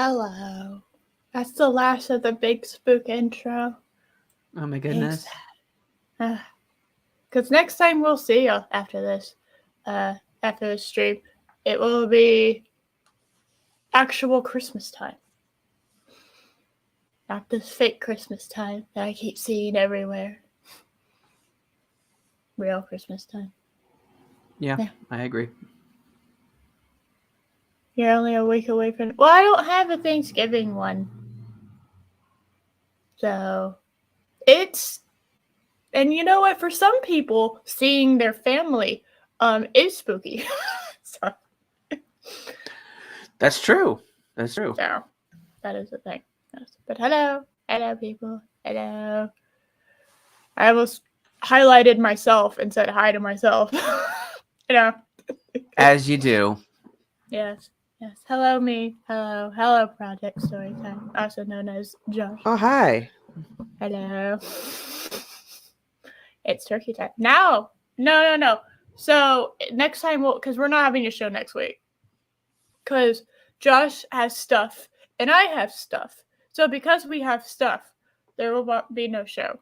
Hello. That's the last of the big spook intro. Oh my goodness. Because next time we'll see you after this stream, it will be actual Christmas time. Not this fake Christmas time that I keep seeing everywhere. Real Christmas time. Yeah, I agree. You're only a week away from... Well, I don't have a Thanksgiving one. So, it's... And you know what? For some people, seeing their family is spooky. So, that's true. That's true. So, that is the thing. But hello. Hello, people. Hello. I almost highlighted myself and said hi to myself. You know. As you do. Yes. Yes. Hello, me. Hello. Hello, Project Storytime, also known as Josh. Oh, hi. Hello. It's turkey time. No. So, next time because we're not having a show next week. Because Josh has stuff, and I have stuff. So, because we have stuff, there will be no show.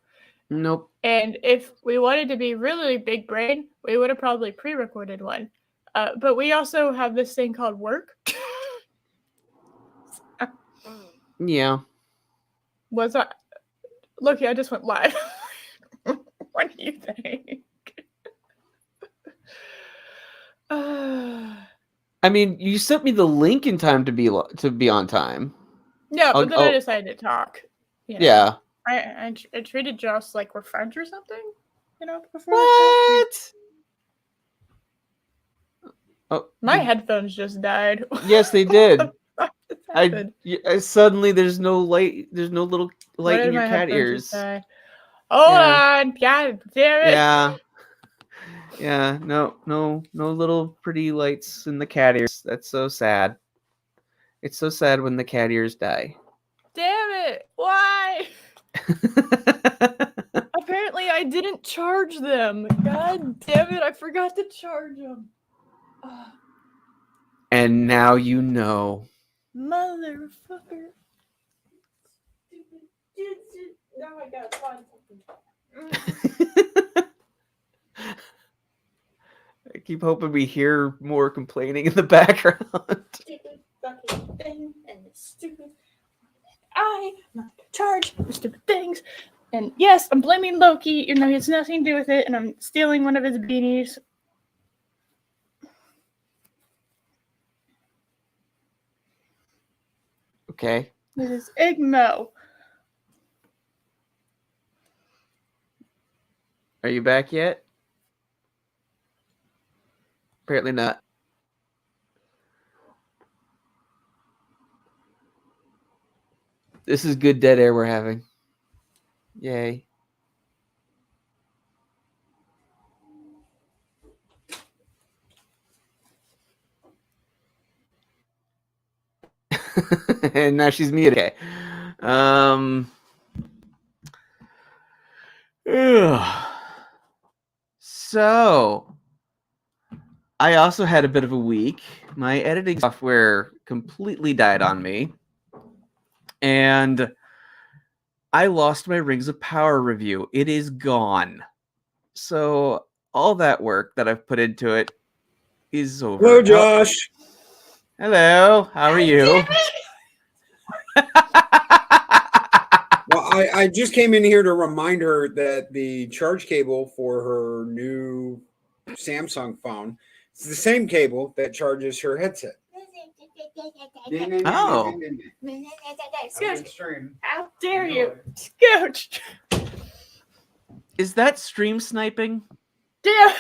Nope. And if we wanted to be really big brain, we would have probably pre-recorded one. But we also have this thing called work. Yeah. Look, I just went live. What do you think? I mean, you sent me the link in time to be on time. Yeah, but then I decided to talk. You know? Yeah. I treated Josh like we're friends or something. You know, before what? Oh, my headphones just died. Yes, they did. I suddenly there's no light. There's no little light in your cat ears. Hold on, God damn it! Yeah. No little pretty lights in the cat ears. That's so sad. It's so sad when the cat ears die. Damn it! Why? Apparently, I didn't charge them. God damn it! I forgot to charge them. And now you know. Motherfucker. Now I gotta find something. I keep hoping we hear more complaining in the background. Stupid fucking thing and stupid. I'm not gonna charge for stupid things. And yes, I'm blaming Loki, even though he has nothing to do with it, and I'm stealing one of his beanies. Okay. This is Igmo. Are you back yet? Apparently not. This is good dead air we're having. Yay. And now she's muted. Okay. So, I also had a bit of a week. My editing software completely died on me. And I lost my Rings of Power review. It is gone. So, all that work that I've put into it is over. Hello, Josh. Hello. How are you? Well, I just came in here to remind her that the charge cable for her new Samsung phone is the same cable that charges her headset. Oh. Scooch. How dare you? Scooch. Is that stream sniping? Damn.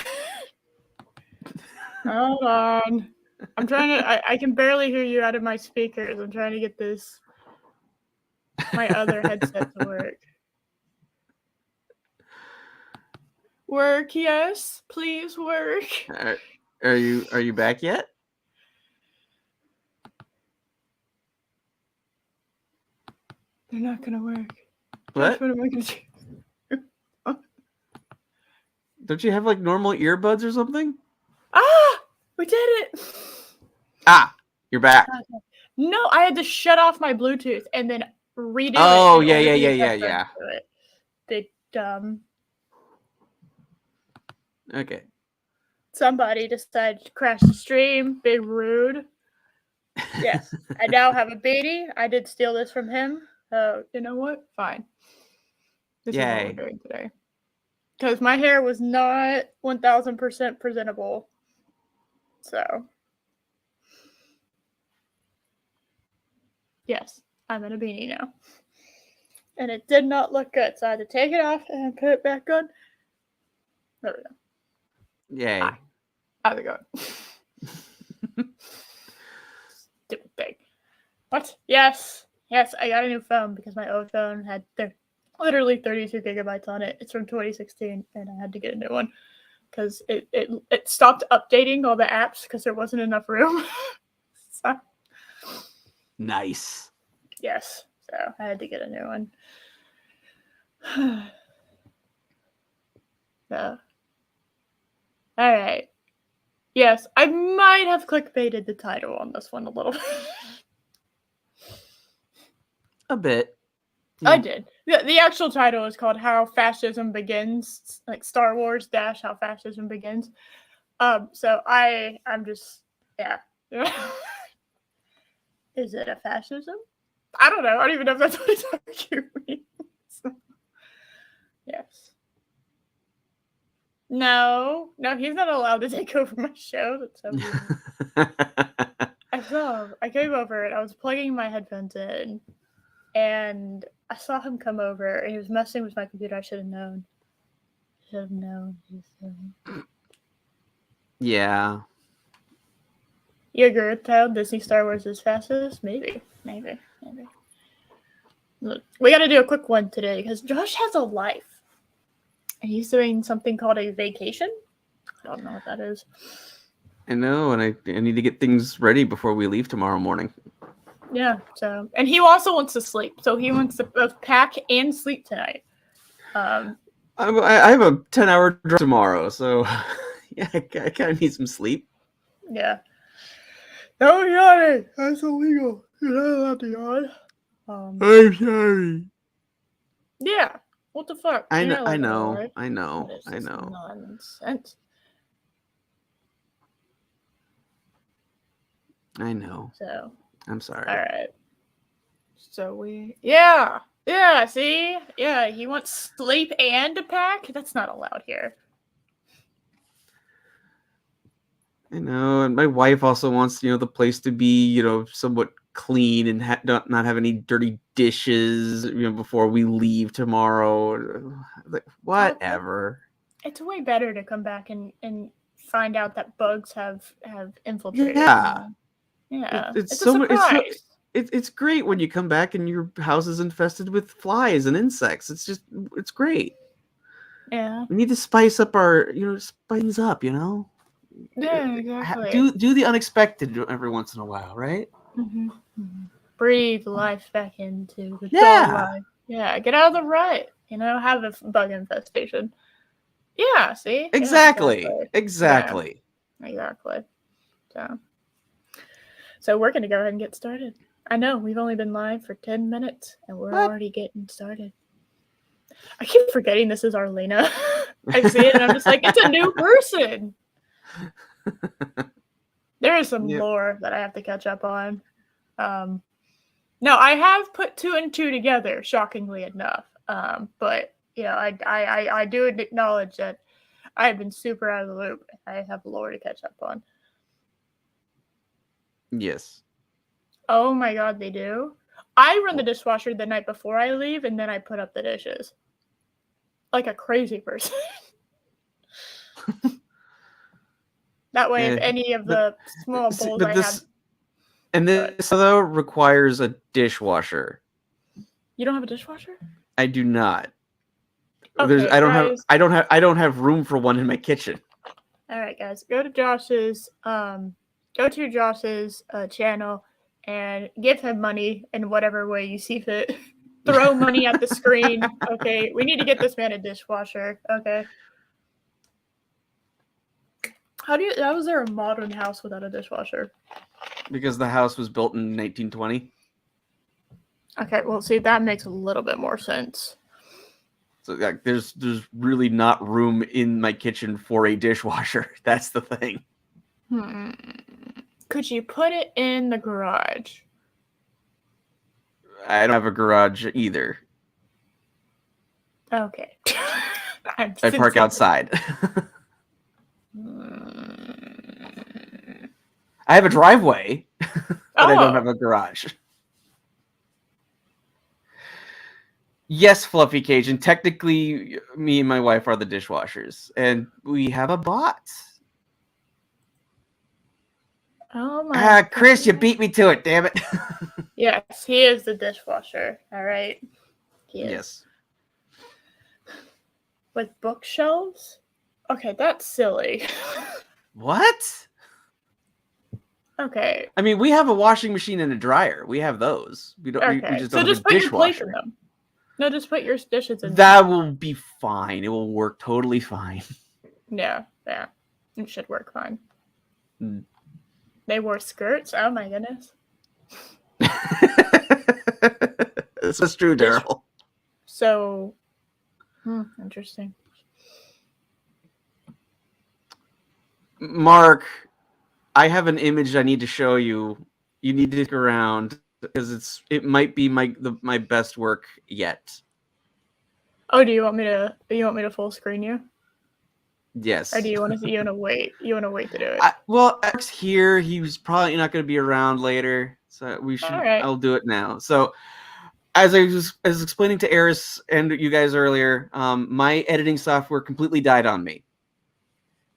Hold on. I'm trying to... I can barely hear you out of my speakers. I'm trying to get this... my other headset to work. Work, yes. Please work. Are you back yet? They're not gonna work. What? Josh, what am I gonna do? Don't you have like normal earbuds or something? Ah! We did it! Ah! You're back. Okay. No, I had to shut off my Bluetooth and then redo it. Oh, and yeah, only use yeah. headphones to it. Big dumb. Okay. Somebody decided to crash the stream. Big rude. Yes. I now have a beanie. I did steal this from him. So, you know what? Fine. This is what we're Yay. doing today. Because my hair was not 1000% presentable. So. Yes. I'm in a beanie now. And it did not look good. So I had to take it off and put it back on. There we go. Yay. Hi. How's it going? Stupid thing. What? Yes. Yes, I got a new phone because my old phone had literally 32 gigabytes on it. It's from 2016, and I had to get a new one because it stopped updating all the apps because there wasn't enough room. So, Nice. yes. So I had to get a new one. So. All right. Yes, I might have clickbaited the title on this one a little bit. A bit. I did. The actual title is called How Fascism Begins, like Star Wars dash How Fascism Begins. So I'm just, yeah. Is it a fascism? I don't know. I don't even know if that's what it's arguing. So, yes. No, he's not allowed to take over my show. That's so weird. I came over and I was plugging my headphones in, and I saw him come over and he was messing with my computer. I should have known. Yeah. You agree with how Disney Star Wars is fascist? Maybe. Look, we got to do a quick one today because Josh has a life. And he's doing something called a vacation. I don't know what that is. I know, and I need to get things ready before we leave tomorrow morning. Yeah, so, and he also wants to sleep. So he wants to both pack and sleep tonight. I have a 10-hour drive tomorrow, so yeah, I kind of need some sleep. Yeah. No yawning. That's illegal. You're not allowed to yawn. I'm sorry. Yeah. What the fuck? I You're know. not I allowed to know. yawn, right? I know. What is I this know. nonsense? I know. So. I'm sorry. All right. So yeah. See, yeah, he wants sleep and a pack. That's not allowed here. I know, and my wife also wants the place to be somewhat clean and not have any dirty dishes before we leave tomorrow. Like whatever. It's way better to come back and find out that bugs have infiltrated. Yeah. Yeah. It's a surprise. It's great when you come back and your house is infested with flies and insects. It's great. Yeah. We need to spice up our spice things up. Yeah, exactly. Do the unexpected every once in a while, right? Mm-hmm. Mm-hmm. Breathe life back into the dull life. Yeah, get out of the rut. Have a bug infestation. Yeah, see? Exactly. Yeah, Exactly. Yeah, exactly. So we're going to go ahead and get started. I know, we've only been live for 10 minutes, and we're already getting started. I keep forgetting this is Arlena. I see it, and I'm just like, it's a new person. There is some lore that I have to catch up on. No, I have put 2 and 2 together, shockingly enough. But I do acknowledge that I have been super out of the loop. I have lore to catch up on. Yes. Oh my god, they do? I run the dishwasher the night before I leave, and then I put up the dishes. Like a crazy person. That way, if any of the small bowls I have... And this, though, requires a dishwasher. You don't have a dishwasher? I do not. Okay, I don't have room for one in my kitchen. All right, guys, go to Josh's channel and give him money in whatever way you see fit. Throw money at the screen. Okay, we need to get this man a dishwasher. Okay. How is there a modern house without a dishwasher? because the house was built in 1920. Okay, well, see, that makes a little bit more sense. So like, there's really not room in my kitchen for a dishwasher. That's the thing. Could you put it in the garage? I don't have a garage either. Okay. I park outside. I have a driveway, but I don't have a garage. Yes, Fluffy Cajun. Technically, me and my wife are the dishwashers, and we have a bot. Oh my! Chris, you beat me to it. Damn it. Yes, he is the dishwasher. All right. He is. Yes. With bookshelves? Okay, that's silly. What? Okay. I mean, we have a washing machine and a dryer. We have those. We don't. Okay. We just so don't just have a put your plates in dishwasher. them. No, just put your dishes in. That will be fine. It will work totally fine. Yeah. It should work fine. Mm. They wore skirts? Oh my goodness. This is true, Daryl. So, interesting. Mark, I have an image I need to show you. You need to stick around because it might be my best work yet. Oh, do you want me to full screen you? Yes. Or do you want to wait? You want to wait to do it? Well, Mark's here. He was probably not going to be around later, so we should. All right. I'll do it now. So, as I was explaining to Eris and you guys earlier, my editing software completely died on me.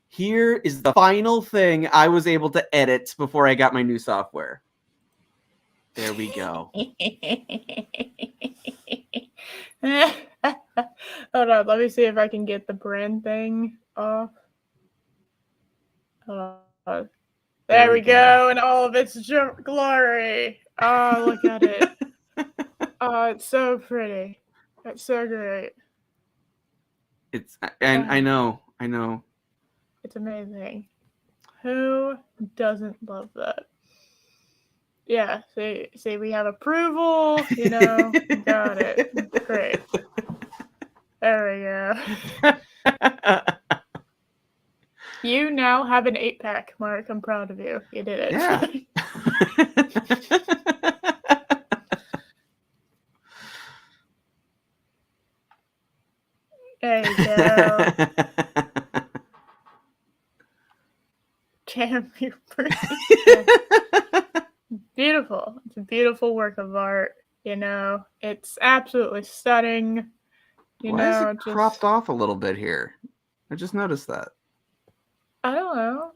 Here is the final thing I was able to edit before I got my new software. There we go. Hold on, let me see if I can get the brand thing off. There we go, and all of its glory. Oh, look at it. Oh, it's so pretty. It's so great. I know. It's amazing. Who doesn't love that? Yeah, see, we have approval, got it. Great. There we go. You now have an 8-pack, Mark. I'm proud of you. You did it. Yeah. There you go. Damn, you're pretty. Beautiful. It's a beautiful work of art. It's absolutely stunning. Why is it cropped off a little bit here? I just noticed that. I don't know.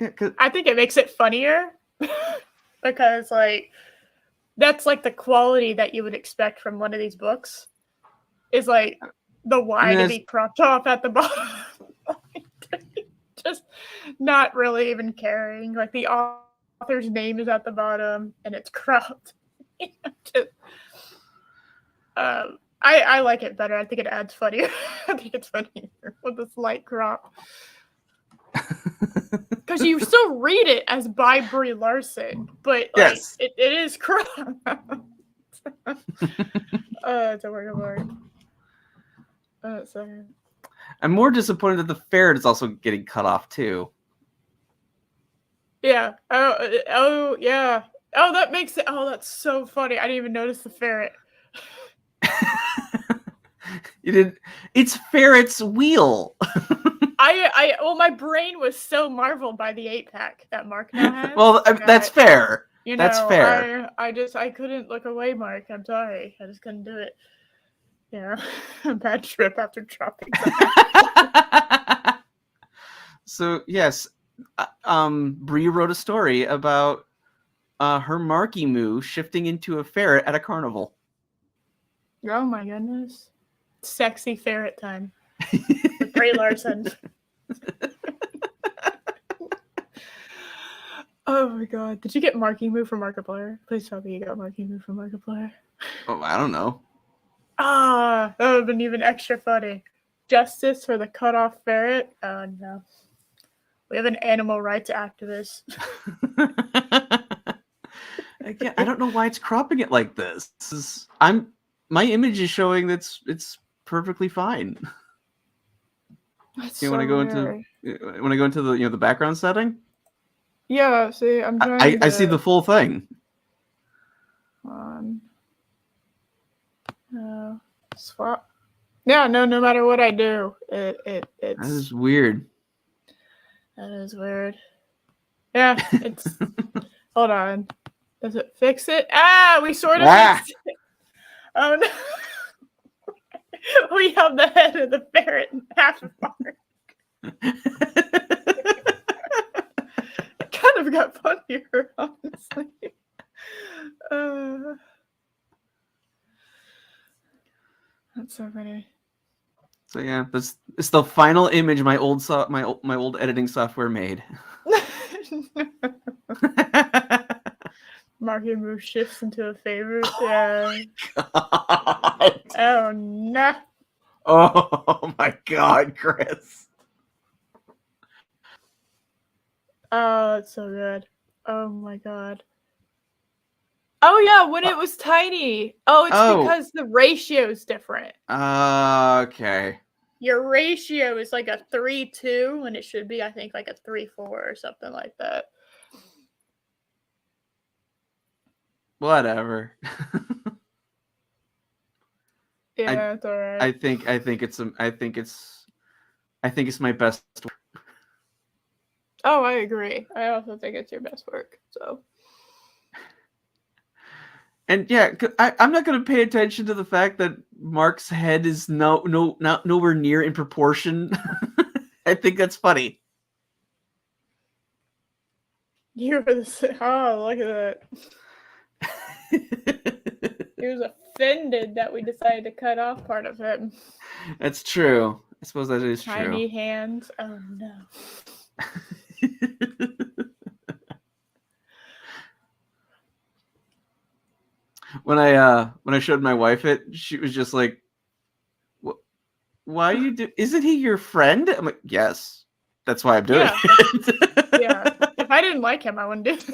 Yeah, I think it makes it funnier because, that's the quality that you would expect from one of these books. Is the Y to be cropped off at the bottom. Just not really even caring. The author's name is at the bottom and it's cropped. I like it better. I think it adds funnier. I think it's funnier with this light crop. Because you still read it as by Brie Larson, but yes. it is cropped. It's a work of art. Sorry. I'm more disappointed that the ferret is also getting cut off too. Yeah. Oh, yeah. Oh, that makes it. Oh, that's so funny. I didn't even notice the ferret. You didn't. It's ferret's wheel. Well, my brain was so marveled by the 8-pack that Mark now has. Well, that's fair. That's fair. I couldn't look away, Mark. I'm sorry. I just couldn't do it. A bad trip after dropping. So yes, Bree wrote a story about her Marky Moo shifting into a ferret at a carnival. Oh my goodness. Sexy ferret time. With Brie Larson. Oh my god. Did you get Marky Moo from Markiplier? Please tell me you got Marky Moo from Markiplier. Oh, I don't know. That would have been even extra funny. Justice for the cut off ferret? Oh no. We have an animal rights activist. Again, I don't know why it's cropping it like this. My image is showing it's perfectly fine. That's You so want to go weird. into the the background setting? Yeah, see, I'm trying I see the full thing. on. Swap. Yeah, no matter what I do, it's That is weird. that is weird. Yeah, it's hold on. Does it fix it? Ah, we sort of fixed it. Oh no. We have the head of the ferret and half of Mark. It kind of got funnier, honestly. That's so funny. So yeah, this is the final image my old editing software made. Marky move shifts into a favorite. Yeah. God. Oh no. Oh my God, Chris. Oh, it's so good. Oh my God. Oh yeah, when it was tiny. Oh, it's because the ratio is different. Okay. Your ratio is like a 3:2 when it should be, I think, like a 3:4 or something like that. Whatever. Yeah, it's all right. I think it's my best. Oh, I agree. I also think it's your best work. So. And yeah, I'm not going to pay attention to the fact that Mark's head is not nowhere near in proportion. I think that's funny. You were the oh, look at that. He was offended that we decided to cut off part of him. That's true. I suppose that is true. Tiny hands. Oh no. When I showed my wife it, she was just like, "Why you do? Isn't he your friend?" I'm like, "Yes, that's why I'm doing it." Yeah. If I didn't like him, I wouldn't do this.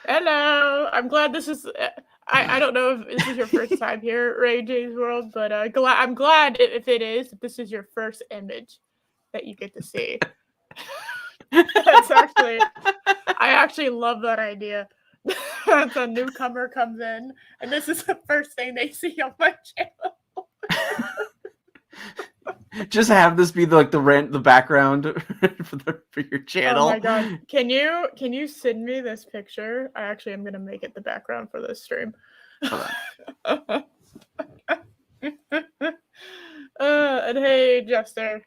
Hello. I'm glad this is. I don't know if this is your first time here, Ray J's World, but I'm glad if it is, if this is your first image that you get to see. That's actually, I actually love that idea. That's a newcomer comes in, and this is the first thing they see on my channel. Just have this be the background for your channel. Oh my God! Can you send me this picture? I actually am gonna make it the background for this stream. And hey, Jester.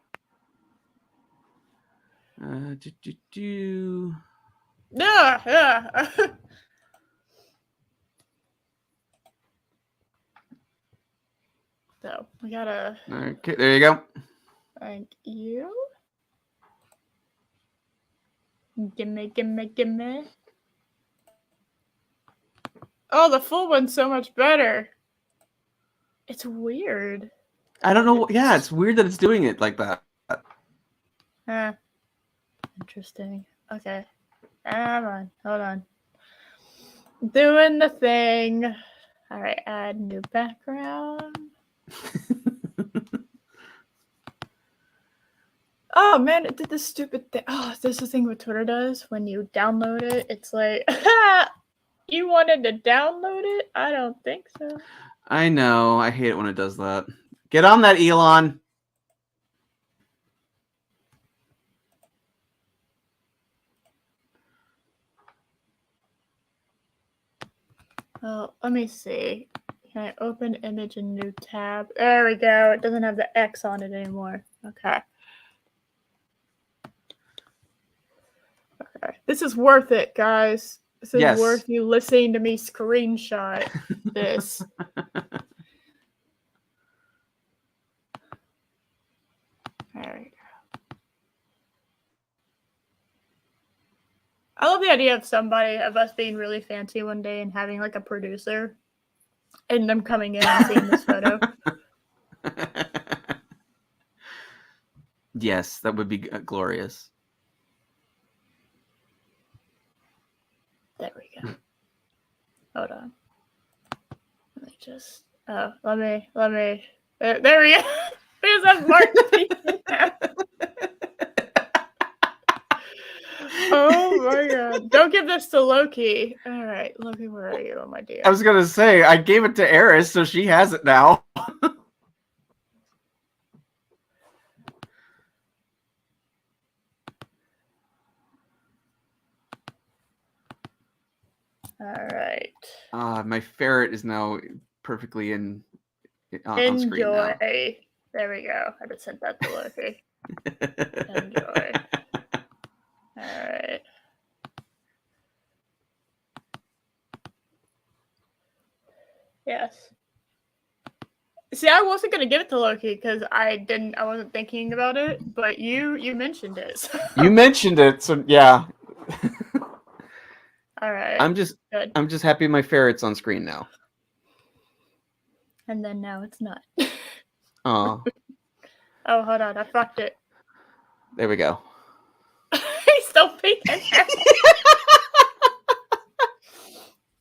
Yeah. So we gotta. Okay, there you go. Thank you. Gimme. Oh, the full one's so much better. It's weird. I don't know. Yeah, it's weird that it's doing it like that. Interesting. Okay. Come on. Hold on. Doing the thing. All right. Add new background. Oh man, it did this stupid thing. Oh, this is the thing what Twitter does when you download it. It's like, you wanted to download it? I don't think so. I know. I hate it when it does that. Get on that, Elon. Well, let me see. Can I open image in new tab? There we go. It doesn't have the X on it anymore. Okay. Okay. This is worth it, guys. This is worth you listening to me screenshot this. There we go. I love the idea of us being really fancy one day and having like a producer and them coming in and seeing this photo. Yes, that would be glorious. There we go. Hold on. Let me just. Oh, let me. There we go. Because that's Mark speaking now. Oh my god! Don't give this to Loki. All right, Loki, where are you, my dear? I was gonna say I gave it to Eris, so she has it now. All right. My ferret is now perfectly on screen now. Enjoy. There we go. I just sent that to Loki. Enjoy. All right. Yes. See, I wasn't gonna give it to Loki because I wasn't thinking about it, but you mentioned it. So. You mentioned it, so yeah. All right. I'm just happy my ferret's on screen now. And then now it's not. Oh. Oh, hold on, I fucked it. There we go. He's still peeking.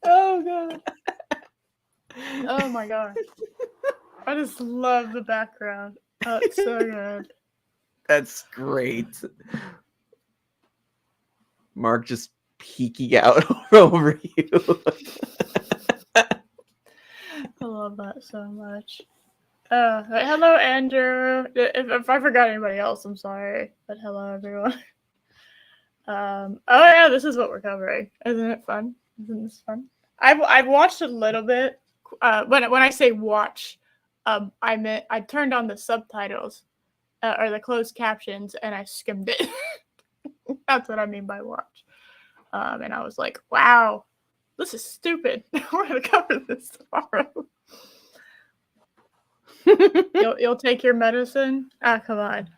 Oh god. Oh my god. I just love the background. Oh, it's so good. That's great. Mark just peeking out over you. I love that so much. Hello, Andrew. If I forgot anybody else, I'm sorry. But hello, everyone. Oh yeah, this is what we're covering. Isn't it fun? Isn't this fun? I've watched a little bit. When I say watch, I meant I turned on the subtitles or the closed captions and I skimmed it. That's what I mean by watch. And I was like, wow, this is stupid. We're gonna cover this tomorrow. You'll take your medicine? Ah, come on.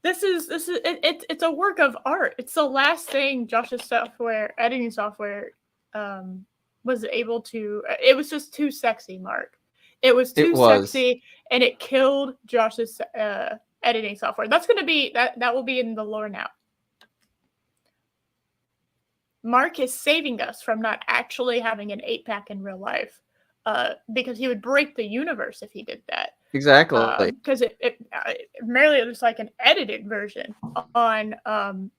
This is it's a work of art. It's the last thing Josh's editing software was able to. It was just too sexy, Mark. It was too sexy, and it killed Josh's editing software. That's gonna be that will be in the lore now. Mark is saving us from not actually having an 8-pack in real life, because he would break the universe if he did that. Exactly. Because it merely was like an edited version on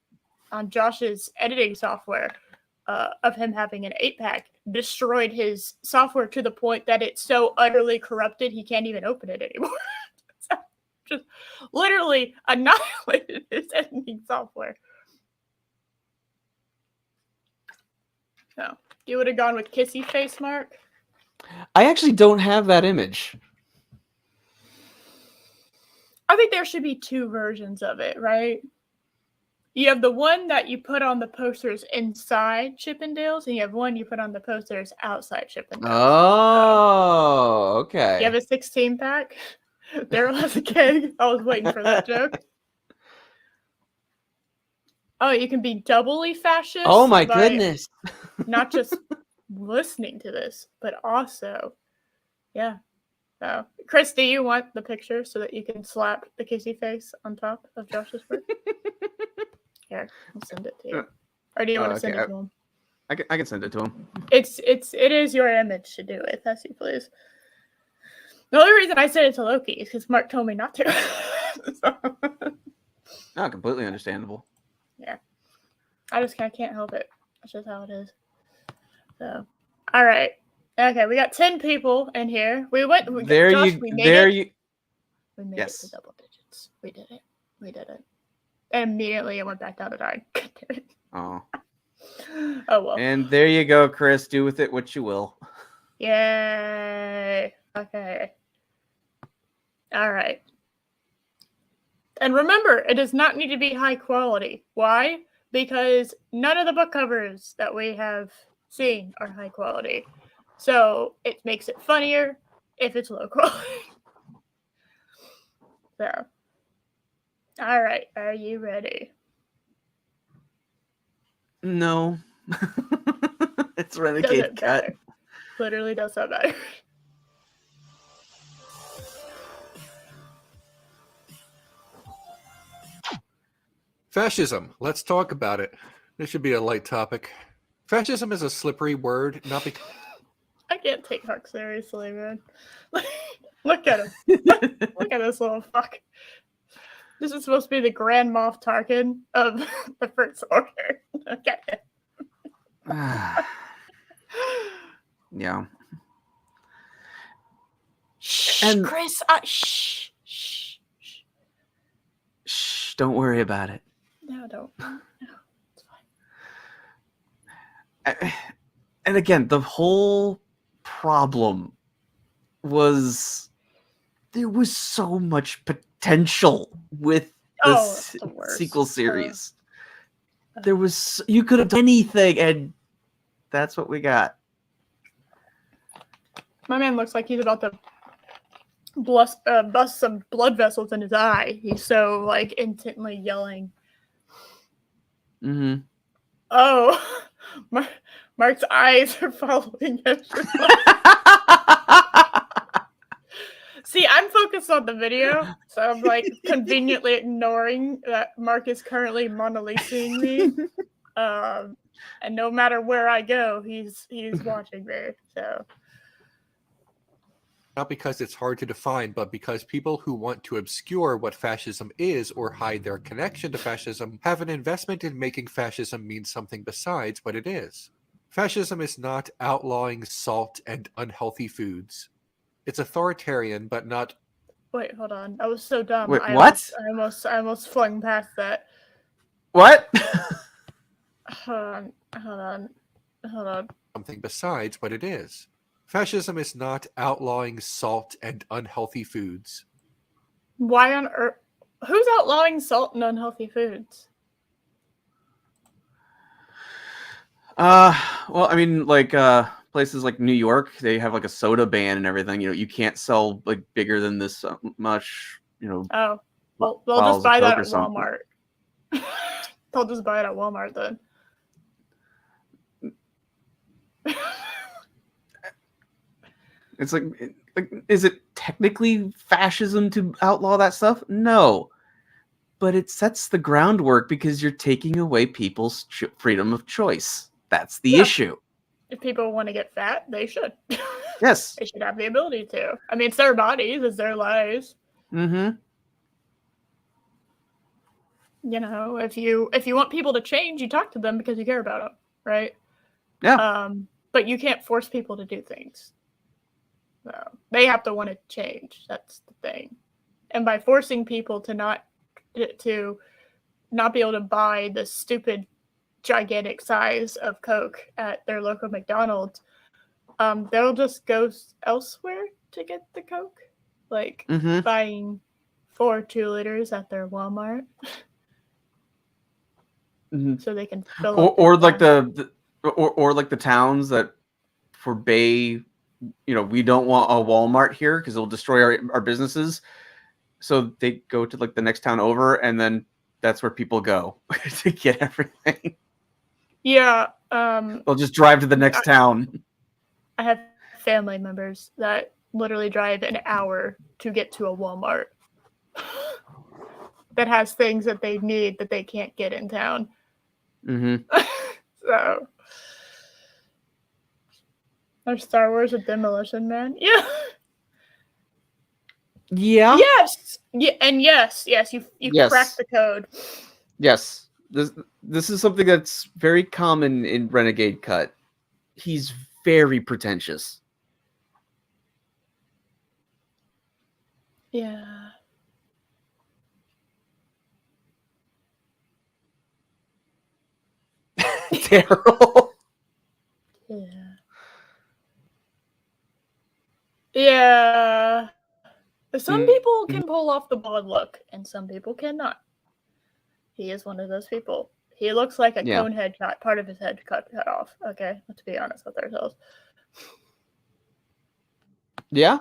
Josh's editing software of him having an 8-pack destroyed his software to the point that it's so utterly corrupted he can't even open it anymore. So just literally annihilated his editing software. So you would have gone with kissy face, Mark? I actually don't have that image. I think there should be 2 versions of it, right? You have the one that you put on the posters inside Chippendales, and you have one you put on the posters outside Chippendales. Oh, okay. You have a 16-pack? Daryl has a keg. I was waiting for that joke. Oh, you can be doubly fascist. Oh my goodness. Not just listening to this, but also, yeah. So, Chris, do you want the picture so that you can slap the kissy face on top of Josh's work? Here, I'll send it to you. Or do you want to send it to him? I can send it to him. It is your image to do it, as you please. The only reason I sent it to Loki is because Mark told me not to. So. Oh, completely understandable. Yeah. I can't help it. That's just how it is. So, all right. Okay, we got 10 people in here. We made it to double digits. We did it. And immediately it went back down to 9. Oh. Oh well. And there you go, Chris. Do with it what you will. Yay. Okay. All right. And remember, it does not need to be high quality. Why? Because none of the book covers that we have seen are high quality. So it makes it funnier if it's low quality. So. All right. Are you ready? No. It's Renegade Cut. Matter. Literally does not matter. Fascism. Let's talk about it. This should be a light topic. Fascism is a slippery word, not because I can't take Huck seriously, man. Look at him. Look at this little fuck. This is supposed to be the Grand Moff Tarkin of the First Order. Look at him. Yeah. Shh, And- Chris. Shh. Shh. Shh, don't worry about it. No, don't. No, it's fine. And again, the whole problem was there was so much potential with That's this the worst. sequel series. There was, you could have done anything, and that's what we got. My man looks like he's about to bust some blood vessels in his eye. He's so like intently yelling. Mm-hmm. Oh, Mark's eyes are following him. See, I'm focused on the video, so I'm like conveniently ignoring that Mark is currently Mona Lisaing me. And no matter where I go, he's watching me. So not because it's hard to define, but because people who want to obscure what fascism is or hide their connection to fascism have an investment in making fascism mean something besides what it is. Fascism is not outlawing salt and unhealthy foods. It's authoritarian, but not. wait, hold on. I was so dumb. Wait, I what? almost flung past that. What? Hold on. Something besides what it is. Fascism is not outlawing salt and unhealthy foods. Why on earth? Who's outlawing salt and unhealthy foods? Well, I mean, like, places like New York, they have like a soda ban and everything. You know, you can't sell like bigger than this much. You know. Oh, well, they'll bottles just of buy that Coke or at something. Walmart. They'll just buy it at Walmart then. It's like, is it technically fascism to outlaw that stuff? No, but it sets the groundwork because you're taking away people's freedom of choice. That's the issue. If people want to get fat, they should. Yes. They should have the ability to. I mean, it's their bodies, it's their lives. Mm-hmm. You know, if you want people to change, you talk to them because you care about them, right? Yeah. But you can't force people to do things. So they have to want to change. That's the thing. And by forcing people to not be able to buy the stupid gigantic size of Coke at their local McDonald's, they'll just go elsewhere to get the Coke, like buying 4 2-liters at their Walmart, so they can fill up or like or like the towns that forbade. You know, we don't want a Walmart here because it'll destroy our businesses. So they go to like the next town over, and then that's where people go to get everything. Yeah. They'll just drive to the next town. I have family members that literally drive an hour to get to a Walmart that has things that they need that they can't get in town. So there's Star Wars with Demolition Man. Yeah. Yeah. Yes. Yeah. And yes, you Yes. cracked the code. Yes. This is something that's very common in Renegade Cut. He's very pretentious. Yeah. Daryl. Yeah. Yeah. Some people can pull off the bald look, and some people cannot. He is one of those people. He looks like a cone head cut, part of his head cut off. Okay, let's be honest with ourselves. Yeah.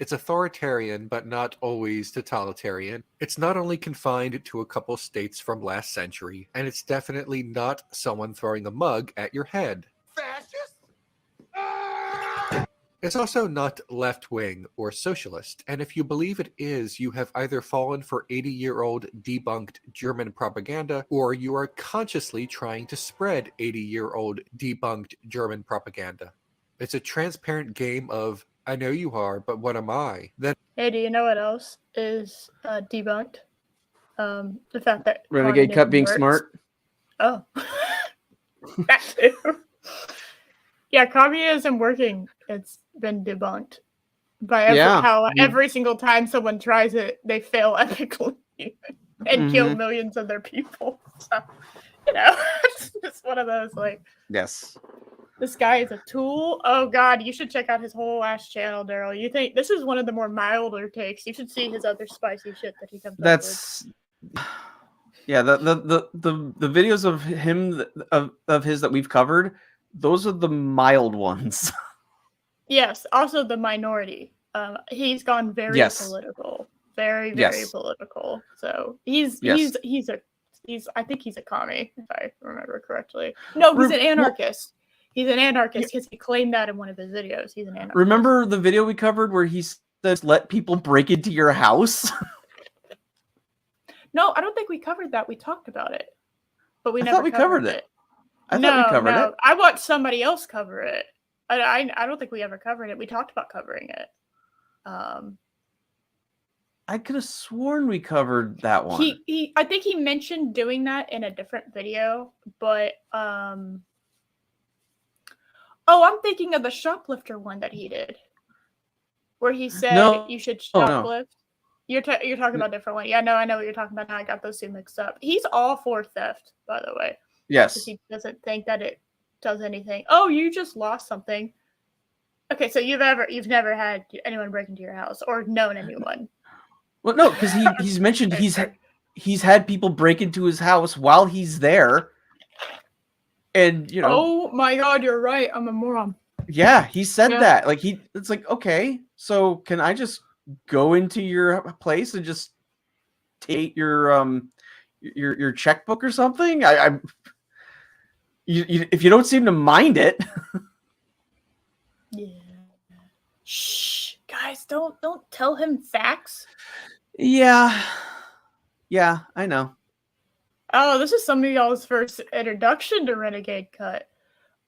It's authoritarian, but not always totalitarian. It's not only confined to a couple states from last century, and it's definitely not someone throwing a mug at your head. Fascist! It's also not left-wing or socialist, and if you believe it is, you have either fallen for 80-year-old debunked German propaganda, or you are consciously trying to spread 80-year-old debunked German propaganda. It's a transparent game of, I know you are, but what am I? Then Hey, do you know what else is debunked? The fact that Renegade Cut communism being works. smart. Oh, that too. Yeah, communism working. It's been debunked by every single time someone tries it, they fail epically and kill millions of their people. So, it's one of those like. Yes. This guy is a tool. Oh God, you should check out his whole ass channel, Daryl. You think this is one of the more milder takes? You should see his other spicy shit that he comes up with. Yeah. The videos of him of his that we've covered, those are the mild ones. Yes. Also, the minority. He's gone very political, very political. So he's I think he's a commie, if I remember correctly. No, he's an anarchist. He's an anarchist because he claimed that in one of his videos. He's an anarchist. Remember the video we covered where he says, "Let people break into your house"? No, I don't think we covered that. We talked about it, but we I never thought we covered it. I thought we covered it. I watched somebody else cover it. I don't think we ever covered it. We talked about covering it. I could have sworn we covered that one. I think he mentioned doing that in a different video, but oh, I'm thinking of the shoplifter one that he did, where he said you should shoplift. No. You're talking about a different one. Yeah, no, I know what you're talking about now. I got those two mixed up. He's all for theft, by the way. Yes. Because he doesn't think that it does anything. Oh, you just lost something. Okay, so you've never had anyone break into your house or known anyone. Well, no, because he's mentioned he's had people break into his house while he's there, and Oh my God, you're right. I'm a moron. Yeah, he said that. Like it's like, okay, so can I just go into your place and just take your checkbook or something? If you don't seem to mind it. Yeah. Shh, guys, don't tell him facts. Yeah, I know. Oh, this is some of y'all's first introduction to Renegade Cut.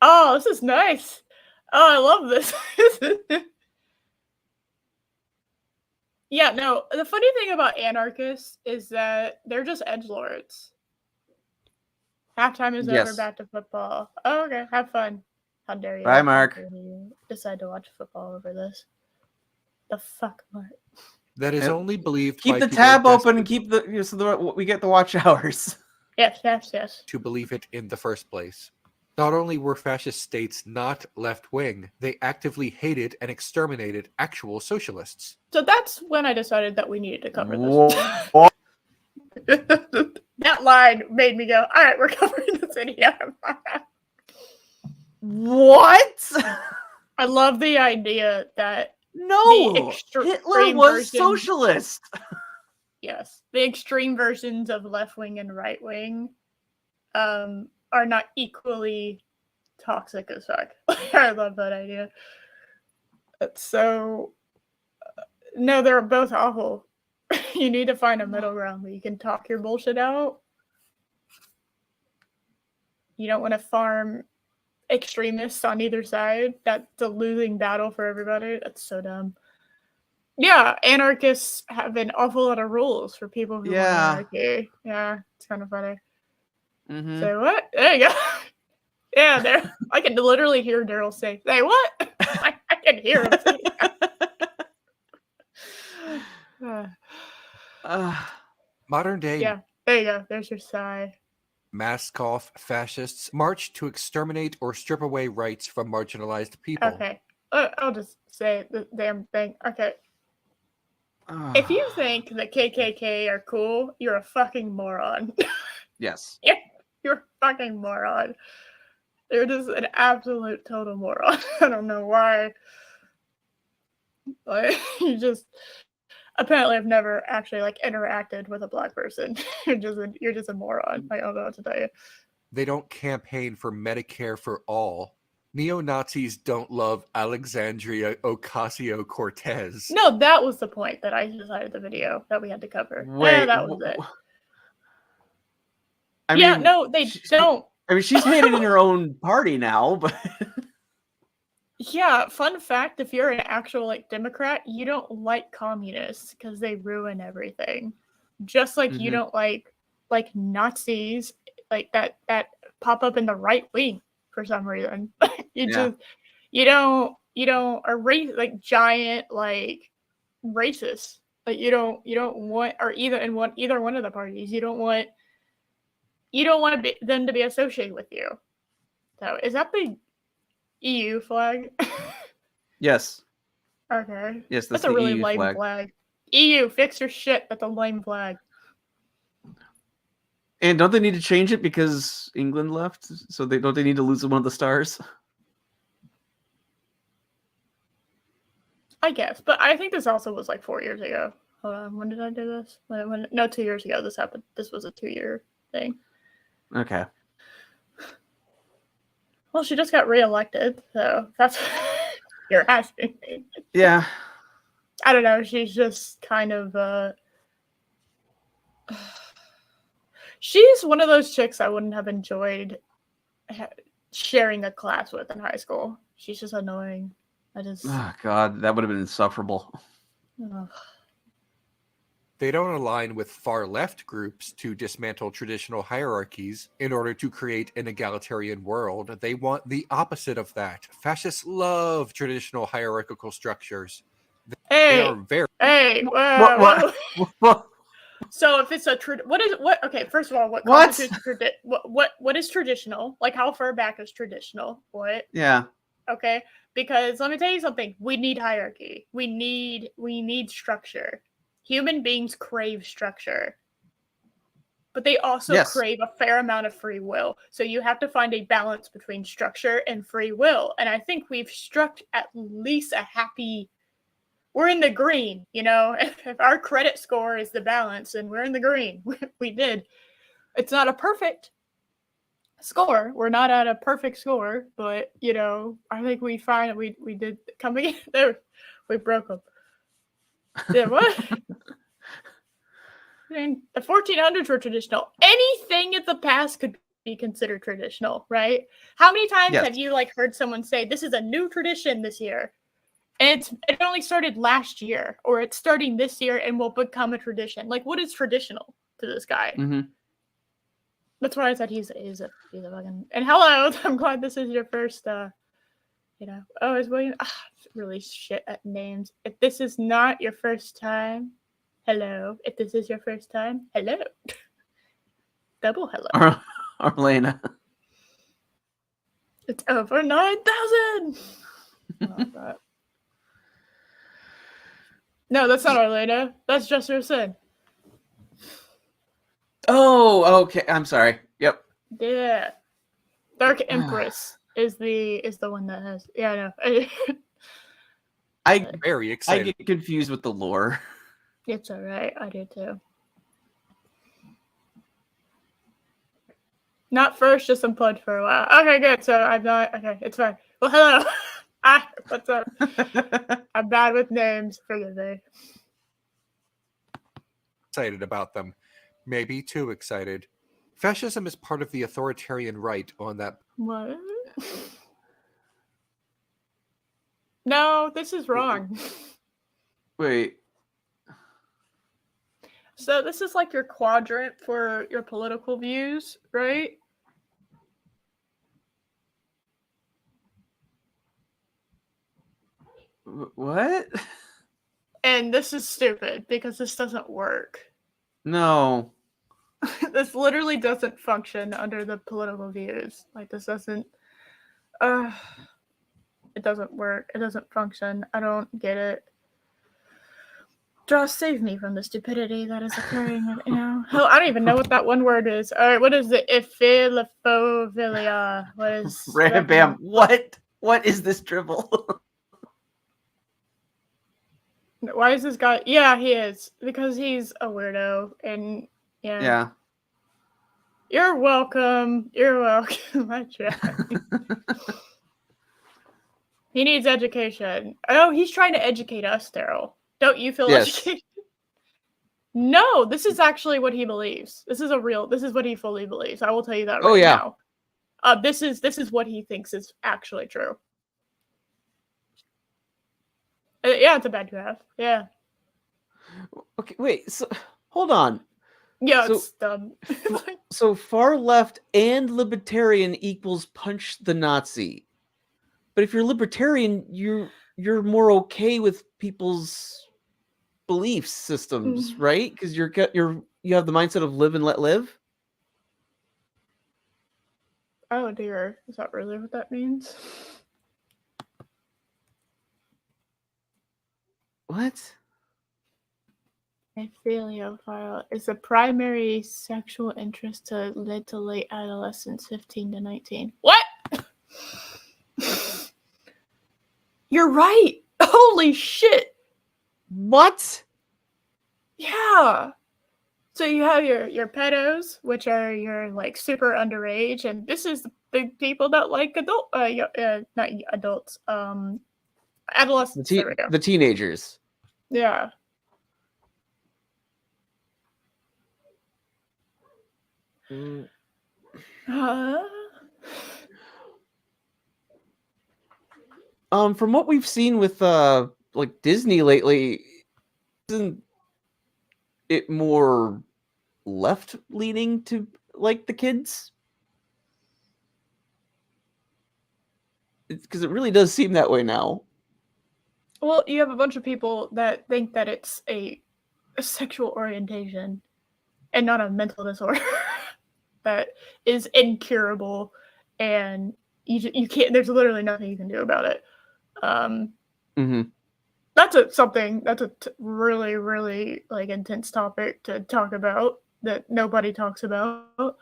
Oh, this is nice. Oh, I love this. Yeah, no, the funny thing about anarchists is that they're just edgelords. Halftime is over, back to football. Oh, okay, have fun. How dare you? Bye, Mark. You decide to watch football over this. The fuck, Mark? That is only believed. Keep the tab open and keep so we get the watch hours. Yes. To believe it in the first place. Not only were fascist states not left-wing, they actively hated and exterminated actual socialists. So that's when I decided that we needed to cover this. That line made me go, all right, we're covering this idiot. What? I love the idea that Hitler was socialist. Yes. The extreme versions of left-wing and right-wing are not equally toxic as fuck. I love that idea. So, no, they're both awful. You need to find a middle ground where you can talk your bullshit out. You don't want to farm extremists on either side. That's a losing battle for everybody. That's so dumb. Yeah, anarchists have an awful lot of rules for people who want anarchy. Yeah, it's kind of funny. Mm-hmm. Say what? There you go. Yeah, there. I can literally hear Daryl say, "Say what?" I can hear him say that. Modern day. Yeah, there you go. There's your sigh. Mask off fascists march to exterminate or strip away rights from marginalized people. Okay, I'll just say the damn thing. Okay. If you think the KKK are cool, you're a fucking moron. Yes. Yeah, you're a fucking moron. They're just an absolute total moron. I don't know why. Like, you just apparently have never actually interacted with a black person. You're just a moron. I don't know what to tell you. They don't campaign for Medicare for all. Neo-Nazis don't love Alexandria Ocasio-Cortez. No, that was the point that I decided the video that we had to cover. Wait, that was it. I Yeah, mean, no, they don't. I mean, she's hated in her own party now, but Yeah, fun fact, if you're an actual like Democrat, you don't like communists because they ruin everything. Just like you don't like Nazis like that pop up in the right wing for some reason. You don't are like giant like racists. Like you don't want or either one of the parties. You don't want them to be associated with you. So is that the EU flag? yes. Okay. Yes, That's the a really EU lame flag. EU, fix your shit. That's a lame flag. And don't they need to change it because England left? So don't they need to lose one of the stars? I guess, but I think this also was like 4 years ago. Hold on, when did I do this? No, 2 years ago this happened. This was a 2-year thing. Okay. Well, she just got reelected, so that's you're asking me. Yeah. I don't know. She's just kind of. She's one of those chicks I wouldn't have enjoyed sharing a class with in high school. She's just annoying. Oh God, that would have been insufferable. They don't align with far-left groups to dismantle traditional hierarchies in order to create an egalitarian world. They want the opposite of that. Fascists love traditional hierarchical structures. They are very... What? So if it's okay, first of all, what constitutes what is traditional? Like how far back is traditional? What? Yeah. Okay, because let me tell you something. We need hierarchy. We need structure. Human beings crave structure. But they also crave a fair amount of free will. So you have to find a balance between structure and free will. And I think we've struck at least a happy... We're in the green, you know? If our credit score is the balance, and we're in the green. We did. It's not a perfect score. We're not at a perfect score, but, you know, I think we did coming in there. We broke them. Yeah, what? I mean, the 1400s were traditional. Anything in the past could be considered traditional, right? How many times have you like heard someone say, this is a new tradition this year? And it only started last year, or it's starting this year and will become a tradition. Like, what is traditional to this guy? Mm-hmm. That's why I said he's a fucking... And hello, I'm glad this is your first, you know. Oh, is William... really shit at names. If this is not your first time, hello. If this is your first time, hello. Double hello. Arlena. It's over 9,000! Oh, no, that's not Arlena. That's just her sin. Oh, okay. I'm sorry. Yep. Yeah. Dark Empress is the one that has... Yeah, I know. I'm very excited. I get confused with the lore. It's alright. I do too. Not first, just unplugged for a while. Okay, good. So I'm not... Okay, it's fine. Well, hello. What's up? I'm bad with names. Forgive me. Excited about them. Maybe too excited. Fascism is part of the authoritarian right on that... What? No, this is wrong. Wait. So this is like your quadrant for your political views, right? What? And this is stupid because this doesn't work. No. This literally doesn't function under the political views. Like this doesn't... it doesn't work. It doesn't function. I don't get it. J.O.S.H, save me from the stupidity that is occurring right now. Hell, I don't even know what that one word is. All right, what is the ephilophobia? What is... Bam. What is this dribble? Why is this guy... Yeah, he is. Because he's a weirdo. And, yeah. You're welcome. You're welcome. I tried. He needs education. Oh, he's trying to educate us, Daryl. Don't you feel Yes. educated? No, this is actually what he believes. This is what he fully believes. I will tell you that right now. This is what he thinks is actually true. Yeah, it's a bad graph. Yeah. Okay, wait. So hold on. Yeah, So- it's dumb. So far left and libertarian equals punch the Nazi. But if you're libertarian, you're more okay with people's belief systems, right? Because you have the mindset of live and let live. Oh dear, is that really what that means? What? Philophile is a primary sexual interest to led to late adolescence, 15 to 19. What? You're right. Holy shit. What? Yeah. So you have your pedos, which are your like super underage, and this is the people that like not adults, adolescents. There we go. The teenagers. Yeah. From what we've seen with like Disney lately, isn't it more left leaning to like the kids? Because it really does seem that way now. Well, you have a bunch of people that think that it's a sexual orientation and not a mental disorder that is incurable, and you can't. There's literally nothing you can do about it. That's a really really like intense topic to talk about that nobody talks about.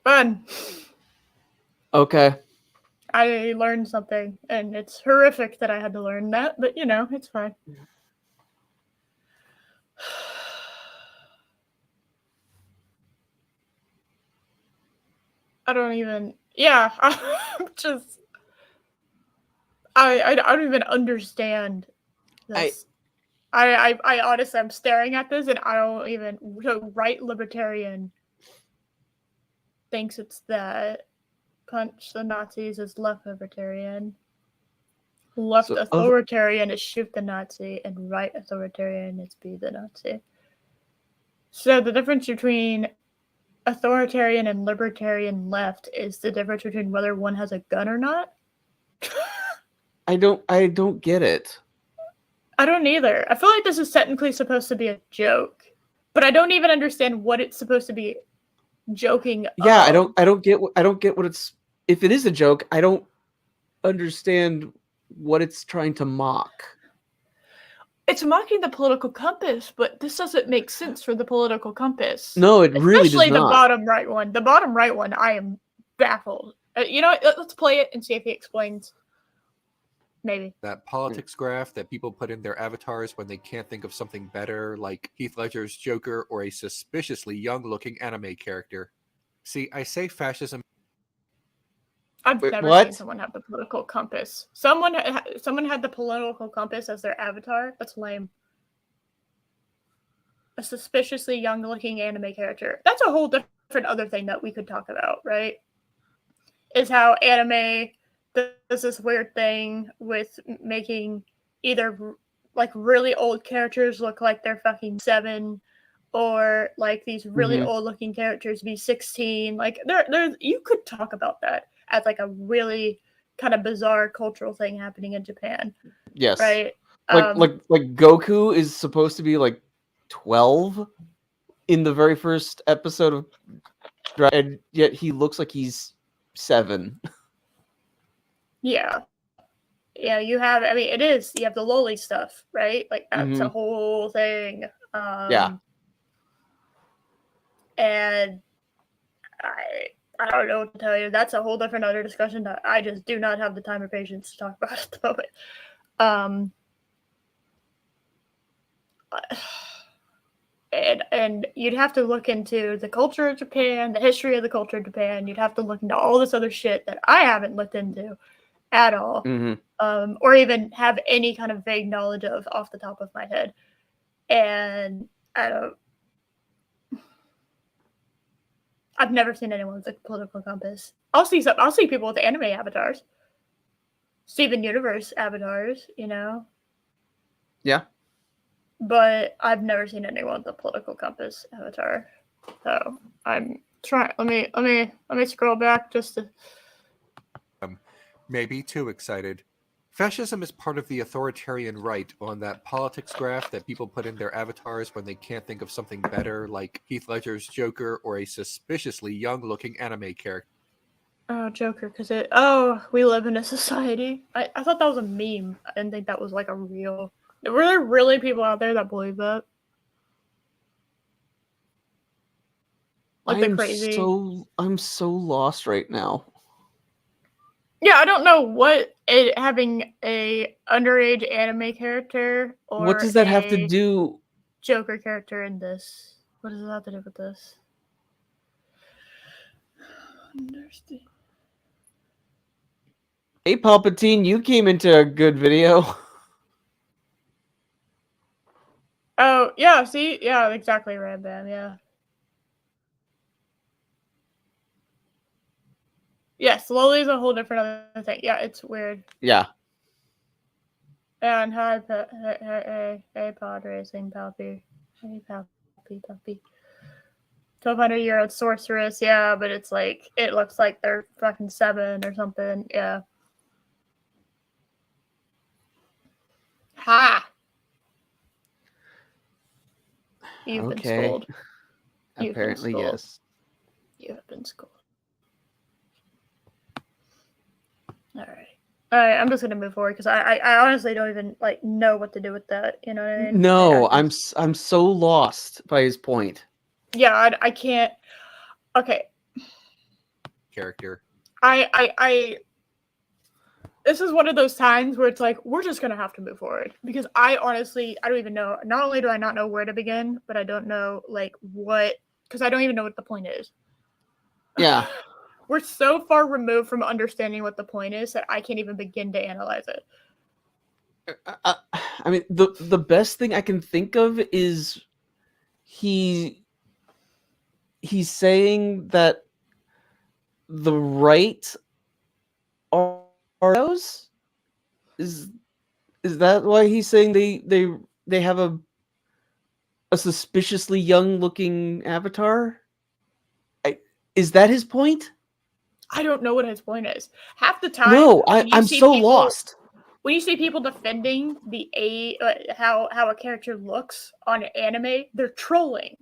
Fun. Okay. I learned something, and it's horrific that I had to learn that, but you know, it's fine. I don't even. Yeah, I'm just. I don't even understand this. I honestly, I'm staring at this, and I don't even. So right libertarian thinks it's that. Punch the Nazis is left libertarian. Left authoritarian is shoot the Nazi, and right authoritarian is be the Nazi. So the difference between authoritarian and libertarian left is the difference between whether one has a gun or not. I don't get it. I don't either. I feel like this is technically supposed to be a joke, but I don't even understand what it's supposed to be joking. Yeah, I don't get what it's. If it is a joke, I don't understand what it's trying to mock. It's mocking the political compass, but this doesn't make sense for the political compass. No, it really does not. Especially the bottom right one. The bottom right one, I am baffled. You know, let's play it and see if he explains. Maybe. That politics graph that people put in their avatars when they can't think of something better, like Heath Ledger's Joker or a suspiciously young-looking anime character. See, I say fascism. I've never seen someone have the political compass. Someone had the political compass as their avatar. That's lame. A suspiciously young-looking anime character. That's a whole different other thing that we could talk about, right? Is how anime does this weird thing with making either like really old characters look like they're fucking 7, or like these really old-looking characters be 16. Like there's you could talk about that as like a really kind of bizarre cultural thing happening in Japan. Yes. Right. Like Goku is supposed to be like 12 in the very first episode of, and yet he looks like he's 7. Yeah. Yeah, you have. I mean, it is. You have the loli stuff, right? Like that's a whole thing. Yeah. And I don't know what to tell you. That's a whole different other discussion that I just do not have the time or patience to talk about at the moment. and you'd have to look into the culture of Japan, the history of the culture of Japan. You'd have to look into all this other shit that I haven't looked into at all, or even have any kind of vague knowledge of off the top of my head. And I've never seen anyone with a political compass. I'll see people with anime avatars, Steven Universe avatars, you know. Yeah. But I've never seen anyone with a political compass avatar. So I'm trying. Let me scroll back just to. Maybe too excited. Fascism is part of the authoritarian right on that politics graph that people put in their avatars when they can't think of something better, like Heath Ledger's Joker or a suspiciously young-looking anime character. Oh, Joker, because we live in a society. I thought that was a meme. I didn't think that was like a real. Were there really people out there that believe that? Like the crazy. I'm so lost right now. Yeah, I don't know what having a underage anime character or What does that have to do? Joker character in this. What does it have to do with this? Understand. Hey, Palpatine, you came into a good video. Oh, yeah, see? Yeah, exactly, Rambam, yeah. Yeah, slowly's a whole different other thing. Yeah, it's weird. Yeah. And hi, hey, pod racing, Palpy. Hey, Palpy. 1,200-year-old sorceress, yeah, but it's like, it looks like they're fucking 7 or something, yeah. Ha! You've been schooled. Apparently, yes. You have been schooled. All right, I'm just gonna move forward because I honestly don't even like know what to do with that. You know what I mean? No, I'm so lost by his point. Yeah, I can't. Okay. Character. I this is one of those times where it's like we're just gonna have to move forward because I don't even know. Not only do I not know where to begin, but I don't know like what because I don't even know what the point is. Yeah. We're so far removed from understanding what the point is that I can't even begin to analyze it. I mean, the best thing I can think of is he's saying that the right are those. Is that why he's saying they have a suspiciously young looking avatar? Is that his point? I don't know what his point is. Half the time, No, I'm so lost. When you see people defending the how a character looks on anime, they're trolling.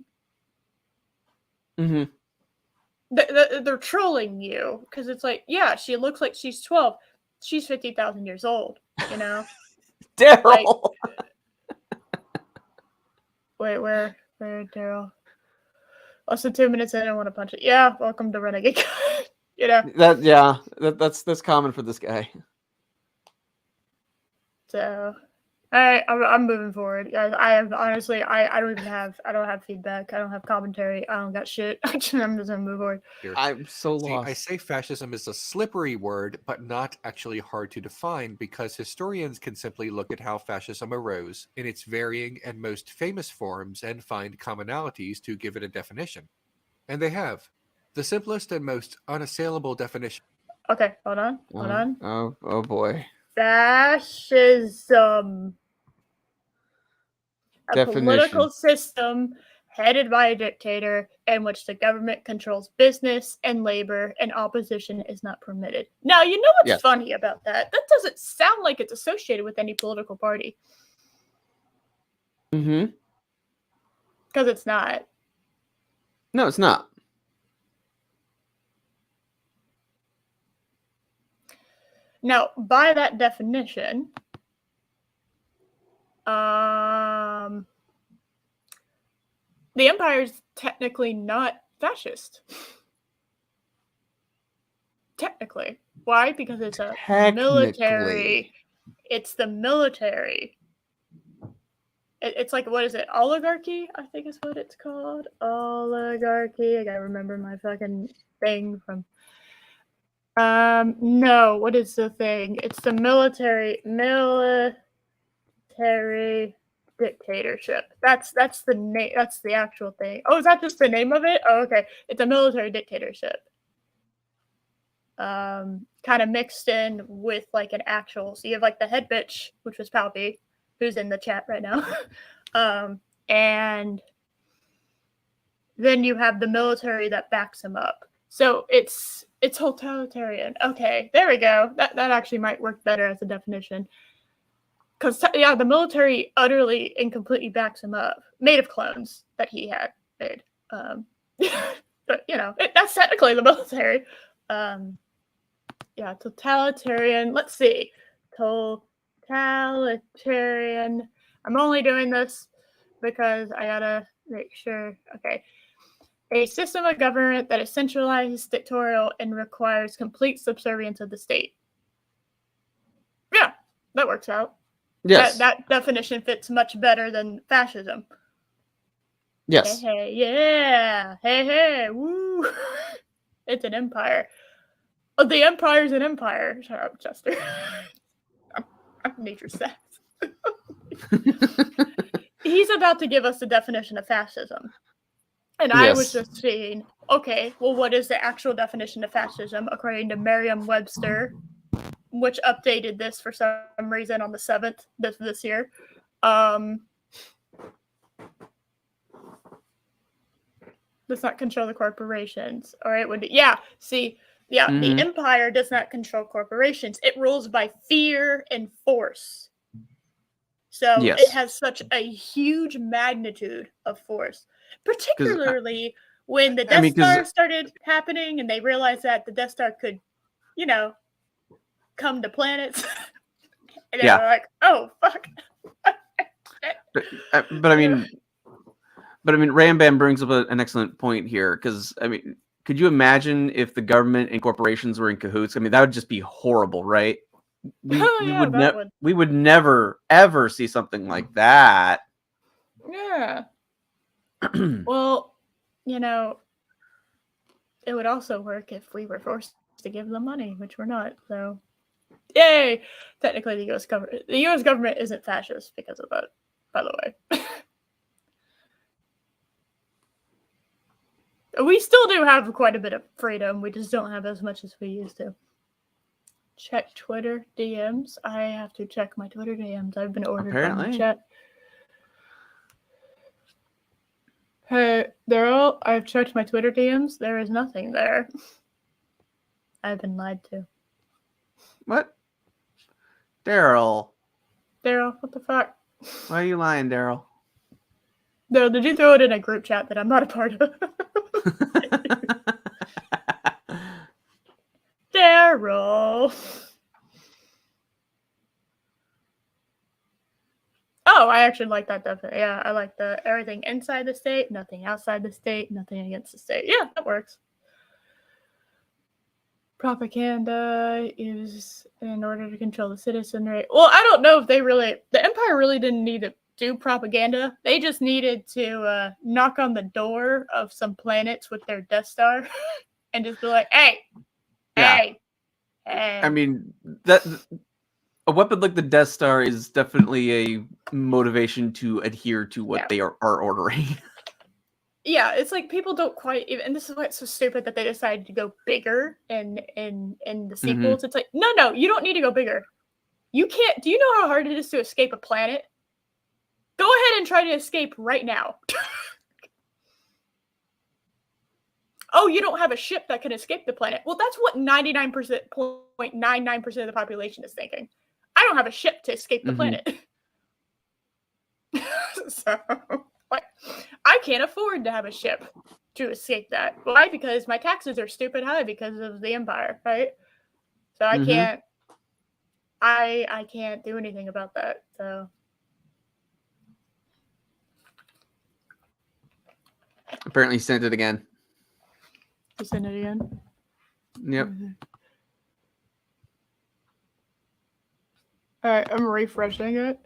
Mm-hmm. They're trolling you because it's like, yeah, she looks like she's 12. She's 50,000 years old. You know, Daryl. Like, wait, where Daryl? Less than 2 minutes in, I want to punch it. Yeah, welcome to Renegade. You know that's common for this guy. So, all right, I'm moving forward, guys. I have honestly, I don't have feedback. I don't have commentary. I don't got shit. I'm just gonna move forward. I'm so lost. I say fascism is a slippery word, but not actually hard to define because historians can simply look at how fascism arose in its varying and most famous forms and find commonalities to give it a definition. And they have. The simplest and most unassailable definition. Okay, hold on. Oh boy. Fascism. A Definition. political system headed by a dictator in which the government controls business and labor and opposition is not permitted. Now, you know what's funny about that? That doesn't sound like it's associated with any political party. Mm-hmm. Because it's not. No, it's not. Now, by that definition, the empire is technically not fascist. Technically. Why? Because it's a military. It's the military. It's like, what is it? Oligarchy, I think is what it's called. Oligarchy. I gotta remember my fucking thing from. No, what is the thing? It's the military dictatorship. That's the name. That's the actual thing. Oh, is that just the name of it? Oh, okay. It's a military dictatorship. Kind of mixed in with like an actual. So you have like the head bitch, which was Palpy, who's in the chat right now. And then you have the military that backs him up. So it's totalitarian. Okay, there we go. That actually might work better as a definition. Because yeah, the military utterly and completely backs him up. Made of clones that he had made. But you know, that's technically the military. Yeah, totalitarian. Let's see. Totalitarian. I'm only doing this because I gotta make sure. Okay. A system of government that is centralized, dictatorial, and requires complete subservience of the state. Yeah, that works out. Yes. That definition fits much better than fascism. Yes. Hey, yeah. Hey, woo. It's an empire. Oh, the empire's an empire. Shut up, Chester. I'm nature's sex. He's about to give us the definition of fascism. And I was just saying, okay, well, what is the actual definition of fascism according to Merriam-Webster, which updated this for some reason on the 7th this year. Does not control the corporations. Or it would be, the empire does not control corporations. It rules by fear and force. So it has such a huge magnitude of force, particularly when the Death Star started happening and they realized that the Death Star could, you know, come to planets. And they were like, oh, fuck. But I mean, Rambam brings up an excellent point here, because I mean, could you imagine if the government and corporations were in cahoots? I mean, that would just be horrible, right? We would never ever see something like that. Yeah. Well, you know, it would also work if we were forced to give them money, which we're not. So, yay! Technically, the U.S. government isn't fascist because of that, by the way. We still do have quite a bit of freedom. We just don't have as much as we used to. Check Twitter DMs. I have to check my Twitter DMs. I've been ordered from the chat. Hey, Daryl, I've checked my Twitter DMs. There is nothing there. I've been lied to. What? Daryl, what the fuck? Why are you lying, Daryl? No, did you throw it in a group chat that I'm not a part of? Daryl. Oh, I actually like that definitely. Yeah, I like the everything inside the state, nothing outside the state, nothing against the state. Yeah, that works. Propaganda is in order to control the citizenry. Well, I don't know if the Empire really didn't need to do propaganda. They just needed to knock on the door of some planets with their Death Star and just be like, hey. I mean, that a weapon like the Death Star is definitely a motivation to adhere to what they are ordering. Yeah, it's like people don't quite even, and this is why it's so stupid that they decided to go bigger in the sequels. It's like, no, you don't need to go bigger. You can't. Do you know how hard it is to escape a planet? Go ahead and try to escape right now. Oh, you don't have a ship that can escape the planet. Well, that's what 99.99% of the population is thinking. I don't have a ship to escape the planet. So, like, I can't afford to have a ship to escape that. Why? Because my taxes are stupid high because of the Empire, right? So I can't. I can't do anything about that. So. Apparently, sent it again. You send it again? Yep. All right, I'm refreshing it.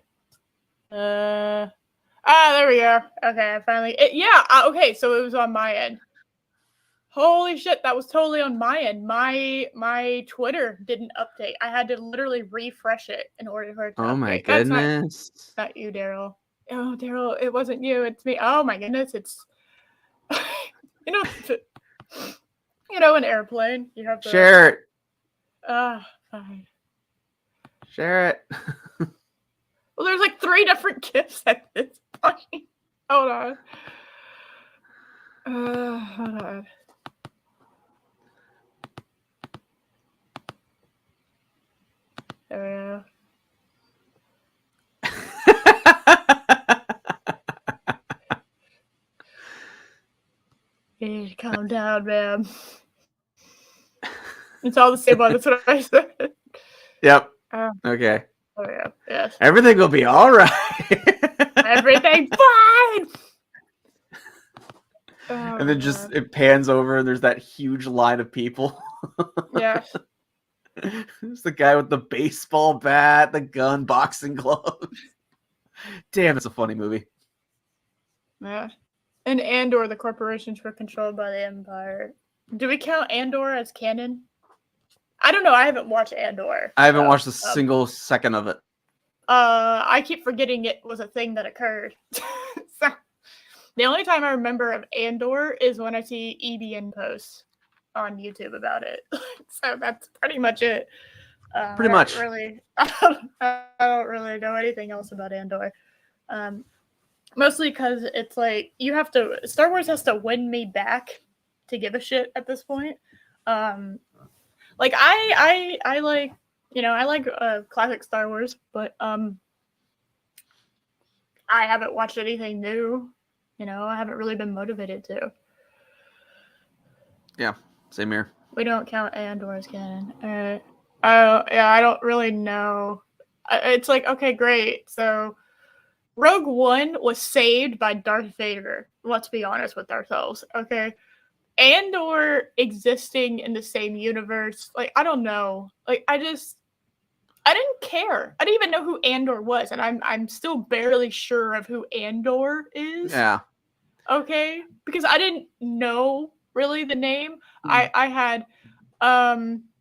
Ah, there we go. Okay, I finally. Okay, so it was on my end. Holy shit, that was totally on my end. My Twitter didn't update. I had to literally refresh it in order for it to update. Oh my That's goodness. not you, Daryl. Oh, Daryl, it wasn't you. It's me. Oh my goodness, it's you know, an airplane. You have to Share it. fine. Share it. Well, there's like 3 different gifts at this point. Hold on. Hold on. There we go. You need to calm down, man. It's all the same one. That's what I said. Yep. Oh, Okay. oh yeah. Yes. Everything will be all right. Everything's fine. And then just it pans over and there's that huge line of people. Yes. There's the guy with the baseball bat, the gun, boxing gloves. Damn, it's a funny movie. Yeah. And Andor, the corporations were controlled by the Empire. Do we count Andor as canon? I don't know. I haven't watched Andor. I haven't watched a single second of it. I keep forgetting it was a thing that occurred. So, the only time I remember of Andor is when I see EBN posts on YouTube about it. So that's pretty much it. Pretty much. I don't really know anything else about Andor. Mostly because it's like Star Wars has to win me back to give a shit at this point. Like I like, I like classic Star Wars, but I haven't watched anything new. I haven't really been motivated to. Yeah, same here. We don't count Andor as canon. Yeah, I don't really know. It's like, okay, great. So Rogue One was saved by Darth Vader. Let's be honest with ourselves, okay? Andor existing in the same universe, like, I don't know. Like, I didn't care. I didn't even know who Andor was, and I'm still barely sure of who Andor is. Yeah. Okay? Because I didn't know really the name. I had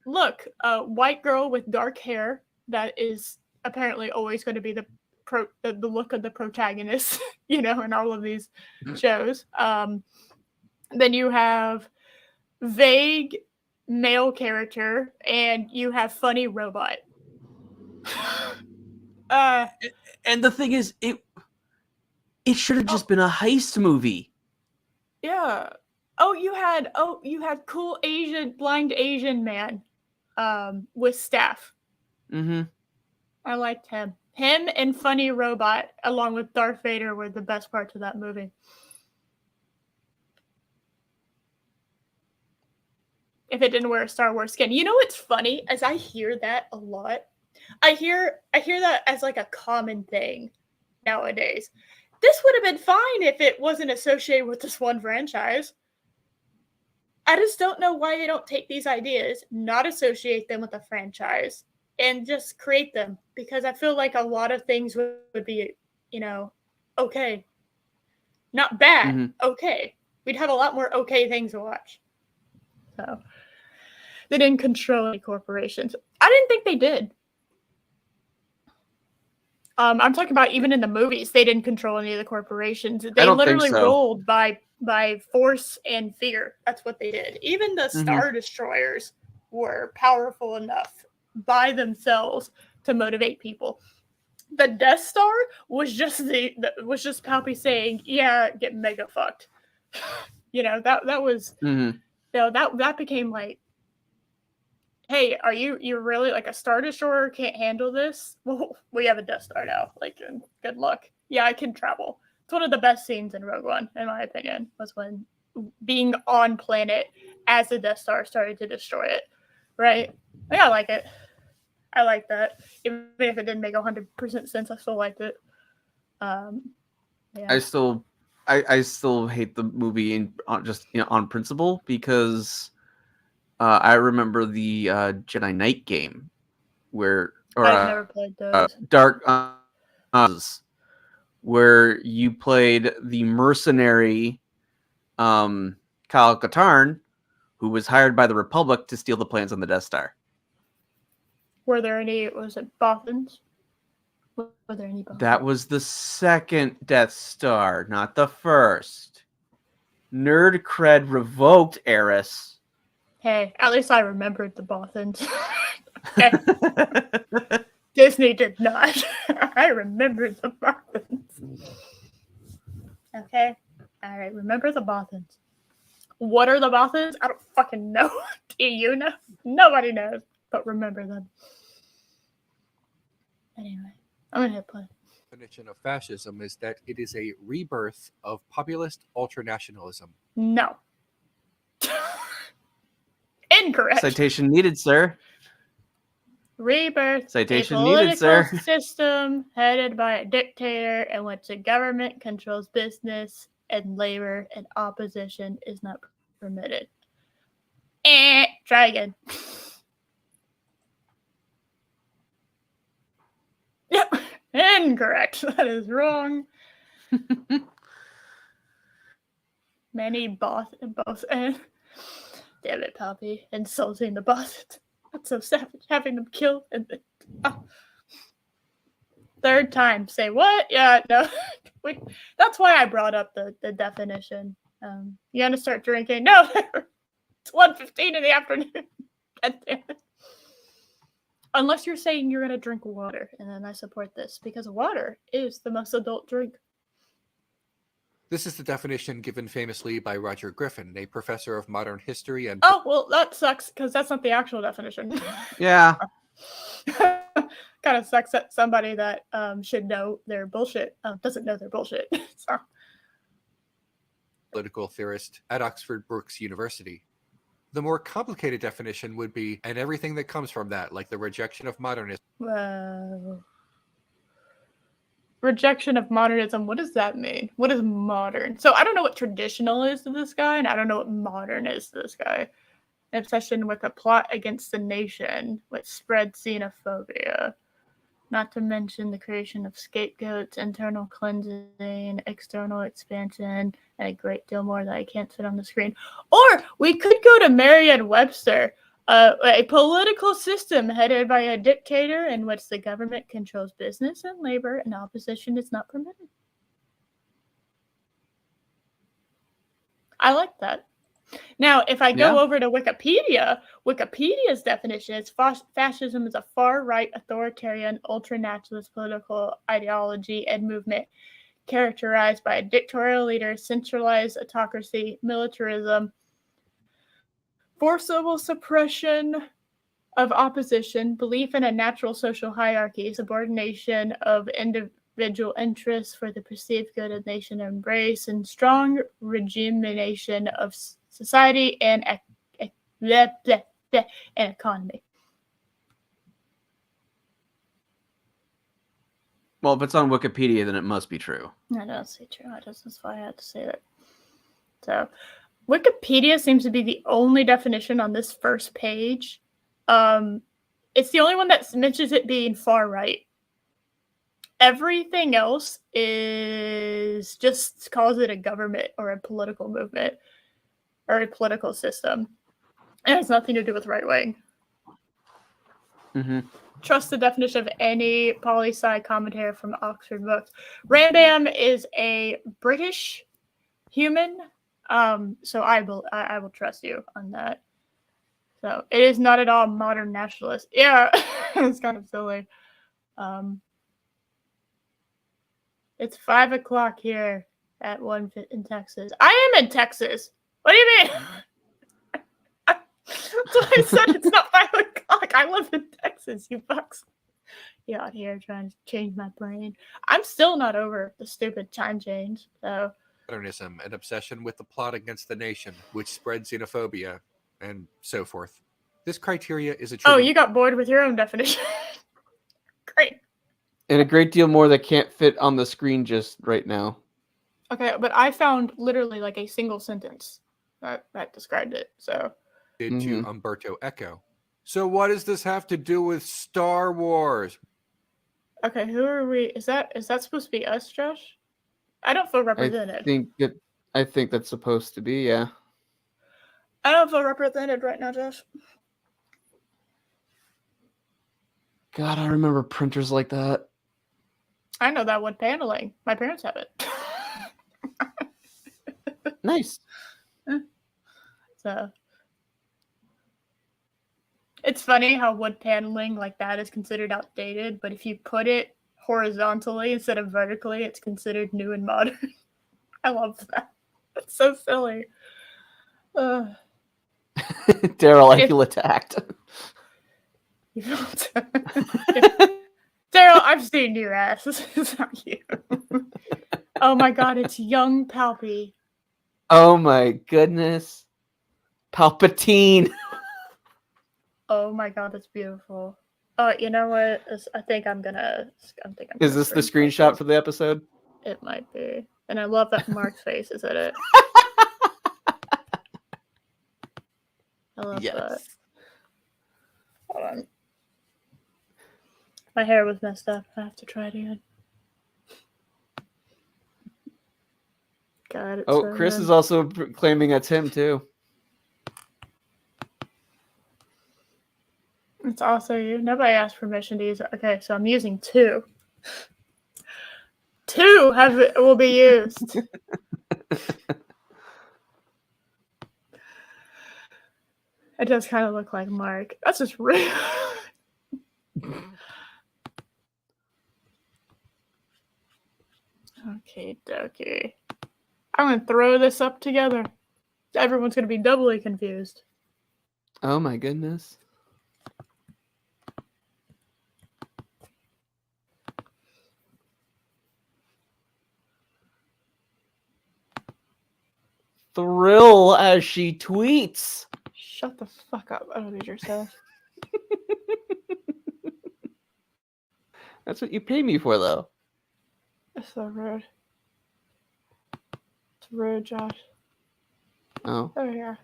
look, a white girl with dark hair that is apparently always going to be the look of the protagonist, in all of these shows. Then you have vague male character, and you have funny robot. And the thing is, it should have just been a heist movie. Yeah. You had cool blind Asian man, with staff. Mm-hmm. I liked him. Him and funny robot, along with Darth Vader, were the best parts of that movie. If it didn't wear a Star Wars skin. You know what's funny? As I hear that a lot, I hear that as like a common thing nowadays. This would have been fine if it wasn't associated with this one franchise. I just don't know why they don't take these ideas, not associate them with a franchise, and just create them. Because I feel like a lot of things would be, okay. Not bad, okay. We'd have a lot more okay things to watch. So, they didn't control any corporations. I didn't think they did. I'm talking about even in the movies, they didn't control any of the corporations. They literally ruled by force and fear. That's what they did. Even the Star Destroyers were powerful enough by themselves to motivate people. The Death Star was just Palpy saying, "Yeah, get mega fucked." That was that became like, hey, are you really like a Star Destroyer can't handle this? Well, we have a Death Star now. Like, good luck. Yeah, I can travel. It's one of the best scenes in Rogue One, in my opinion, was when being on planet as the Death Star started to destroy it. Right? Like, I like it. I like that. Even if it didn't make 100% sense, I still liked it. Yeah. I still hate the movie on principle, because I remember the Jedi Knight game I've never played those. Dark where you played the mercenary Kyle Katarn, who was hired by the Republic to steal the plans on the Death Star. Were there any, was it Bothans? Were there any Bothans? That was the second Death Star, not the first. Nerd cred revoked, Eris. Hey, at least I remembered the Bothans. Disney did not. I remembered the Bothans. Okay? Alright, remember the Bothans. What are the Bothans? I don't fucking know. Do you know? Nobody knows. But remember them. Anyway, I'm gonna hit play. Definition of fascism is that it is a rebirth of populist ultranationalism. No. Incorrect. Citation needed, sir. Rebirth. Citation a needed, sir. political system headed by a dictator in which the government controls business and labor and opposition is not permitted. Try again. Yep. Incorrect. That is wrong. Many both. Damn it, Poppy. Insulting the boss. That's so savage. Having them killed and third time. Say what? Yeah, no. That's why I brought up the definition. You gonna start drinking? No. It's 1:15 in the afternoon. God damn it. Unless you're saying you're gonna drink water, and then I support this because water is the most adult drink. This is the definition given famously by Roger Griffin, a professor of modern history and... Oh, well, that sucks, because that's not the actual definition. Yeah. Kind of sucks that somebody that should know their bullshit doesn't know their bullshit. So. Political theorist at Oxford Brookes University. The more complicated definition would be, and everything that comes from that, like the rejection of modernism. Rejection of modernism, what does that mean? What is modern? So I don't know what traditional is to this guy, and I don't know what modern is to this guy. An obsession with a plot against the nation, which spread xenophobia. Not to mention the creation of scapegoats, internal cleansing, external expansion, and a great deal more that I can't fit on the screen. Or we could go to Merriam-Webster. A political system headed by a dictator in which the government controls business and labor and opposition is not permitted. I like that. Now, if I go over to Wikipedia, Wikipedia's definition is fascism is a far-right authoritarian ultranationalist political ideology and movement characterized by a dictatorial leader, centralized autocracy, militarism, forcible suppression of opposition, belief in a natural social hierarchy, subordination of individual interests for the perceived good of nation embrace, and strong regimination of society and economy. Well, if it's on Wikipedia, then it must be true. I don't say true. That's why I had to say that. So, Wikipedia seems to be the only definition on this first page. It's the only one that mentions it being far right. Everything else is just calls it a government or a political movement or a political system. It has nothing to do with right wing. Mm-hmm. Trust the definition of any poli-sci commentary from Oxford Books. Rambam is a British human. So I will trust you on that. So it is not at all modern nationalist. Yeah, it's kind of silly. It's 5 o'clock here at 1 in Texas. I am in Texas. What do you mean? That's what I said. It's not 5 o'clock. I live in Texas, you fucks. You out here trying to change my brain. I'm still not over the stupid time change. So. Modernism, an obsession with the plot against the nation, which spreads xenophobia, and so forth. This criteria is a... Oh, you got bored with your own definition. Great. And a great deal more that can't fit on the screen just right now. Okay, but I found literally like a single sentence that described it. So to Umberto Eco. So what does this have to do with Star Wars? Okay, who are we? Is that supposed to be us, Josh? I don't feel I represented. think that's supposed to be, yeah. I don't feel represented right now, Josh. God, I remember printers like that. I know that wood paneling. My parents have it. Nice. So it's funny how wood paneling like that is considered outdated, but if you put it horizontally instead of vertically, it's considered new and modern. I love that. That's so silly. Daryl, I feel attacked. Daryl, I've seen your ass. This is not you. Oh my god, it's young Palpy. Oh my goodness. Palpatine. Oh my god, that's beautiful. Oh, you know what? I think I'm gonna. Is this the screenshot for the episode? It might be. And I love that Mark's face is in it. I love that. Hold on. My hair was messed up. I have to try it again. God, it's so Chris good. is also claiming that's him too. It's also you. Nobody asked permission to use it. Okay, so I'm using 2. 2 will be used. It does kind of look like Mark. That's just real. Okay, dokie. I'm gonna throw this up together. Everyone's gonna be doubly confused. Oh my goodness. Thrill as she tweets. Shut the fuck up. I don't need your stuff. That's what you pay me for, though. That's so rude. It's rude, Josh. Oh. Oh, yeah.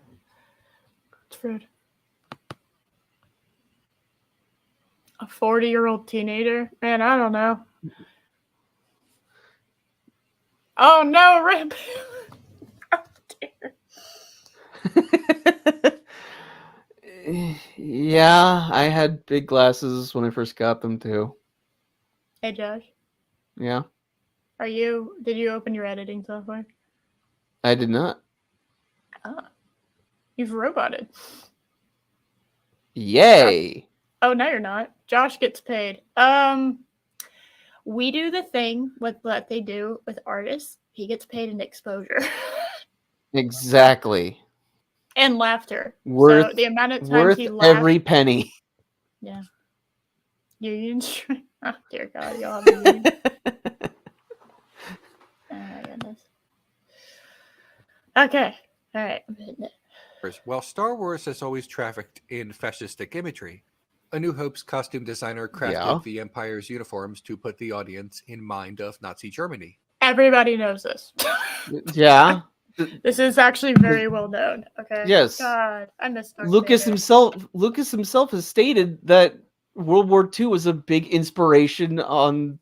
It's rude. A 40-year-old teenager? Man, I don't know. Oh, no, Rip. Oh, dear. Yeah, I had big glasses when I first got them, too. Hey, Josh. Yeah. Did you open your editing software? I did not. Oh. You've roboted. Yay. Oh, no, you're not. Josh gets paid. We do the thing with what they do with artists. He gets paid in exposure. Exactly. And laughter. Worth, so the amount of times worth he laughs. every penny. Yeah. Union strike. Oh, dear God. Y'all have a union. Oh, my goodness. Okay. All right. I'm hitting it. While Star Wars has always trafficked in fascistic imagery, A New Hope's costume designer crafted the Empire's uniforms to put the audience in mind of Nazi Germany. Everybody knows this. Yeah. This is actually very well known. Okay. Yes. God, I missed Lucas himself has stated that World War II was a big inspiration on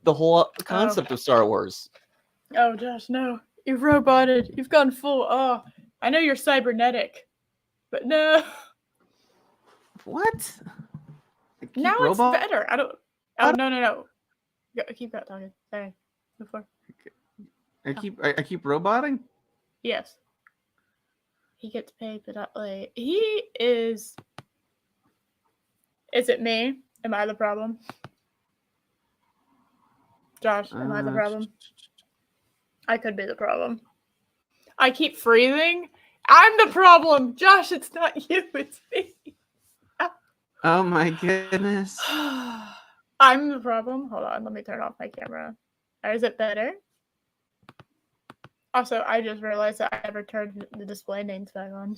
the whole concept of Star Wars. Oh, Josh, no. You've roboted. You've gone full. Oh, I know you're cybernetic, but no. What? Now it's better. I don't. Oh, no. Keep that talking. Sorry. Before. I keep roboting? Yes. He gets paid, but not like he is. Is it me? Am I the problem? Josh, am I the problem? I could be the problem. I keep freezing. I'm the problem. Josh, it's not you, it's me. Oh my goodness. I'm the problem. Hold on, let me turn off my camera. Is it better? Also, I just realized that I never turned the display names back on.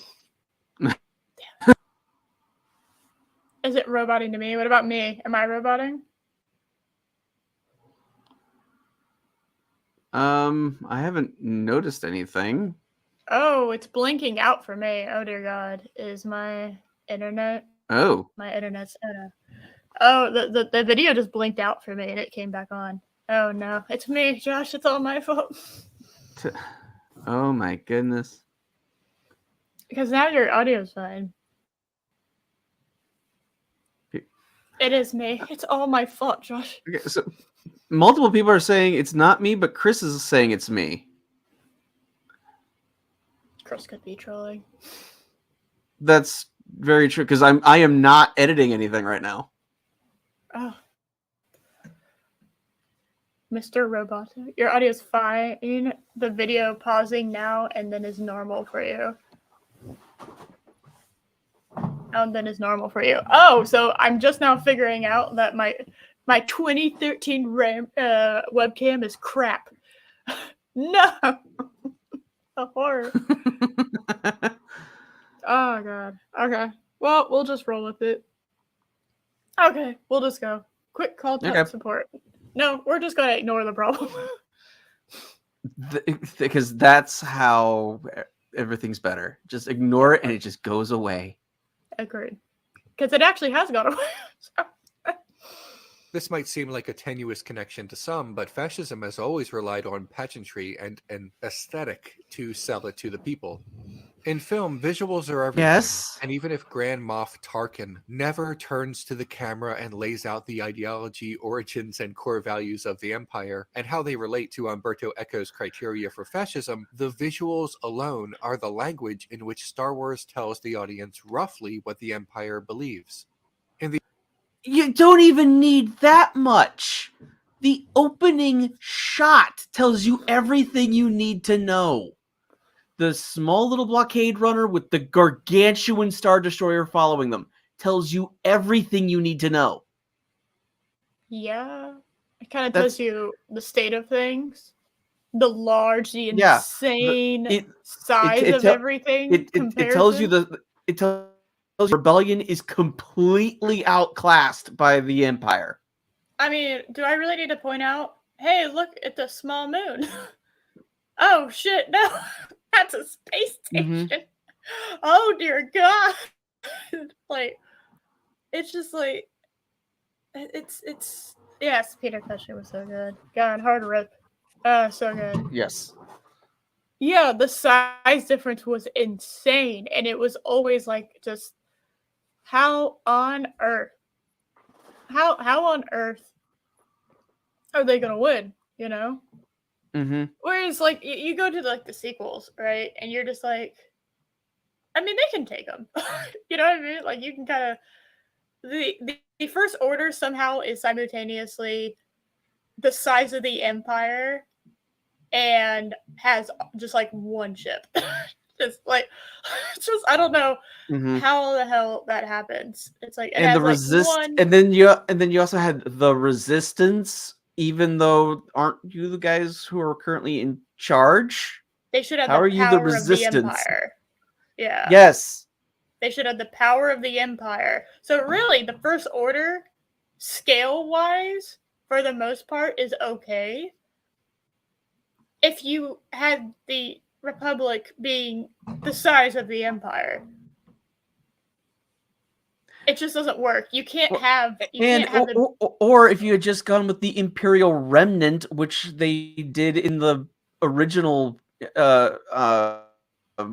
Is it roboting to me? What about me? Am I roboting? I haven't noticed anything. Oh, it's blinking out for me. Oh dear God. Is my internet? Oh. My internet's oh, the video just blinked out for me and it came back on. Oh no, it's me, Josh. It's all my fault. Oh my goodness. Because now your audio's fine. It is me. It's all my fault, Josh. Okay, so multiple people are saying it's not me, but Chris is saying it's me. Chris could be trolling. That's very true because I am not editing anything right now. Oh. Mr. Roboto, your audio's fine. The video pausing now and then is normal for you. And then is normal for you. Oh, so I'm just now figuring out that my 2013 RAM webcam is crap. No, a horror. Oh god. Okay. Well, we'll just roll with it. Okay, we'll just go. Quick call to support. No, we're just gonna ignore the problem. Because that's how everything's better. Just ignore it and it just goes away. Agreed. Because it actually has gone away. This might seem like a tenuous connection to some, but fascism has always relied on pageantry and an aesthetic to sell it to the people. In film, visuals are everything. Yes. And even if Grand Moff Tarkin never turns to the camera and lays out the ideology, origins, and core values of the Empire and how they relate to Umberto Eco's criteria for fascism, the visuals alone are the language in which Star Wars tells the audience roughly what the Empire believes. You don't even need that much. The opening shot tells you everything you need to know. The small little blockade runner with the gargantuan Star Destroyer following them tells you everything you need to know. Yeah. It kind of tells you the state of things. The large, the insane size of everything. It tells you rebellion is completely outclassed by the Empire. I mean, do I really need to point out, hey, look at the small moon? Oh shit, no. That's a space station. Mm-hmm. Oh dear God. Like, it's just like, it's yes, Peter Cushing was so good. God, hard rip. So good. Yes. Yeah, the size difference was insane, and it was always like, just how on earth are they gonna win? You know. Mm-hmm. Whereas, like, you go to like the sequels, right, and you're just like, I mean, they can take them. You know what I mean? Like, you can kind of the First Order somehow is simultaneously the size of the Empire and has just like one ship. Just like, I don't know how the hell that happens. It's like, and then you also had the Resistance. Even though aren't you the guys who are currently in charge? They should have how the are you power the Resistance? Of the Empire. Yeah. Yes. They should have the power of the Empire. So really, the First Order, scale-wise, for the most part, is okay. If you had the Republic being the size of the Empire, it just doesn't work. You can't have. Or if you had just gone with the Imperial Remnant, which they did in the original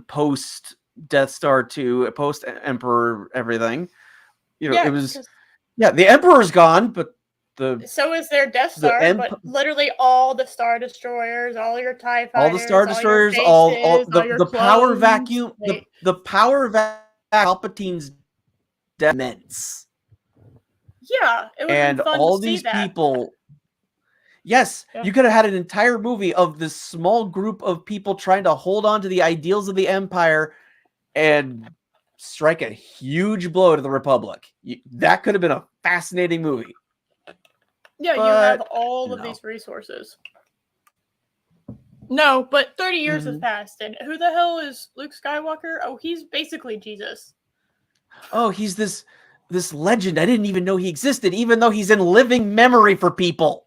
post Death Star 2, post Emperor everything. You know, it was the Emperor's gone, but so is their Death Star, but literally all the Star Destroyers, all your TIE fighters, all the Star Destroyers, all the power vacuum, the power vacuum, Palpatine's immense. Yeah, it would and have been fun all to these see that. people. Yes, you could have had an entire movie of this small group of people trying to hold on to the ideals of the Empire and strike a huge blow to the Republic. That could have been a fascinating movie. Yeah, you have all of these resources. No, but 30 years has passed, and who the hell is Luke Skywalker? Oh, he's basically Jesus. Oh, he's this legend. I didn't even know he existed, even though he's in living memory for people.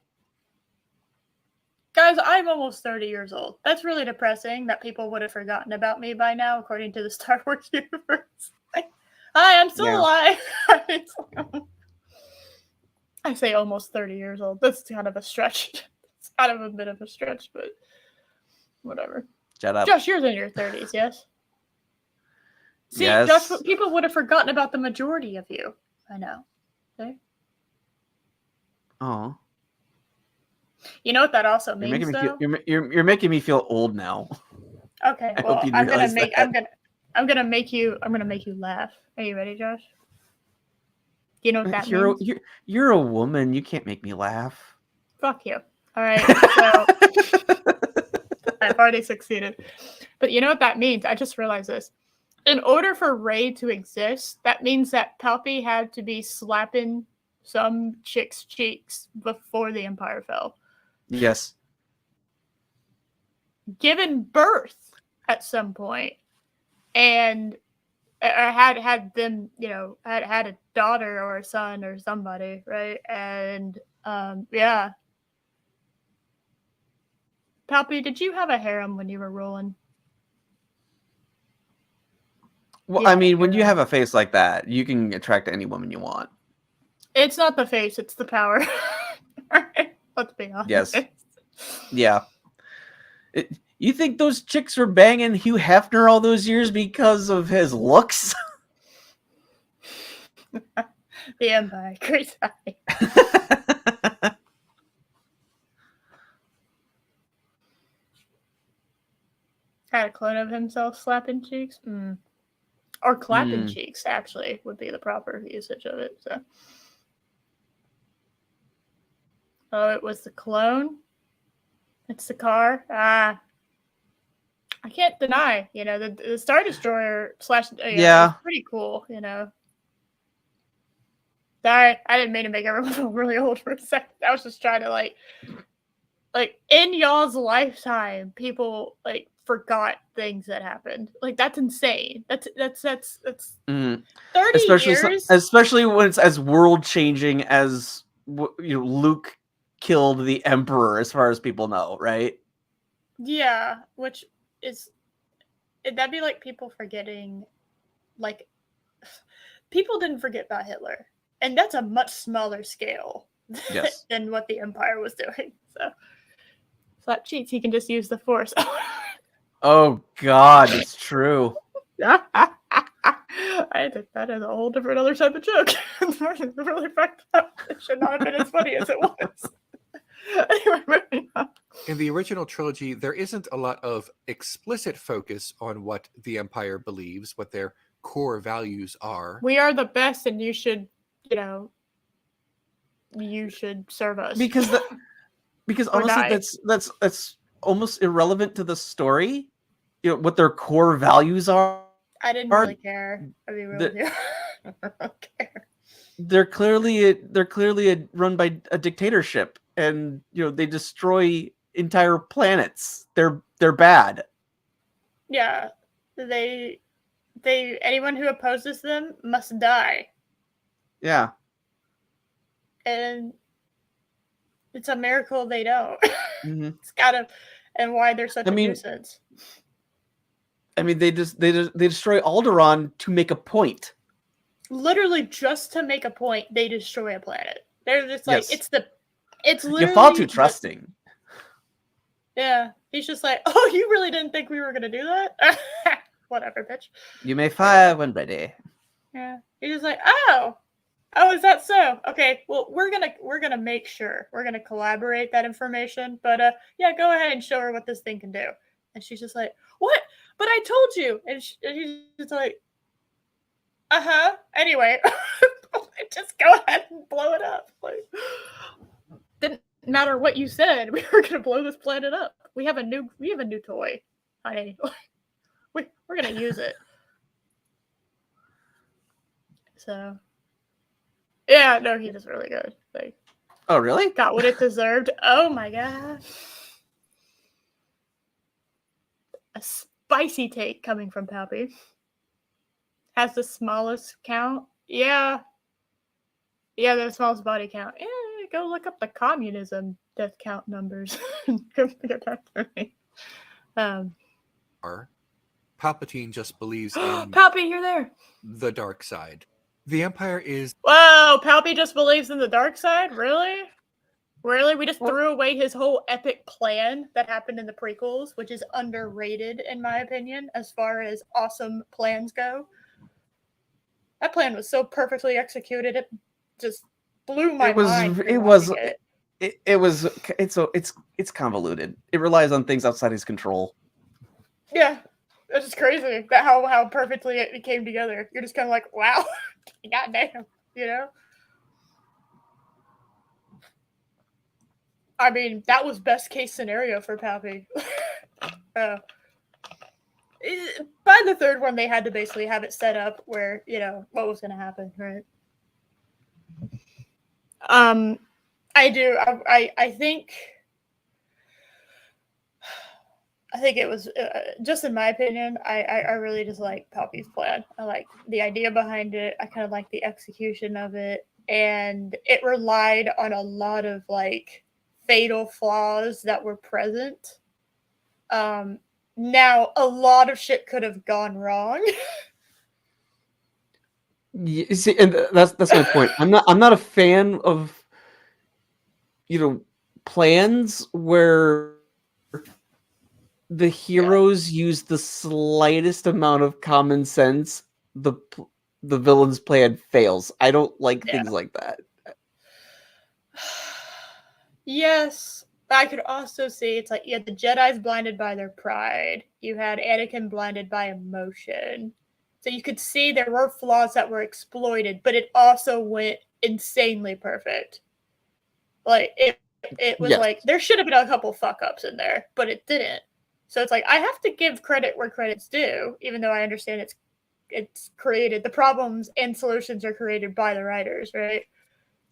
Guys, I'm almost 30 years old. That's really depressing that people would have forgotten about me by now, according to the Star Wars universe. Hi, I'm still alive. I say almost 30 years old. That's kind of a stretch. kind of a bit of a stretch, but whatever. Shut up. Josh, you're in your 30s, yes? See, Yes. Josh, people would have forgotten about the majority of you. I know. Okay? Oh, You know what that also you're means, making me though? feel. You're making me feel old now. Okay, I well, hope you I'm gonna realize make that. I'm gonna make you laugh. Are you ready, Josh? Do you know what that You're means? you're a woman. You can't make me laugh. Fuck you. All right, so I've already succeeded. But you know what that means? I just realized this. In order for Ray to exist, that means that Palpy had to be slapping some chick's cheeks before the Empire fell. Yes. Given birth at some point, and I had them, had a daughter or a son or somebody, right? And yeah. Palpy, did you have a harem when you were rolling? Well, Yeah, I mean, when you harem. have a face like that, you can attract any woman you want. It's not the face, it's the power. Alright, let's be honest. Yes. Yeah. You think those chicks were banging Hugh Hefner all those years because of his looks? The Empire, great time. Had a clone of himself slapping cheeks. Or clapping cheeks, actually, would be the proper usage of it. So, oh, it was the clone. It's the car. I can't deny. The Star Destroyer slash. Yeah. Is pretty cool. Sorry, I didn't mean to make everyone feel really old for a second. I was just trying to like in y'all's lifetime, people forgot things that happened. Like that's insane. That's 30 years. Especially when it's as world changing as Luke killed the Emperor, as far as people know, right? Yeah, which is that'd be like people forgetting, like people didn't forget about Hitler, and that's a much smaller scale Yes. than what the Empire was doing. So that cheats. He can just use the Force. Oh God, it's true. I think that is a whole different other type of joke. It's really fucked up. It should not have been as funny as it was. Anyway, moving on. In the original trilogy, there isn't a lot of explicit focus on what the Empire believes, what their core values are. We are the best, and you should, you should serve us. Because honestly, die. that's almost irrelevant to the story. What their core values are. I didn't really care. I mean, really, I don't care. They're clearly run by a dictatorship, and they destroy entire planets. They're bad. Yeah, they anyone who opposes them must die. Yeah, and it's a miracle they don't. mm-hmm. It's gotta, and why they're such a nuisance. I mean, they destroy Alderaan to make a point. Literally, just to make a point, they destroy a planet. They're just like, yes. it's literally. You fall too trusting. Yeah, he's just like, oh, you really didn't think we were gonna do that? Whatever, bitch. You may fire when ready. Yeah, he's just like, oh, is that so? Okay, well, we're gonna make sure we're gonna collaborate that information, but yeah, go ahead and show her what this thing can do. And she's just like, what? But I told you, and she's just like, anyway, just go ahead and blow it up. Like, didn't matter what you said, we were gonna blow this planet up. We have a new toy, honey. We're gonna use it. So, yeah, no, he was really good. Like, oh, really? Got what it deserved. Oh my god. A spicy take coming from Palpy. Has the smallest count. Yeah, the smallest body count. Yeah, go look up the communism death count numbers. Get back to me. Palpatine just believes in Palpy, you're there. The dark side. The Empire is... Whoa, Palpy just believes in the dark side? Really? Really? We just threw away his whole epic plan that happened in the prequels, which is underrated, in my opinion, as far as awesome plans go. That plan was so perfectly executed, it just blew my mind. It's convoluted. It relies on things outside his control. Yeah. It's just crazy that how perfectly it came together. You're just kind of like, wow, goddamn, you know? I mean, that was best case scenario for Pappy. By the third one, they had to basically have it set up where, what was going to happen, right? I do. I think it was, just in my opinion, I really just like Pappy's plan. I like the idea behind it. I kind of like the execution of it. And it relied on a lot of, fatal flaws that were present. Now a lot of shit could have gone wrong. You see, and that's my point. I'm not a fan of plans where the heroes use the slightest amount of common sense. The villain's plan fails. I don't like things like that. Yes. But I could also see it's like you had the Jedi's blinded by their pride. You had Anakin blinded by emotion. So you could see there were flaws that were exploited, but it also went insanely perfect. Like it was like there should have been a couple fuck ups in there, but it didn't. So it's like I have to give credit where credit's due, even though I understand it's created. The problems and solutions are created by the writers, right?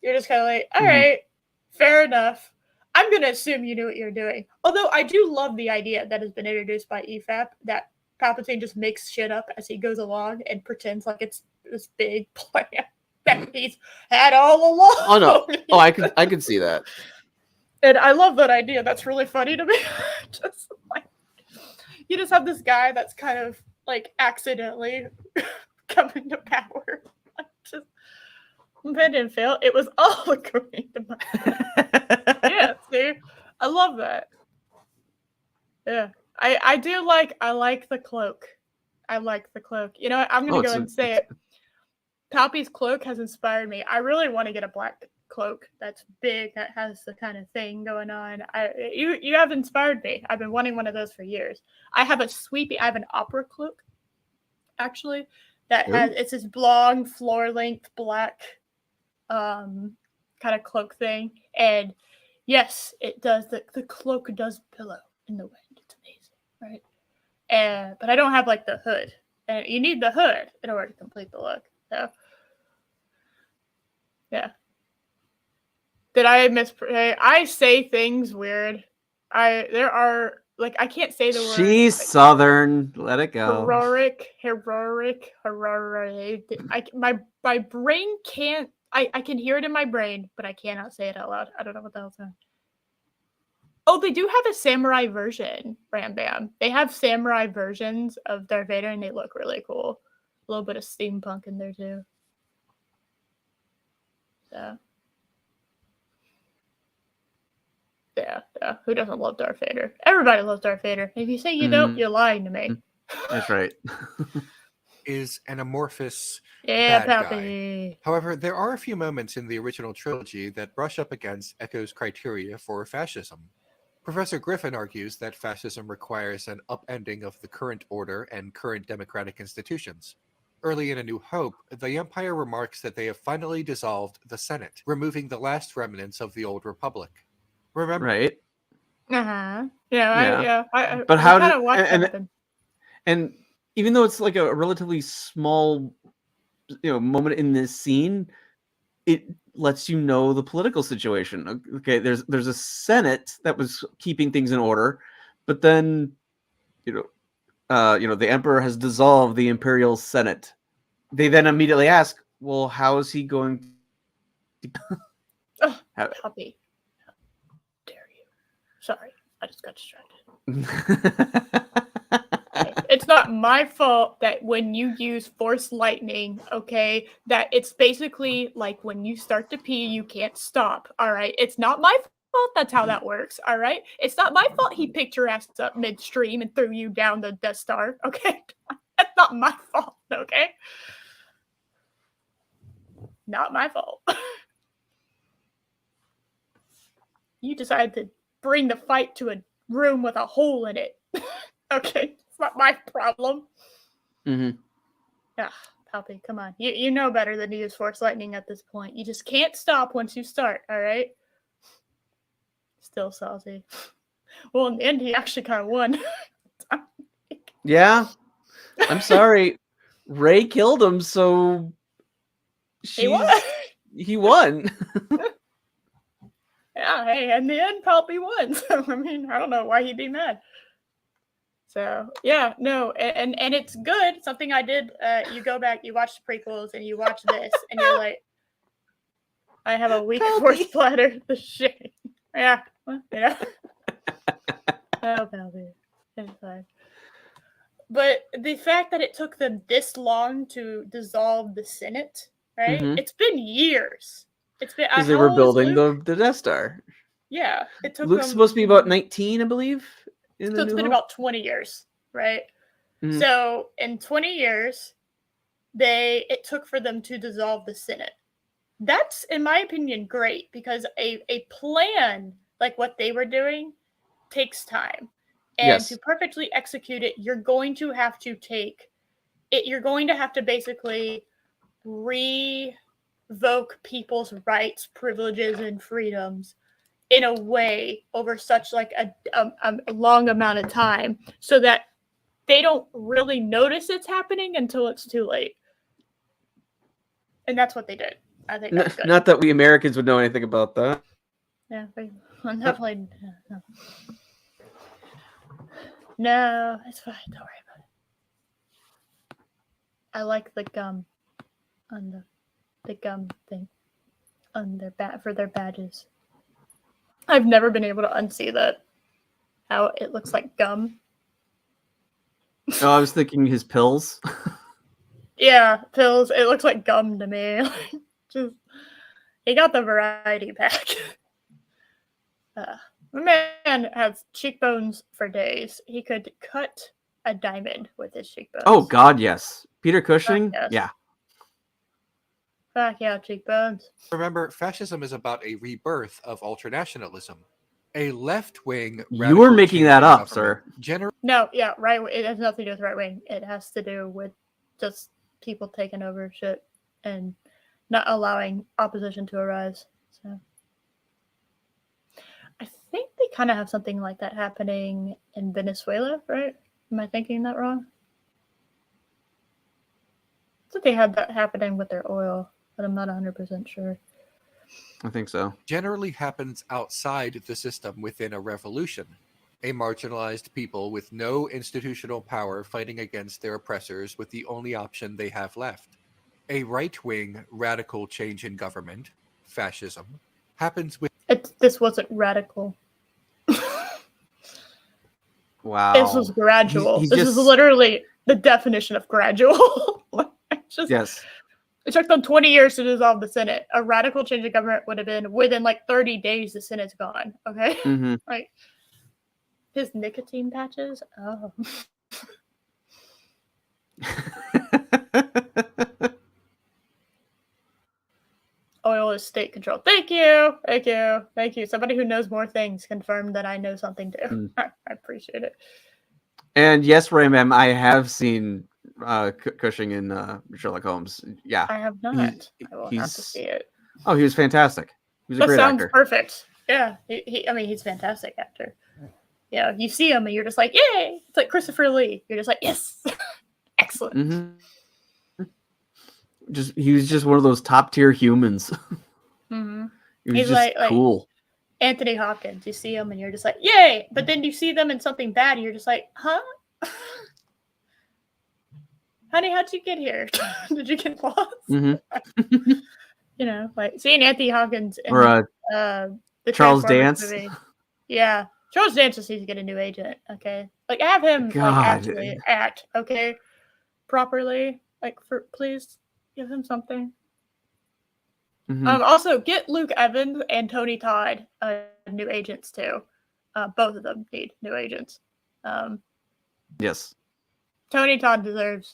You're just kind of like, all right, fair enough. I'm going to assume you knew what you're doing. Although I do love the idea that has been introduced by EFAP that Palpatine just makes shit up as he goes along and pretends like it's this big plan that he's had all along. Oh no! Oh, I could see that. And I love that idea. That's really funny to me. Just you just have this guy that's kind of accidentally coming to power. Just Bend and fail. It was all going to my yeah, see? I love that. Yeah. I like the cloak. I like the cloak. You know what? I'm gonna go ahead and say it. Palpy's cloak has inspired me. I really want to get a black cloak that's big, that has the kind of thing going on. You have inspired me. I've been wanting one of those for years. I have an opera cloak, actually, that has it's this long floor length black kind of cloak thing, and yes, it does. The cloak does billow in the wind. It's amazing, right? But I don't have the hood, and you need the hood in order to complete the look. So, yeah. Did I mispray? I say things weird. I can't say the word. She's Southern. Let it go. Heroic. My brain can't. I can hear it in my brain, but I cannot say it out loud. I don't know what the hell's going on. Oh, they do have a samurai version, Ram Bam. They have samurai versions of Darth Vader, and they look really cool. A little bit of steampunk in there, too. So. Yeah. Who doesn't love Darth Vader? Everybody loves Darth Vader. If you say you don't, you're lying to me. That's right. Is an amorphous bad guy. However, there are a few moments in the original trilogy that brush up against Echo's criteria for fascism. Professor Griffin argues that fascism requires an upending of the current order and current democratic institutions. Early in A New Hope, the Empire remarks that they have finally dissolved the Senate, removing the last remnants of the old Republic. Remember? Right. Uh-huh. Yeah. But how did and even though it's like a relatively small moment in this scene, it lets you know the political situation. Okay, there's a Senate that was keeping things in order, but then the Emperor has dissolved the Imperial Senate. They then immediately ask, well, how is he going to Puppy. How dare you? Sorry, I just got distracted. It's not my fault that when you use force lightning, okay, that it's basically like when you start to pee, you can't stop. All right, it's not my fault that's how that works, all right? It's not my fault he picked your ass up midstream and threw you down the Death Star, okay? That's not my fault, okay? Not my fault. You decided to bring the fight to a room with a hole in it. Okay, it's not my problem. Mm-hmm. Ah, Palpy, come on. You know better than to use Force Lightning at this point. You just can't stop once you start, all right? Still salty. Well, in the end, he actually kind of won. Yeah. I'm sorry. Ray killed him, so He won. he won. Yeah, hey, in the end, Palpy won. So, I mean, I don't know why he'd be mad. So, yeah, no, and it's good. Something I did, you go back, you watch the prequels, and you watch this, and you're like, I have a weak Force splatter. The shit. Yeah, well, yeah. Oh, Palpy. It's fine. But the fact that it took them this long to dissolve the Senate, right? Mhm. It's been years. It's been Because they how were old is building Luke? the Death Star. Yeah, it took Luke's them. supposed to be about 19, I believe. So it's been about 20 years, right? Mhm. So in 20 years, it took for them to dissolve the Senate. That's, in my opinion, great because a plan like what they were doing takes time. And Yes. to perfectly execute it, you're going to have to take it. You're going to have to basically revoke people's rights, privileges, and freedoms in a way over such like a long amount of time so that they don't really notice it's happening until it's too late. And that's what they did. I think that's good. Not that we Americans would know anything about that. Yeah, definitely. No, it's fine. Don't worry about it. I like the gum on the gum thing on their for their badges. I've never been able to unsee that. How it looks like gum. Oh, I was thinking his pills. Yeah, pills. It looks like gum to me. Just he got the variety pack. The man has cheekbones for days. He could cut a diamond with his cheekbones. Oh God, yes. Peter Cushing. Yes. Yeah. Fuck yeah, cheekbones. Remember, fascism is about a rebirth of ultranationalism. A left-wing You were making that up, sir. No, yeah, right. It has nothing to do with right wing. It has to do with just people taking over shit and not allowing opposition to arise. So I think they kind of have something like that happening in Venezuela, right? Am I thinking that wrong? I think they had that happening with their oil, but I'm not 100% sure. I think so. Generally happens outside the system within a revolution. A marginalized people with no institutional power fighting against their oppressors with the only option they have left. A right-wing radical change in government, fascism, happens with... This wasn't radical. Wow. This was gradual. He this is literally the definition of gradual. Yes. It took them 20 years to dissolve the Senate. A radical change of government would have been within like 30 days the Senate's gone. Okay? Mm-hmm. Like his nicotine patches. Oh. Oil is state controlled. Thank you. Thank you. Thank you. Somebody who knows more things confirmed that I know something too. I appreciate it. And yes, Ray, ma'am, I have seen Cushing in Sherlock Holmes. Yeah. I have not. I will have to see it. Oh, he was fantastic. He was a great actor. Perfect. Yeah. I mean, he's a fantastic actor. Yeah. You see him and you're just like, yay. It's like Christopher Lee. You're just like, yes. Excellent. Mm-hmm. He was just one of those top tier humans. Mm-hmm. He was just cool. Like Anthony Hopkins. You see him and you're just like, yay! But then you see them in something bad and you're just like, huh? Honey, how'd you get here? Did you get lost? Mm-hmm. You know, like seeing Anthony Hopkins in the Charles Dance movie. Yeah. Charles Dance just needs to get a new agent, okay? Like have him like actually act, okay? Properly. Like please give him something. Mhm. Also, get Luke Evans and Tony Todd new agents too. Both of them need new agents. Yes. Tony Todd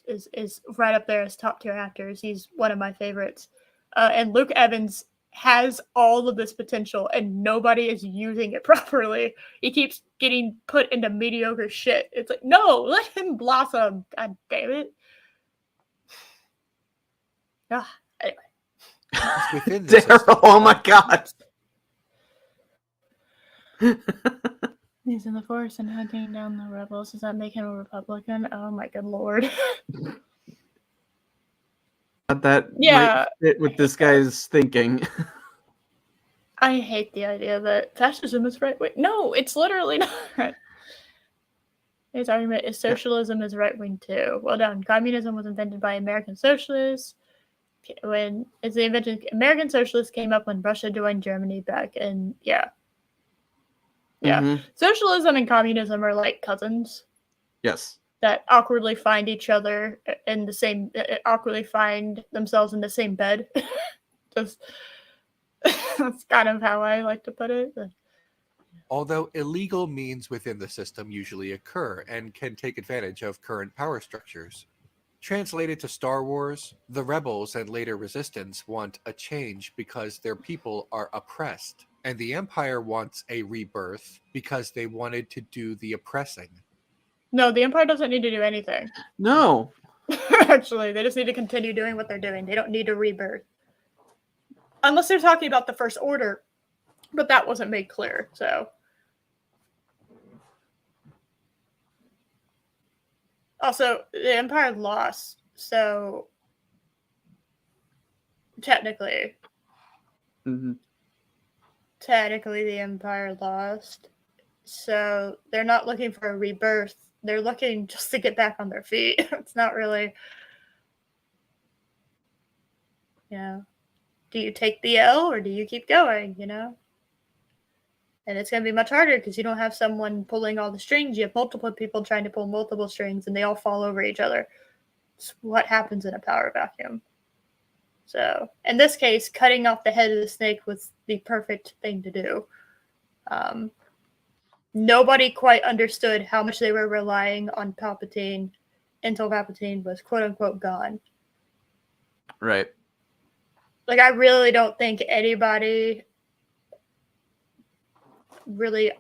is right up there as top tier actors. He's one of my favorites. And Luke Evans has all of this potential, and nobody is using it properly. He keeps getting put into mediocre shit. It's like, no, let him blossom. God damn it. Anyway. It's within the system. Daryl, oh my god. He's in the forest and hunting down the rebels. Does that make him a Republican? Oh my good lord. That Yeah. might fit with this guy's thinking. I hate the idea that fascism is right wing. No, it's literally not. His argument is socialism is right wing too. Well done. Communism was invented by American socialists. When it's the invention, American socialists came up when Russia joined Germany back in Mhm. Socialism and communism are like cousins Yes. that awkwardly find each other in the same, awkwardly find themselves in the same bed. Just that's kind of how I like to put it. Although illegal means within the system usually occur and can take advantage of current power structures. Translated to Star Wars, the rebels and later resistance want a change because their people are oppressed, and the Empire wants a rebirth because they wanted to do the oppressing. No, the Empire doesn't need to do anything. No. Actually, they just need to continue doing what they're doing. They don't need a rebirth. Unless they're talking about the First Order, but that wasn't made clear, so. Also, the Empire lost, so technically Mhm. the Empire lost. So they're not looking for a rebirth. They're looking just to get back on their feet. It's not really, do you take the L or do you keep going, And it's going to be much harder because you don't have someone pulling all the strings. You have multiple people trying to pull multiple strings and they all fall over each other. It's what happens in a power vacuum. So, in this case, cutting off the head of the snake was the perfect thing to do. Nobody quite understood how much they were relying on Palpatine until Palpatine was quote-unquote gone. Right. Like, I really don't think anybody really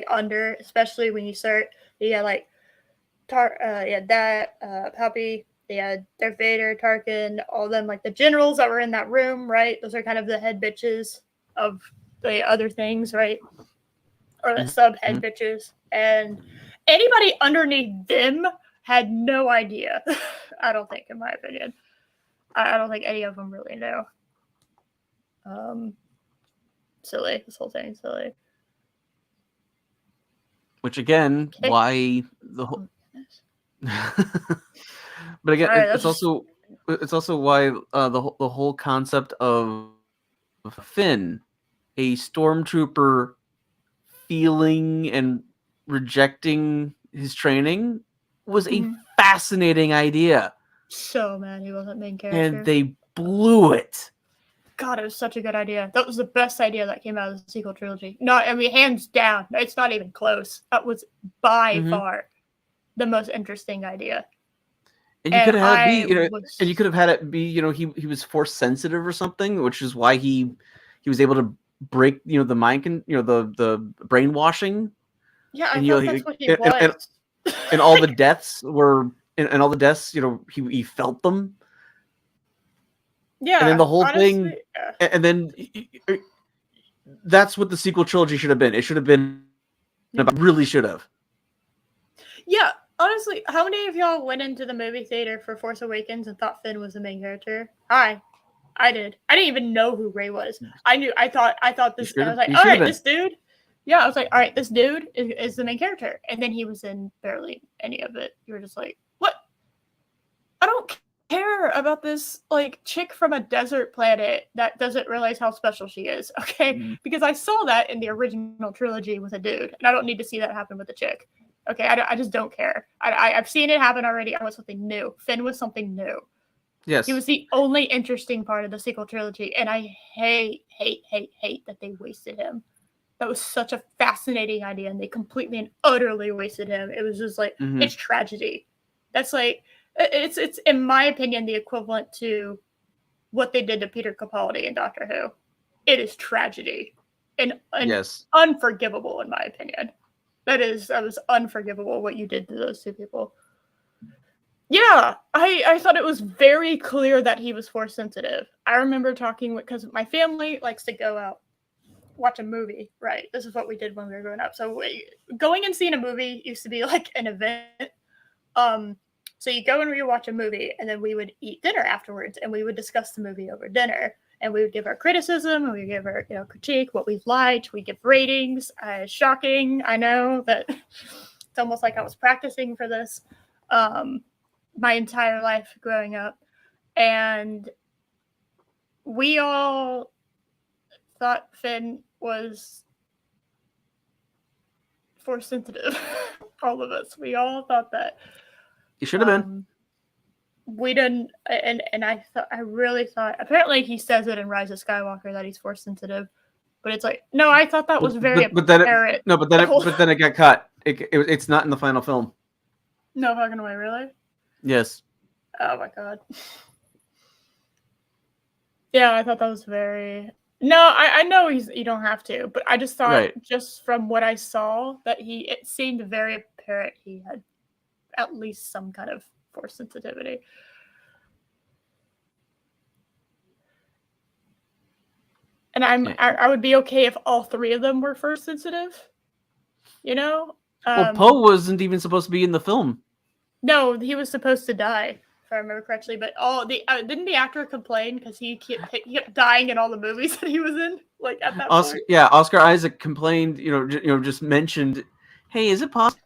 under, especially when you start, like, Palpy, Darth Vader, Tarkin, all them, like, the generals that were in that room, right? Those are kind of the head bitches of the other things, right? Or the sub-head bitches. And anybody underneath them had no idea. I don't think, in my opinion. I don't think any of them really knew. Silly. This whole thing, silly. Which again, Okay. why the whole but again, Sorry, it's also why the whole concept of Finn, a stormtrooper, feeling and rejecting his training, was a fascinating idea. So mad he wasn't main character. And they blew it. God, it was such a good idea. That was the best idea that came out of the sequel trilogy. No, I mean, hands down. It's not even close. That was by far the most interesting idea. And you could have had it be, and you could have had it be, he was force sensitive or something, which is why he was able to break, the mind, the brainwashing. Yeah, I and, thought that's what he was. And all the deaths were, and all the deaths, he felt them. Yeah, and then the whole honestly, thing, and then that's what the sequel trilogy should have been. It should have been, really should have. Yeah, honestly, how many of y'all went into the movie theater for Force Awakens and thought Finn was the main character? I did. I didn't even know who Rey was. I thought this. I was like, all right, this dude. Yeah, I was like, all right, this dude is the main character, and then he was in barely any of it. You were just like, what? I don't care about this like chick from a desert planet that doesn't realize how special she is, okay? Because I saw that in the original trilogy with a dude, and I don't need to see that happen with a chick. Okay, I just don't care. I've seen it happen already. I want something new. Finn was something new. Yes. He was the only interesting part of the sequel trilogy, and I hate that they wasted him. That was such a fascinating idea, and they completely and utterly wasted him. It was just like, Mhm. it's tragedy. That's like, it's in my opinion the equivalent to what they did to Peter Capaldi in Doctor Who. It is tragedy, and Yes. unforgivable in my opinion. That was unforgivable what you did to those two people. Yeah, I thought it was very clear that he was force sensitive. I remember talking with, because my family likes to go out watch a movie, right? This is what we did when we were growing up. So going and seeing a movie used to be like an event. So you go and we watch a movie, and then we would eat dinner afterwards, and we would discuss the movie over dinner, and we would give our criticism, and we would give our critique, what we've liked, we give ratings. Shocking, I know that it's almost like I was practicing for this my entire life growing up, and we all thought Finn was force sensitive. All of us. We all thought that. He should have been. We didn't, and I really thought. Apparently, he says it in Rise of Skywalker that he's force sensitive, but it's like, no, I thought that was very apparent. But then it got cut. It's not in the final film. No fucking way, really? Yes. Oh my god. Yeah, I thought that was very. No, I know you don't have to, but I just thought, just from what I saw, that it seemed very apparent he had at least some kind of force sensitivity. And I would be okay if all three of them were force sensitive. Well, Poe wasn't even supposed to be in the film. No, he was supposed to die, if I remember correctly. But didn't the actor complain because he kept dying in all the movies that he was in? Like at that point. Yeah, Oscar Isaac complained. Just mentioned, hey, is it possible?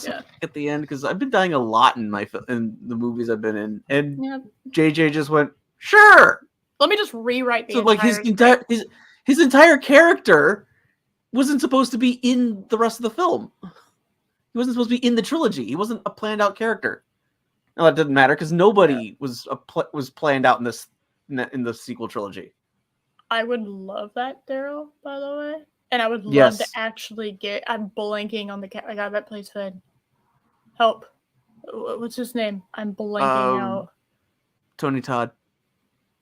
Yeah. At the end, because I've been dying a lot in the movies I've been in, and JJ just went, sure. Let me just rewrite the his entire character wasn't supposed to be in the rest of the film. He wasn't supposed to be in the trilogy. He wasn't a planned out character. No, that didn't matter because nobody was planned out in the sequel trilogy. I would love that, Daryl, by the way, and I would love to actually get. I'm blanking on the guy that plays Finn. Help! What's his name? I'm blanking out. Tony Todd.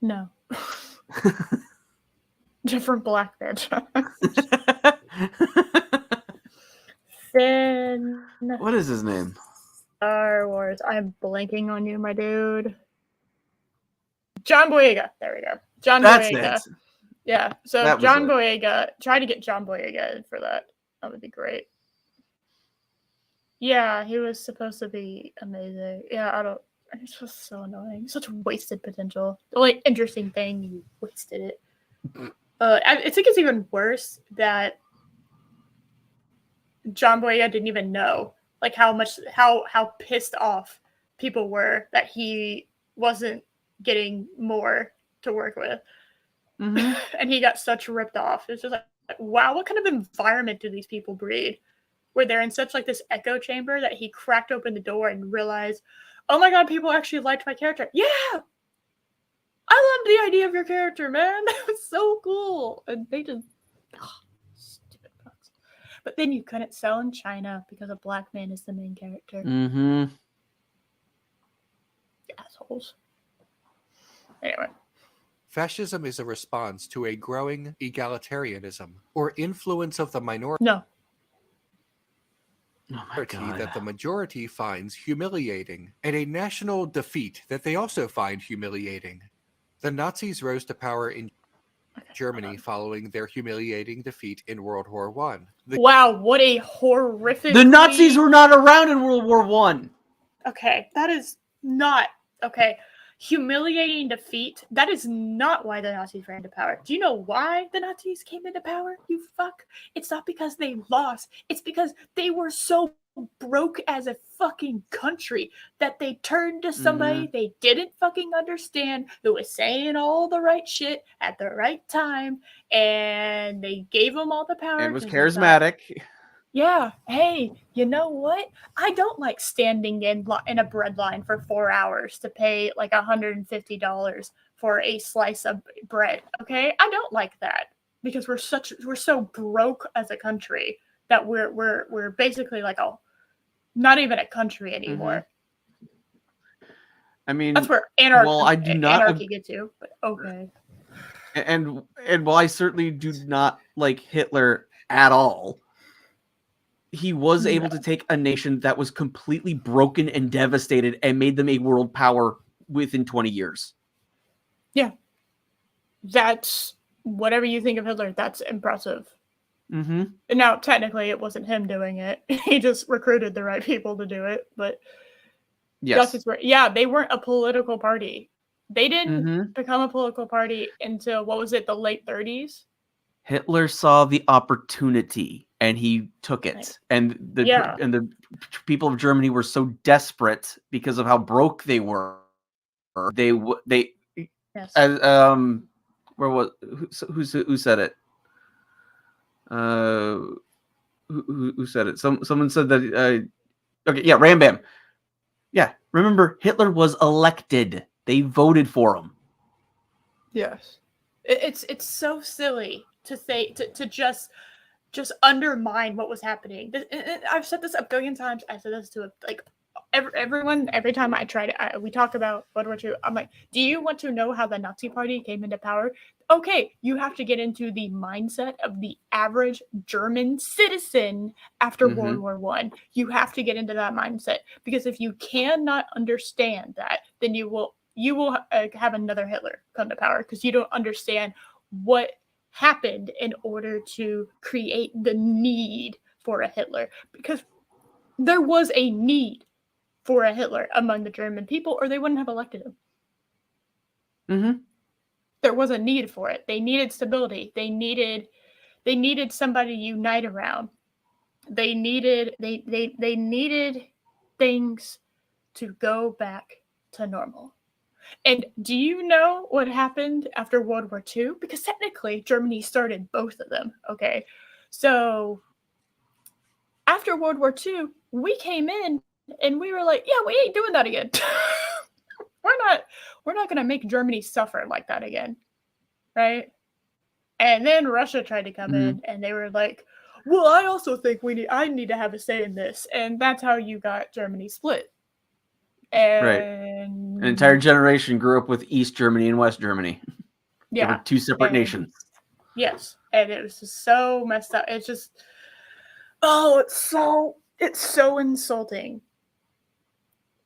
No. Different black bitch. Finn. What is his name? Star Wars. I'm blanking on you, my dude. John Boyega. There we go. John Boyega. Yeah. So John Boyega. Try to get John Boyega in for that. That would be great. Yeah, he was supposed to be amazing. Yeah, it's just so annoying. Such wasted potential. The only interesting thing, you wasted it. I think it's even worse that John Boyega didn't even know like how pissed off people were that he wasn't getting more to work with. Mm-hmm. And he got such ripped off. It's just like, wow, what kind of environment do these people breed? Where they're in such like this echo chamber that he cracked open the door and realized, oh my god, people actually liked my character. Yeah! I love the idea of your character, man. That was so cool. And they just stupid fucks. But then you couldn't sell in China because a black man is the main character. Mm-hmm. Assholes. Anyway. Fascism is a response to a growing egalitarianism or influence of the minority. No. Oh my God. That the majority finds humiliating, and a national defeat that they also find humiliating. The Nazis rose to power in Germany following their humiliating defeat in World War I. Wow, what a horrific... The Nazis were not around in World War I. Okay, that is not... Okay, humiliating defeat, that is not why the Nazis ran to power. Do you know why the Nazis came into power, you fuck? It's not because they lost. It's because they were so broke as a fucking country that they turned to somebody they didn't fucking understand who was saying all the right shit at the right time, and they gave them all the power. And was charismatic. Yeah. Hey, you know what? I don't like standing in a bread line for 4 hours to pay like $150 for a slice of bread. Okay, I don't like that because we're so broke as a country that we're basically like not even a country anymore. I mean, That's where well, I do not anarchy gets you. But okay. and while I certainly do not like Hitler at all, he was able to take a nation that was completely broken and devastated and made them a world power within 20 years. Yeah. That's whatever you think of Hitler, that's impressive. Mm-hmm. And now, technically, it wasn't him doing it. He just recruited the right people to do it. But Yes. yeah, they weren't a political party. They didn't Mm-hmm. become a political party until, what was it, the late 30s? Hitler saw the opportunity and he took it. And the people of Germany were so desperate because of how broke they were. They Yes. where was who said it? Who said it? Someone said that. Okay, yeah, Ram Bam. Yeah, remember Hitler was elected. They voted for him. Yes. It's so silly to say to just undermine what was happening. I've said this a billion times. I said this to like everyone every time I try to. We talk about World War II. I'm like, do you want to know how the Nazi Party came into power? Okay, you have to get into the mindset of the average German citizen after World War I. You have to get into that mindset because if you cannot understand that, then you will have another Hitler come to power because you don't understand what happened in order to create the need for a Hitler, because there was a need for a Hitler among the German people or they wouldn't have elected him. Mm-hmm. There was a need for it. They needed stability. They needed somebody to unite around. They needed things to go back to normal. And do you know what happened after World War II? Because technically, Germany started both of them. Okay, so after World War II, we came in and we were like, yeah, we ain't doing that again. we're not going to make Germany suffer like that again, right? And then Russia tried to come in, and they were like, well, I also think I need to have a say in this, and that's how you got Germany split. And right. An entire generation grew up with East Germany and West Germany. Yeah. They were two separate nations. Yes. And it was just so messed up. It's just, it's so insulting.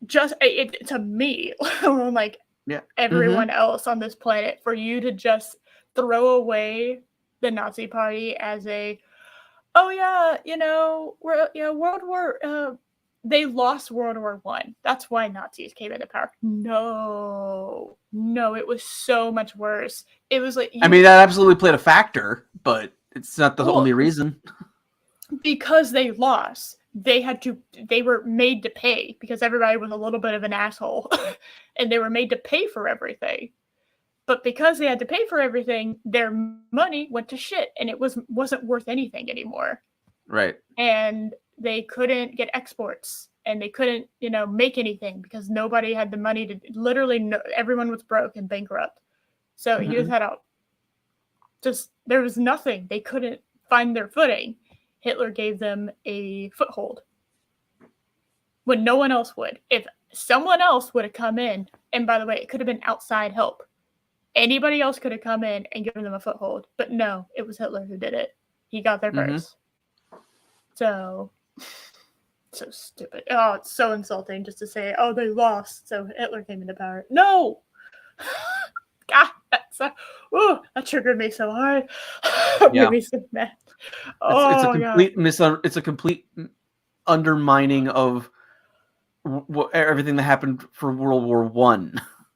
Just to me, like everyone else on this planet, for you to just throw away the Nazi Party as World War. They lost World War I. That's why Nazis came into power. No, it was so much worse. It was like that absolutely played a factor, but it's not the only reason. Because they lost, they were made to pay because everybody was a little bit of an asshole, and they were made to pay for everything. But because they had to pay for everything, their money went to shit, and it wasn't worth anything anymore. Right. And they couldn't get exports, and they couldn't, make anything because nobody had the money to. Literally, everyone was broke and bankrupt. So you just had there was nothing. They couldn't find their footing. Hitler gave them a foothold when no one else would. If someone else would have come in, and by the way, it could have been outside help. Anybody else could have come in and given them a foothold, but no, it was Hitler who did it. He got there first. So stupid. Oh, it's so insulting just to say, oh, they lost, so Hitler came into power. No! God, that triggered me so hard. Made me so mad. It's a complete undermining of everything that happened for World War I.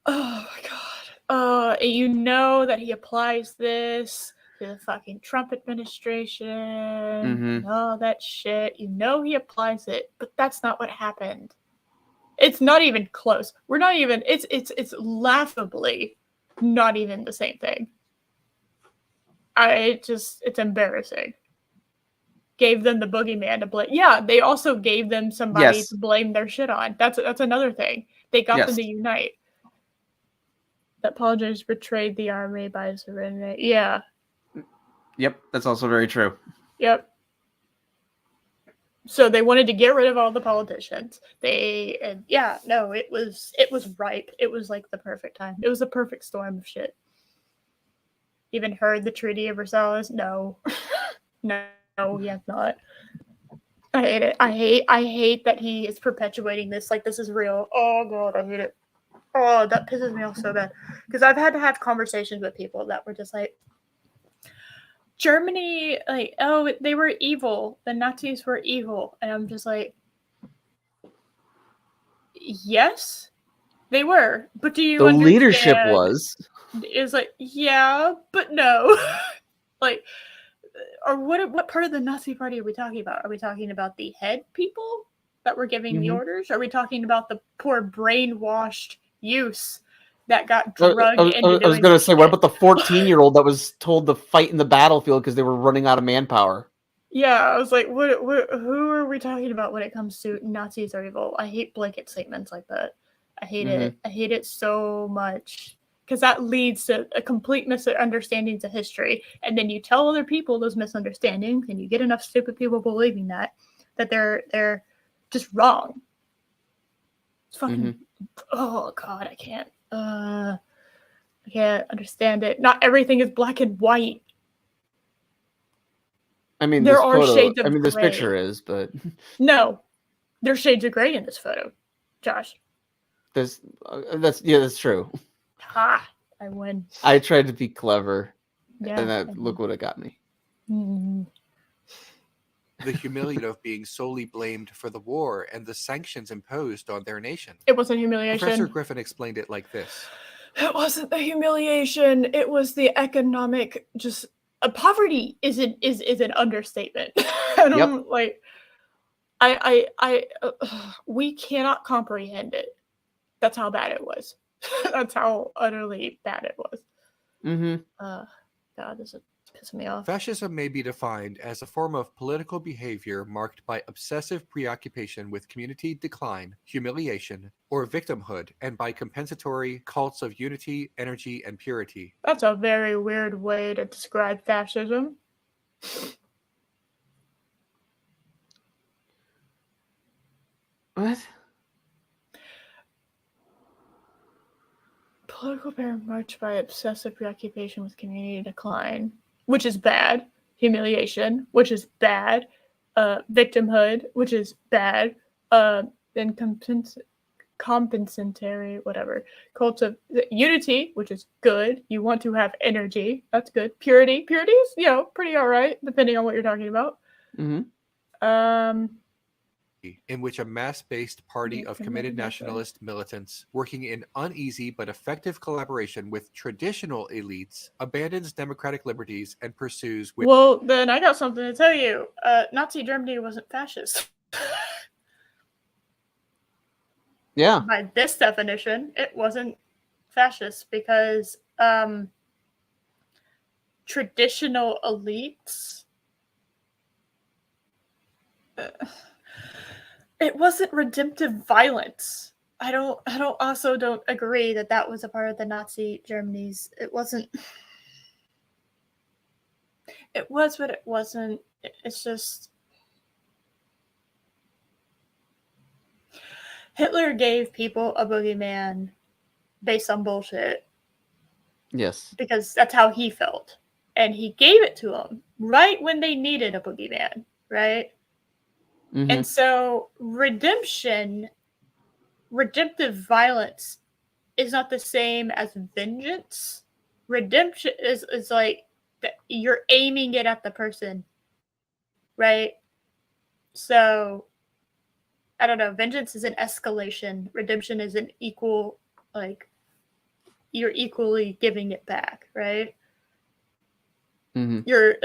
Oh my god. You know that he applies this to the fucking Trump administration and all that shit. You know he applies it, but that's not what happened. It's not even close. We're not even. It's laughably not even the same thing. It's embarrassing. gave them the boogeyman to blame. Yeah, they also gave them somebody Yes. to blame their shit on. That's another thing. They got Yes. them to unite. That Paul betrayed the army by surrendering. Yeah. Yep, that's also very true. Yep. So they wanted to get rid of all the politicians. It was ripe. It was like the perfect time. It was a perfect storm of shit. Even heard the Treaty of Versailles? No. No, he has not. I hate it. I hate that he is perpetuating this. Like, this is real. Oh god, I hate it. Oh, that pisses me off so bad. Because I've had to have conversations with people that were just like, Germany, like, oh, they were evil. The Nazis were evil. And I'm just like, yes, they were. But do you The understand? leadership was. Is like, yeah, but no. Like, or what part of the Nazi party are we talking about? Are we talking about the head people that were giving the orders? Are we talking about the poor brainwashed youths that got drugged into doing I was going to say, shit? what about the 14-year-old that was told to fight in the battlefield because they were running out of manpower? Yeah, I was like, what? Who are we talking about when it comes to Nazis are evil? I hate blanket statements like that. I hate it. I hate it so much. Because that leads to a complete misunderstandings of history. And then you tell other people those misunderstandings, and you get enough stupid people believing that they're just wrong. It's fucking oh god, I can't understand it. Not everything is black and white. I mean, There this are photo, shades of this gray. picture is, but No, there's shades of gray in this photo, Josh. that's true. Ha! I win. I tried to be clever, Yeah. and look what it got me. The humiliation of being solely blamed for the war and the sanctions imposed on their nation. It wasn't humiliation. Professor Griffin explained it like this. It wasn't the humiliation. It was the economic just poverty is an understatement. I don't like we cannot comprehend it. That's how bad it was. That's how utterly bad it was. God, this is pissing me off. Fascism may be defined as a form of political behavior marked by obsessive preoccupation with community decline, humiliation, or victimhood, and by compensatory cults of unity, energy, and purity. That's a very weird way to describe fascism. What? Political bear marked by obsessive preoccupation with community decline, which is bad. Humiliation, which is bad. Victimhood, which is bad. Then compensatory, whatever. Cults of unity, which is good. You want to have energy. That's good. Purity is, pretty all right, depending on what you're talking about. In which a mass-based party of committed nationalist militants working in uneasy but effective collaboration with traditional elites abandons democratic liberties and pursues with... Well, then I got something to tell you. Nazi Germany wasn't fascist. Yeah. By this definition, it wasn't fascist because traditional elites... it wasn't redemptive violence. I don't agree that was a part of the Nazi Germany's. It wasn't. It was, but it wasn't. It's just Hitler gave people a boogeyman based on bullshit. Yes. Because that's how he felt. And he gave it to them right when they needed a boogeyman, right? And so redemptive violence is not the same as vengeance. Redemption is like you're aiming it at the person, right? So I don't know. Vengeance is an escalation. Redemption is an equal, like you're equally giving it back, right? Your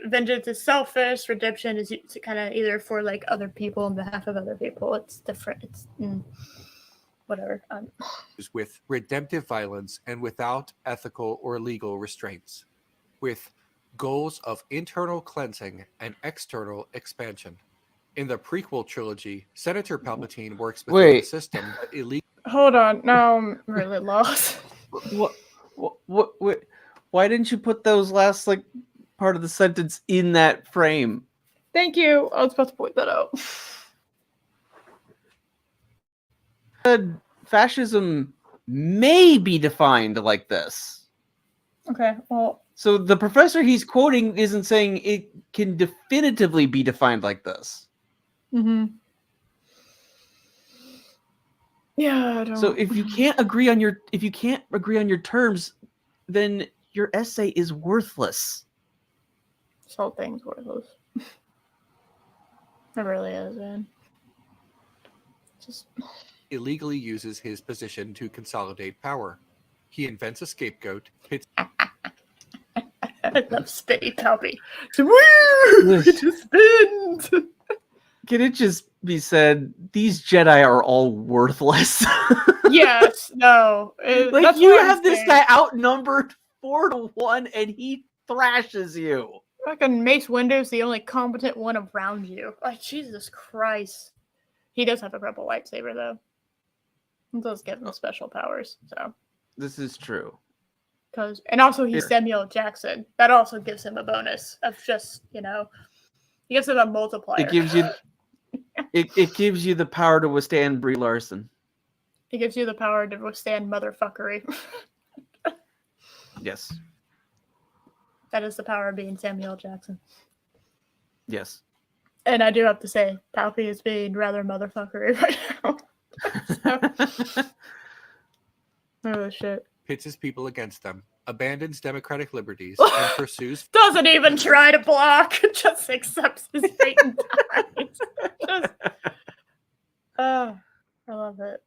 vengeance is selfish. Redemption is kind of either for like other people on behalf of other people. It's different. It's whatever. With redemptive violence and without ethical or legal restraints. With goals of internal cleansing and external expansion. In the prequel trilogy, Senator Palpatine works within the system that illegally. Hold on. Now I'm really lost. What? Why didn't you put those last like part of the sentence in that frame? Thank you. I was about to point that out. Fascism may be defined like this. Okay, well. So the professor he's quoting isn't saying it can definitively be defined like this. Mm-hmm. Yeah, I don't. So if you can't agree on your terms, then your essay is worthless. This whole thing's worthless. It really is, man. Just illegally uses his position to consolidate power. He invents a scapegoat, pits I love Spitty Puppy. Woo! It just spins. Can it just be said these Jedi are all worthless? Yes, no. Like That's you what I'm have this saying. guy outnumbered 4-1 and he thrashes you. Fucking Mace Windu's the only competent one around you. Like, Jesus Christ. He does have a purple lightsaber, though. It does give him special powers, so. This is true. And also he's Here. Samuel Jackson. That also gives him a bonus of just, he gives him a multiplier. It gives you it gives you the power to withstand Brie Larson. It gives you the power to withstand motherfuckery. Yes. That is the power of being Samuel Jackson. Yes. And I do have to say, Palpy is being rather motherfuckery right now. So, oh shit. pits his people against them, abandons democratic liberties, and pursues Doesn't even try to block, just accepts his fate and dies. Just, oh, I love it.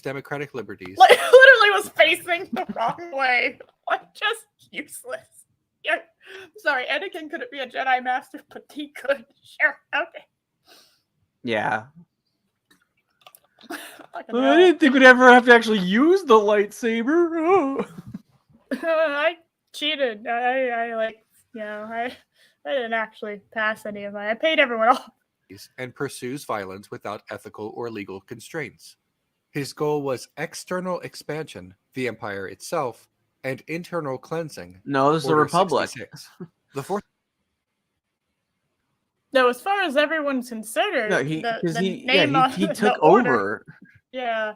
democratic liberties. Like, literally was facing the wrong way. Like, just useless. Yeah. Sorry, Anakin couldn't be a Jedi Master, but he could. Sure, okay. Yeah. Fucking I hell. didn't think we'd ever have to actually use the lightsaber. Oh. I cheated. I didn't actually pass any of mine. I paid everyone off. And pursues violence without ethical or legal constraints. His goal was external expansion, the Empire itself, and internal cleansing. No, this is the Order Republic. 66. The fourth. No, as far as everyone's considered, No, he he took over. Yeah.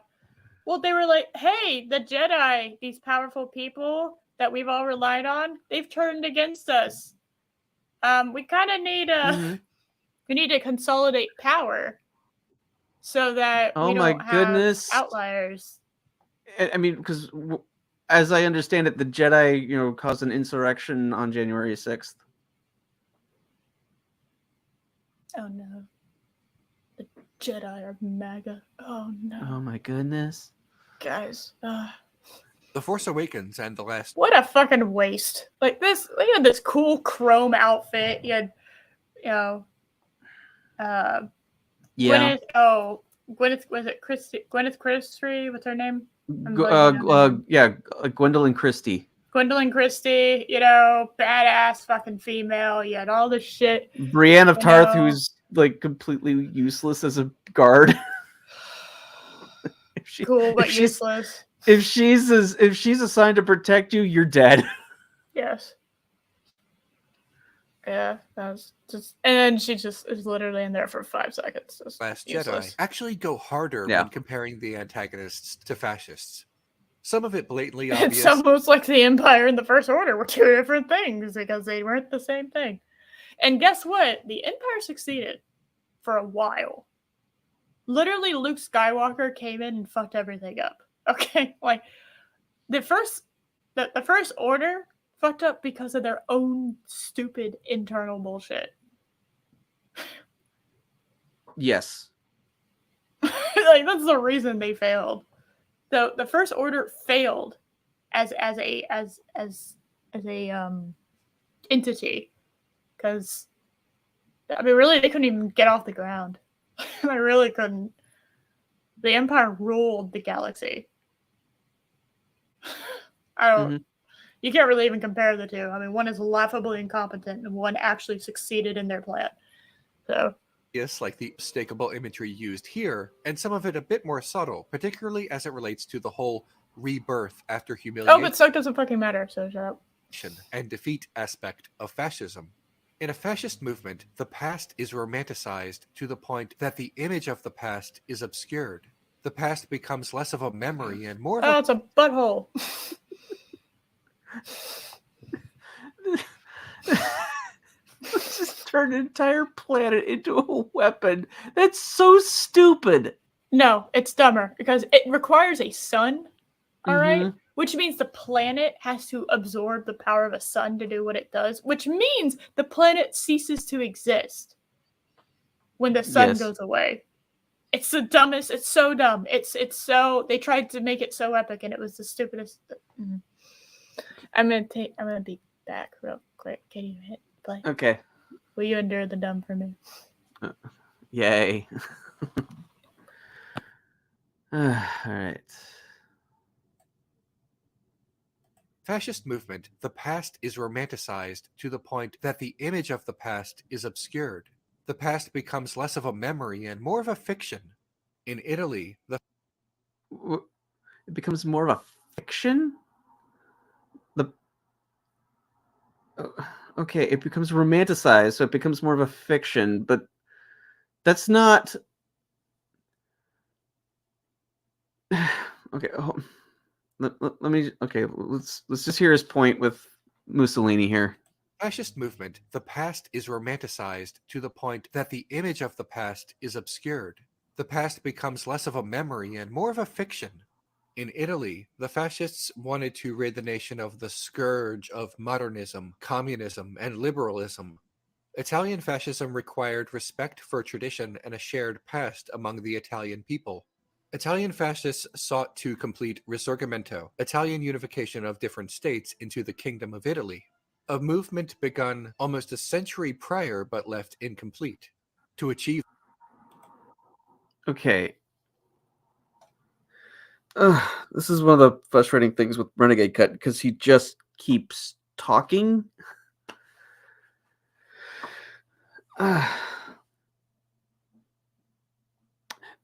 Well, they were like, hey, the Jedi, these powerful people that we've all relied on, they've turned against us. We kind of need we need to consolidate power so that we don't have outliers. I mean, because as I understand it, the Jedi, caused an insurrection on January 6th. Oh no. The Jedi are Mah Gah. Oh no. Oh my goodness. Guys. The Force Awakens and the last. What a fucking waste. Like this, look at this cool chrome outfit. You had, Yeah. Gwyneth, was it Christie? Gwyneth Christie? What's her name? Gwendolyn Christie. Gwendolyn Christie, badass fucking female. You had all this shit. Brienne of Tarth, who's like completely useless as a guard. Cool, but useless. If she's assigned to protect you, you're dead. Yes. Yeah, that was just, and then she just is literally in there for 5 seconds. Last useless. Jedi actually go harder when comparing the antagonists to fascists. Some of it blatantly obvious. It's almost like the Empire and the First Order were two different things because they weren't the same thing. And guess what? The Empire succeeded for a while. Literally, Luke Skywalker came in and fucked everything up. Okay, like the First Order fucked up because of their own stupid internal bullshit. Yes. Like that's the reason they failed. The First Order failed as a entity because really they couldn't even get off the ground. They really couldn't. The Empire ruled the galaxy. I don't. You can't really even compare the two. I mean, one is laughably incompetent, and one actually succeeded in their plan. So, Yes, like the unmistakable imagery used here, and some of it a bit more subtle, particularly as it relates to the whole rebirth after oh, humiliation but so doesn't fucking matter. So shut up. and defeat aspect of fascism. In a fascist movement, the past is romanticized to the point that the image of the past is obscured. The past becomes less of a memory and more of Oh, a it's a butthole. Let's just turn an entire planet into a weapon. That's so stupid. No, it's dumber because it requires a sun. All right, Mhm. which means the planet has to absorb the power of a sun to do what it does, which means the planet ceases to exist when the sun Yes. goes away. It's the dumbest. It's so dumb. It's so they tried to make it so epic, and it was the stupidest. I'm gonna be back real quick. Can you hit play? Okay. Will you endure the dumb for me? Yay. All right. fascist movement. The past is romanticized to the point that the image of the past is obscured. The past becomes less of a memory and more of a fiction. In Italy, the It becomes more of a fiction. Okay, it becomes romanticized, so it becomes more of a fiction, but that's not. Okay, let me. Okay, let's just hear his point with Mussolini here. fascist movement, the past is romanticized to the point that the image of the past is obscured. The past becomes less of a memory and more of a fiction. In Italy, the fascists wanted to rid the nation of the scourge of modernism, communism, and liberalism. Italian fascism required respect for tradition and a shared past among the Italian people. Italian fascists sought to complete Risorgimento, Italian unification of different states into the Kingdom of Italy, a movement begun almost a century prior but left incomplete. To achieve Okay. This is one of the frustrating things with Renegade Cut because he just keeps talking.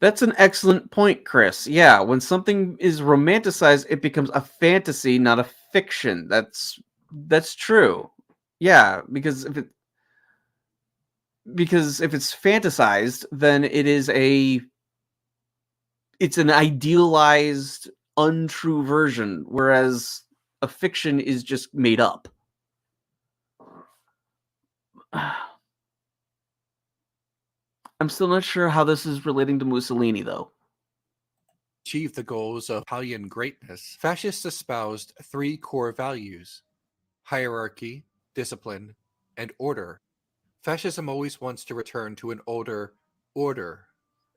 That's an excellent point, Chris. Yeah, when something is romanticized, it becomes a fantasy, not a fiction. That's true. Yeah, because if it's fantasized, then it's an idealized, untrue version, whereas a fiction is just made up. I'm still not sure how this is relating to Mussolini, though. achieve the goals of Italian greatness, fascists espoused three core values: hierarchy, discipline, and order. Fascism always wants to return to an older order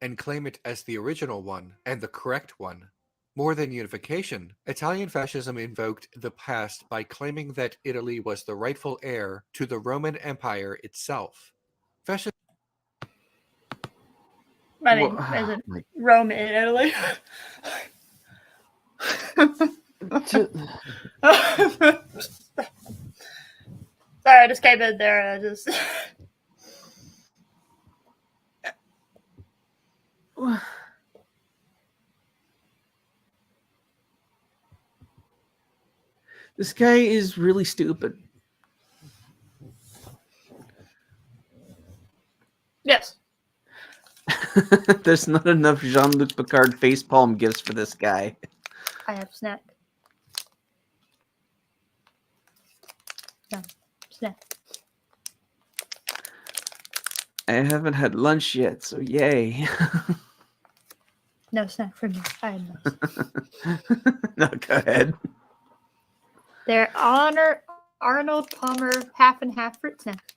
and claim it as the original one and the correct one. More than unification, Italian fascism invoked the past by claiming that Italy was the rightful heir to the Roman Empire itself. Fascism I mean, Well, isn't my- Rome in Italy? Sorry, I just came in there and I just. This guy is really stupid. Yes. There's not enough Jean-Luc Picard facepalm gifts for this guy. I have snack. No, snack. I haven't had lunch yet, so yay. No snack for me. I have no. No, go ahead. They're Arnold Palmer half and half fruit snack.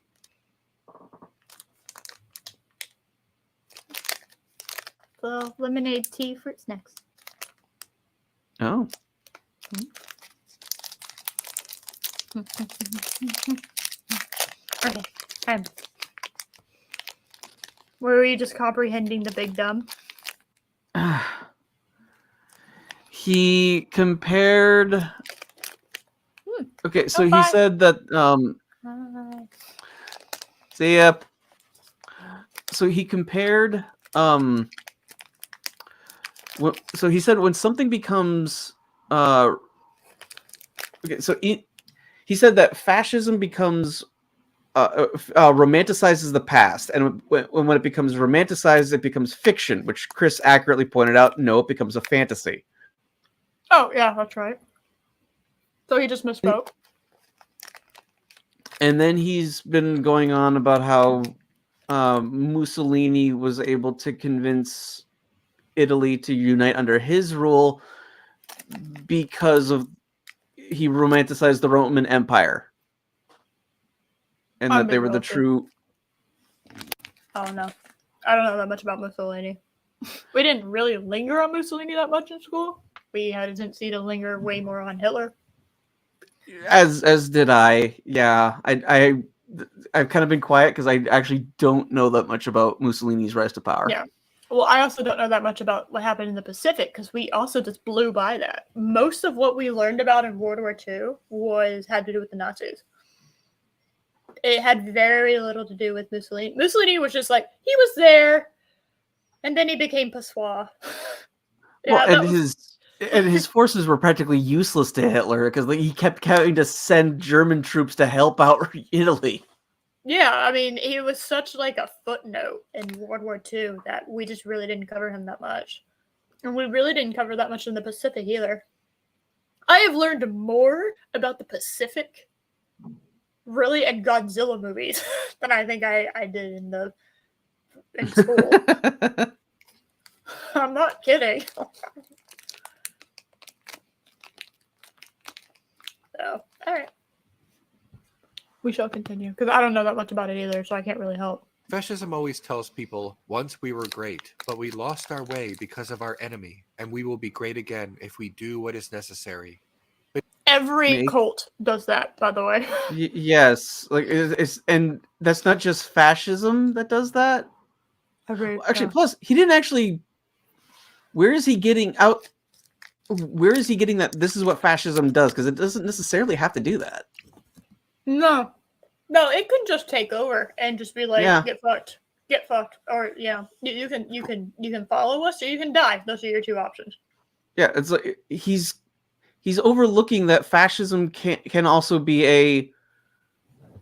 The lemonade tea fruit snacks. Oh. Okay, time. Were you just comprehending the big dumb? He compared Okay, so Oh, he bye. said that see ya. So he compared so he said when something becomes okay, so he said that fascism becomes romanticizes the past, and when it becomes romanticized, it becomes fiction, which Chris accurately pointed out. No, it becomes a fantasy. Oh, yeah, that's right. So he just misspoke. And then he's been going on about how Mussolini was able to convince Italy to unite under his rule because of he romanticized the Roman Empire, and that they were the true. Oh no, I don't know that much about Mussolini. We didn't really linger on Mussolini that much in school. We had a tendency to linger way more on Hitler. As did I. Yeah, I've kind of been quiet because I actually don't know that much about Mussolini's rise to power. Yeah. Well, I also don't know that much about what happened in the Pacific because we also just blew by that. Most of what we learned about in World War II had to do with the Nazis. It had very little to do with Mussolini. Mussolini was just like, he was there, and then he became Pasqua. Well, and his forces were practically useless to Hitler because he kept having to send German troops to help out Italy. Yeah, I mean, he was such like a footnote in World War II that we just really didn't cover him that much. And we really didn't cover that much in the Pacific either. I have learned more about the Pacific, really, in Godzilla movies than I think I did in school. I'm not kidding. So, all right. We shall continue because I don't know that much about it either, so I can't really help. Fascism always tells people, once we were great, but we lost our way because of our enemy, and we will be great again if we do what is necessary. Every cult does that, by the way. Yes, like it's and that's not just fascism that does that. Actually, plus he didn't actually. Where is he getting out? Where is he getting that? This is what fascism does, because it doesn't necessarily have to do that. No, it can just take over and just be like, get fucked, or yeah, you can follow us or you can die. Those are your two options. Yeah, it's like he's overlooking that fascism can also be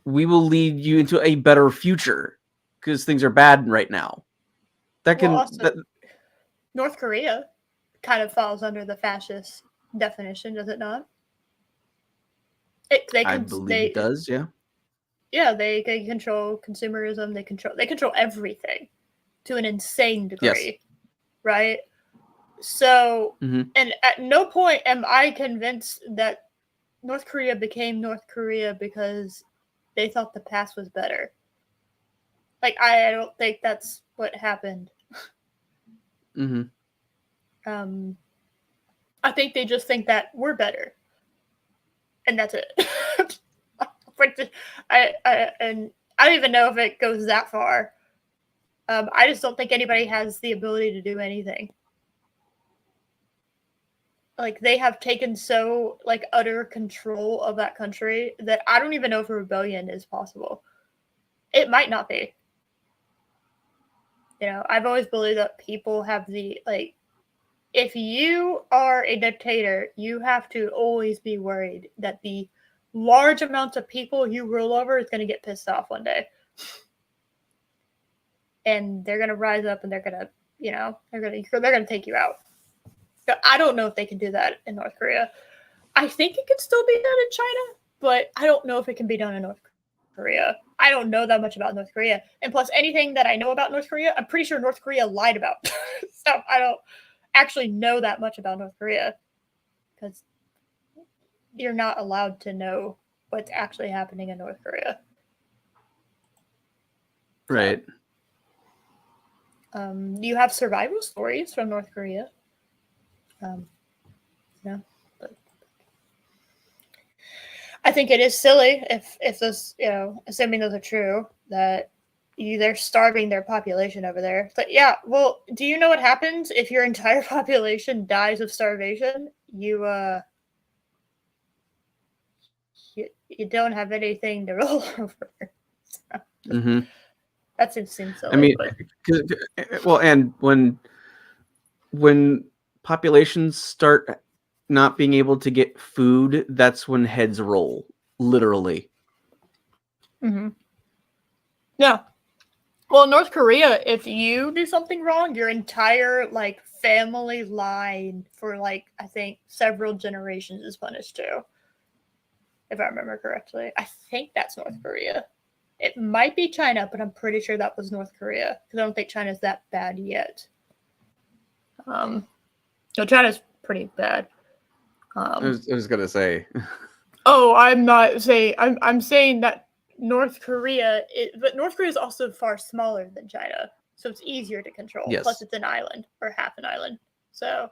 we will lead you into a better future because things are bad right now. That can North Korea kind of falls under the fascist definition, does it not? I believe it does, yeah. Yeah, they control consumerism. They control everything to an insane degree, right? So, and at no point am I convinced that North Korea became North Korea because they thought the past was better. Like, I don't think that's what happened. I think they just think that we're better, and that's it. I don't even know if it goes that far. I just don't think anybody has the ability to do anything. Like, they have taken so like utter control of that country that I don't even know if a rebellion is possible. It might not be. You know, I've always believed that people have the like. If you are a dictator, you have to always be worried that the large amounts of people you rule over is going to get pissed off one day. And they're going to rise up and they're going to, they're going to take you out. So I don't know if they can do that in North Korea. I think it could still be done in China, but I don't know if it can be done in North Korea. I don't know that much about North Korea. And plus, anything that I know about North Korea, I'm pretty sure North Korea lied about. So I don't actually know that much about North Korea because you're not allowed to know what's actually happening in North Korea. Right. You have survival stories from North Korea. But I think it is silly if those, assuming those are true, that they're starving their population over there. But yeah, well, do you know what happens if your entire population dies of starvation? You you don't have anything to roll over. Mm-hmm. That seems silly. I mean, but well, and when populations start not being able to get food, that's when heads roll, literally. yeah. Well, North Korea, if you do something wrong, your entire like family line for like I think several generations is punished too. If I remember correctly, I think that's North Korea. It might be China, but I'm pretty sure that was North Korea because I don't think China's that bad yet. No, China's pretty bad. I was gonna say. Oh, I'm not saying. I'm saying that North Korea, but North Korea is also far smaller than China, so it's easier to control. Yes. Plus, it's an island or half an island, so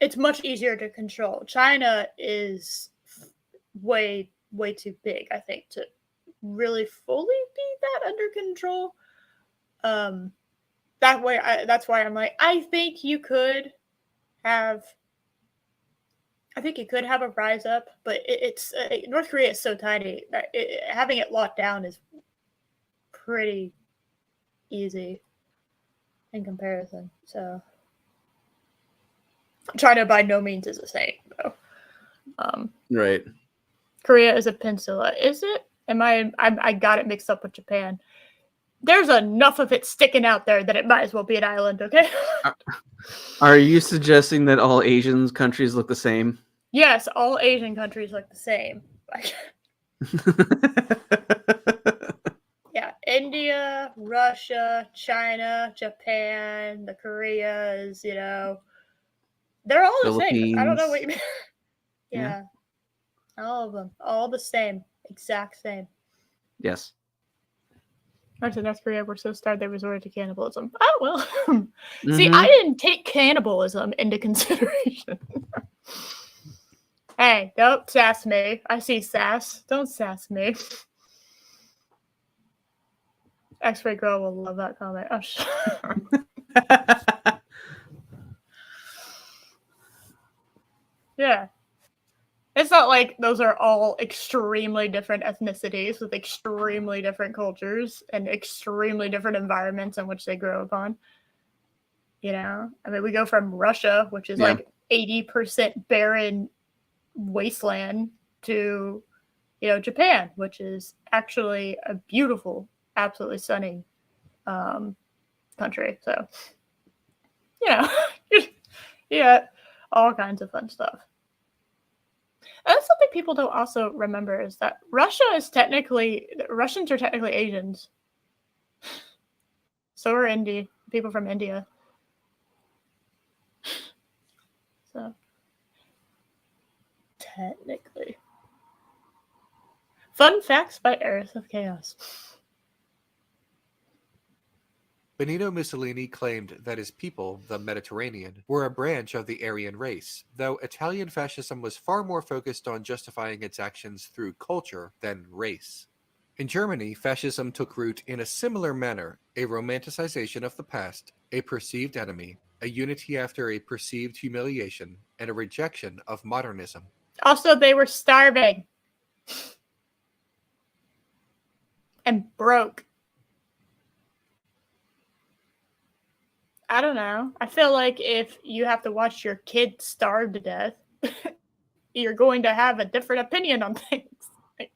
it's much easier to control. China is way too big, I think, to really fully be that under control. That's why I'm like, I think you could have a rise up, but it's North Korea is so tiny that having it locked down is pretty easy in comparison. So China by no means is the same, though. Right. Korea is a peninsula, is it? I got it mixed up with Japan. There's enough of it sticking out there that it might as well be an island, okay? Are you suggesting that all Asian countries look the same? Yes, all Asian countries look the same. Yeah, India, Russia, China, Japan, the Koreas, they're all the same. I don't know what you mean. Yeah, all of them, all the same, exact same. Yes. Actually, North Korea were so starved they resorted to cannibalism. Oh, well. See, Mhm. I didn't take cannibalism into consideration. Hey, don't sass me. I see sass. Don't sass me. X-Ray Girl will love that comment. Oh, yeah. It's not like those are all extremely different ethnicities with extremely different cultures and extremely different environments in which they grow upon. I mean, we go from Russia, which is like 80% barren wasteland, to, Japan, which is actually a beautiful, absolutely stunning country. So, yeah, all kinds of fun stuff. And that's something people don't also remember is that Russians are technically Asians. So are people from India. So, technically. Fun facts by Eris of Chaos. Benito Mussolini claimed that his people, the Mediterranean, were a branch of the Aryan race, though Italian fascism was far more focused on justifying its actions through culture than race. In Germany, fascism took root in a similar manner, a romanticization of the past, a perceived enemy, a unity after a perceived humiliation, and a rejection of modernism. Also, they were starving and broke. I don't know. I feel like if you have to watch your kid starve to death, you're going to have a different opinion on things. Like,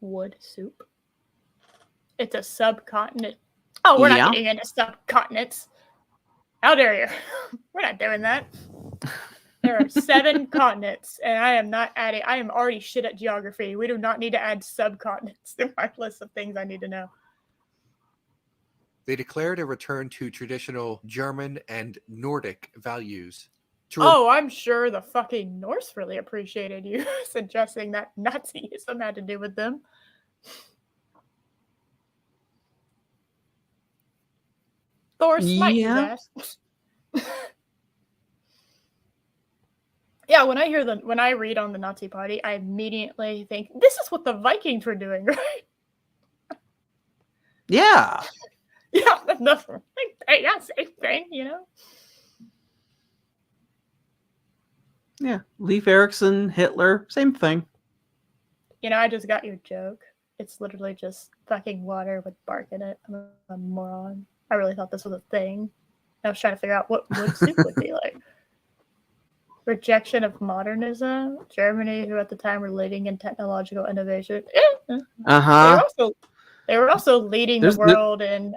wood soup. It's a subcontinent. Oh, we're not getting into subcontinents. How dare you? We're not doing that. There are 7 continents, and I am not adding. I am already shit at geography. We do not need to add subcontinents to my list of things I need to know. They declared a return to traditional German and Nordic values. I'm sure the fucking Norse really appreciated you suggesting that Nazism had to do with them. Thor, smite his ass. Yeah, when I read on the Nazi Party, I immediately think this is what the Vikings were doing, right? Yeah. Yeah, nothing. Yeah, same thing, Yeah, Leif Erikson, Hitler, same thing. You know, I just got your joke. It's literally just fucking water with bark in it. I'm a moron. I really thought this was a thing. I was trying to figure out what wood soup would be like. Rejection of modernism. Germany, who at the time were leading in technological innovation. They were also leading the world in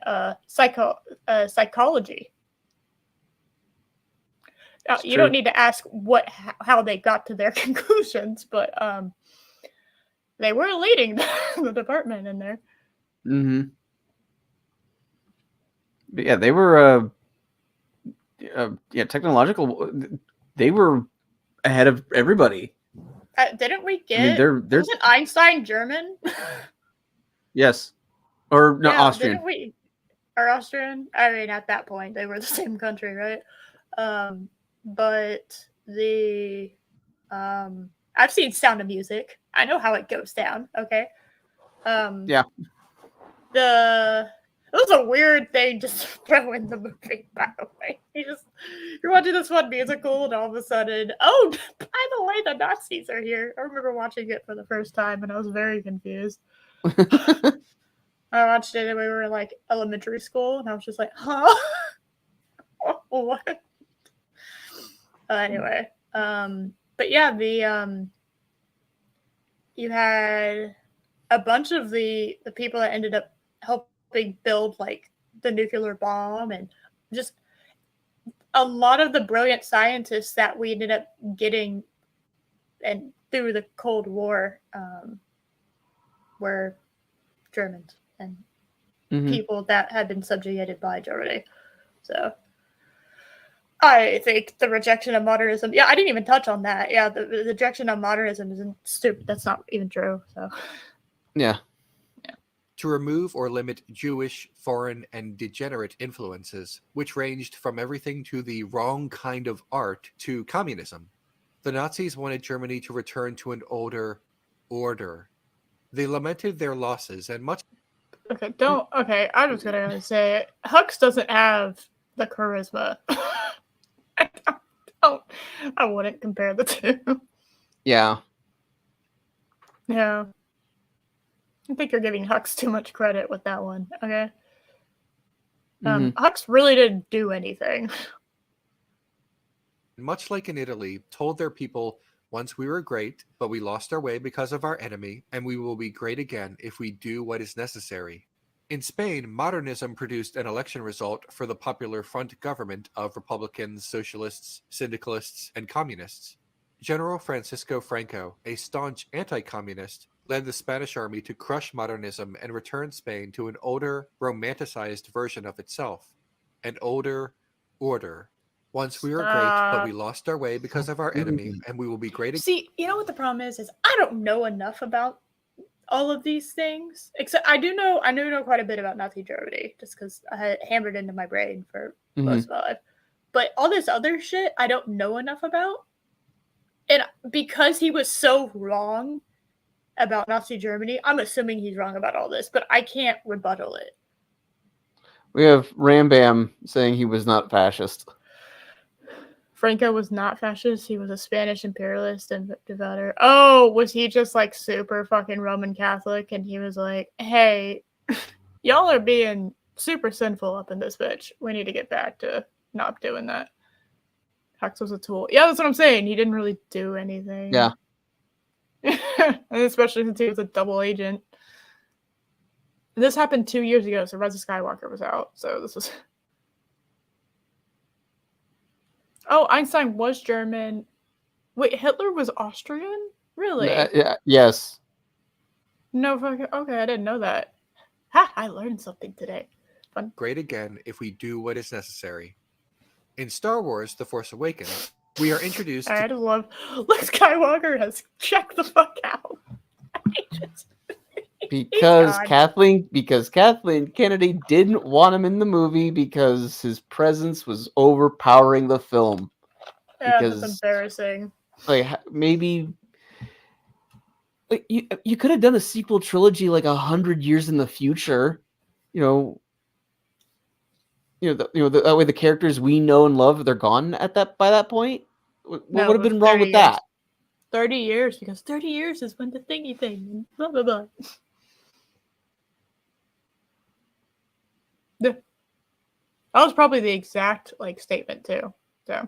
psychology. You don't need to ask how they got to their conclusions, but they were leading the department in there. Mm-hmm. But yeah, they were technological. They were ahead of everybody. Didn't we get? Wasn't Einstein German? Yes, or no, Austrian. Didn't we? Or Austrian? I mean, at that point, they were the same country, right? But I've seen Sound of Music. I know how it goes down. Okay. Yeah. It was a weird thing just to throw in the movie, by the way. You're watching this one musical, and all of a sudden, oh, by the way, the Nazis are here. I remember watching it for the first time, and I was very confused. I watched it, and we were in, like, elementary school, and I was just like, huh? What? Anyway, but yeah, you had a bunch of the people that ended up helping build like the nuclear bomb, and just a lot of the brilliant scientists that we ended up getting and through the Cold War were Germans and people that had been subjugated by Germany. So I think the rejection of modernism. Yeah, I didn't even touch on that. Yeah, the rejection of modernism isn't stupid. That's not even true. So yeah. To remove or limit Jewish, foreign, and degenerate influences, which ranged from everything to the wrong kind of art to communism. The Nazis wanted Germany to return to an older order. They lamented their losses and much. Okay, I'm just gonna say it. Hux doesn't have the charisma. I wouldn't compare the two. Yeah. Yeah. I think you're giving Hux too much credit with that one, okay? Hux really didn't do anything. Much like in Italy, told their people, once we were great, but we lost our way because of our enemy, and we will be great again if we do what is necessary. In Spain, modernism produced an election result for the Popular Front government of Republicans, Socialists, Syndicalists, and Communists. General Francisco Franco, a staunch anti-communist, led the Spanish army to crush modernism and return Spain to an older, romanticized version of itself. An older order. Once we were great, but we lost our way because of our enemy, and we will be great again. See, you know what the problem is I don't know enough about all of these things. Except I do know quite a bit about Nazi Germany, just because I had hammered into my brain for most of my life. But all this other shit, I don't know enough about. And because he was so wrong about Nazi Germany, I'm assuming he's wrong about all this, but I can't rebuttal it. We have Rambam saying he was not fascist. Franco was not fascist. He was a Spanish imperialist and devouter. Oh, was he just like super fucking Roman Catholic? And he was like, hey, y'all are being super sinful up in this bitch. We need to get back to not doing that. Hux was a tool. Yeah, that's what I'm saying. He didn't really do anything. Yeah. And especially since he was a double agent. This happened 2 years ago, so Rise of Skywalker was out. So this was... Oh, Einstein was German. Wait, Hitler was Austrian? Really? Yes. No fucking... Okay, I didn't know that. Ha! I learned something today. Fun. Great again if we do what is necessary. In Star Wars The Force Awakens, we are introduced I just love... Luke Skywalker has checked the fuck out. Because Kathleen Kennedy didn't want him in the movie because his presence was overpowering the film. Yeah, that's embarrassing. Like maybe like you could have done a sequel trilogy like 100 years in the future, that way the characters we know and love, they're gone by that point. What No, would it have was been wrong 30 with years. that? 30 years, because 30 years is when the thingy thing, and blah, blah, blah. Yeah. That was probably the exact, like, statement, too. So,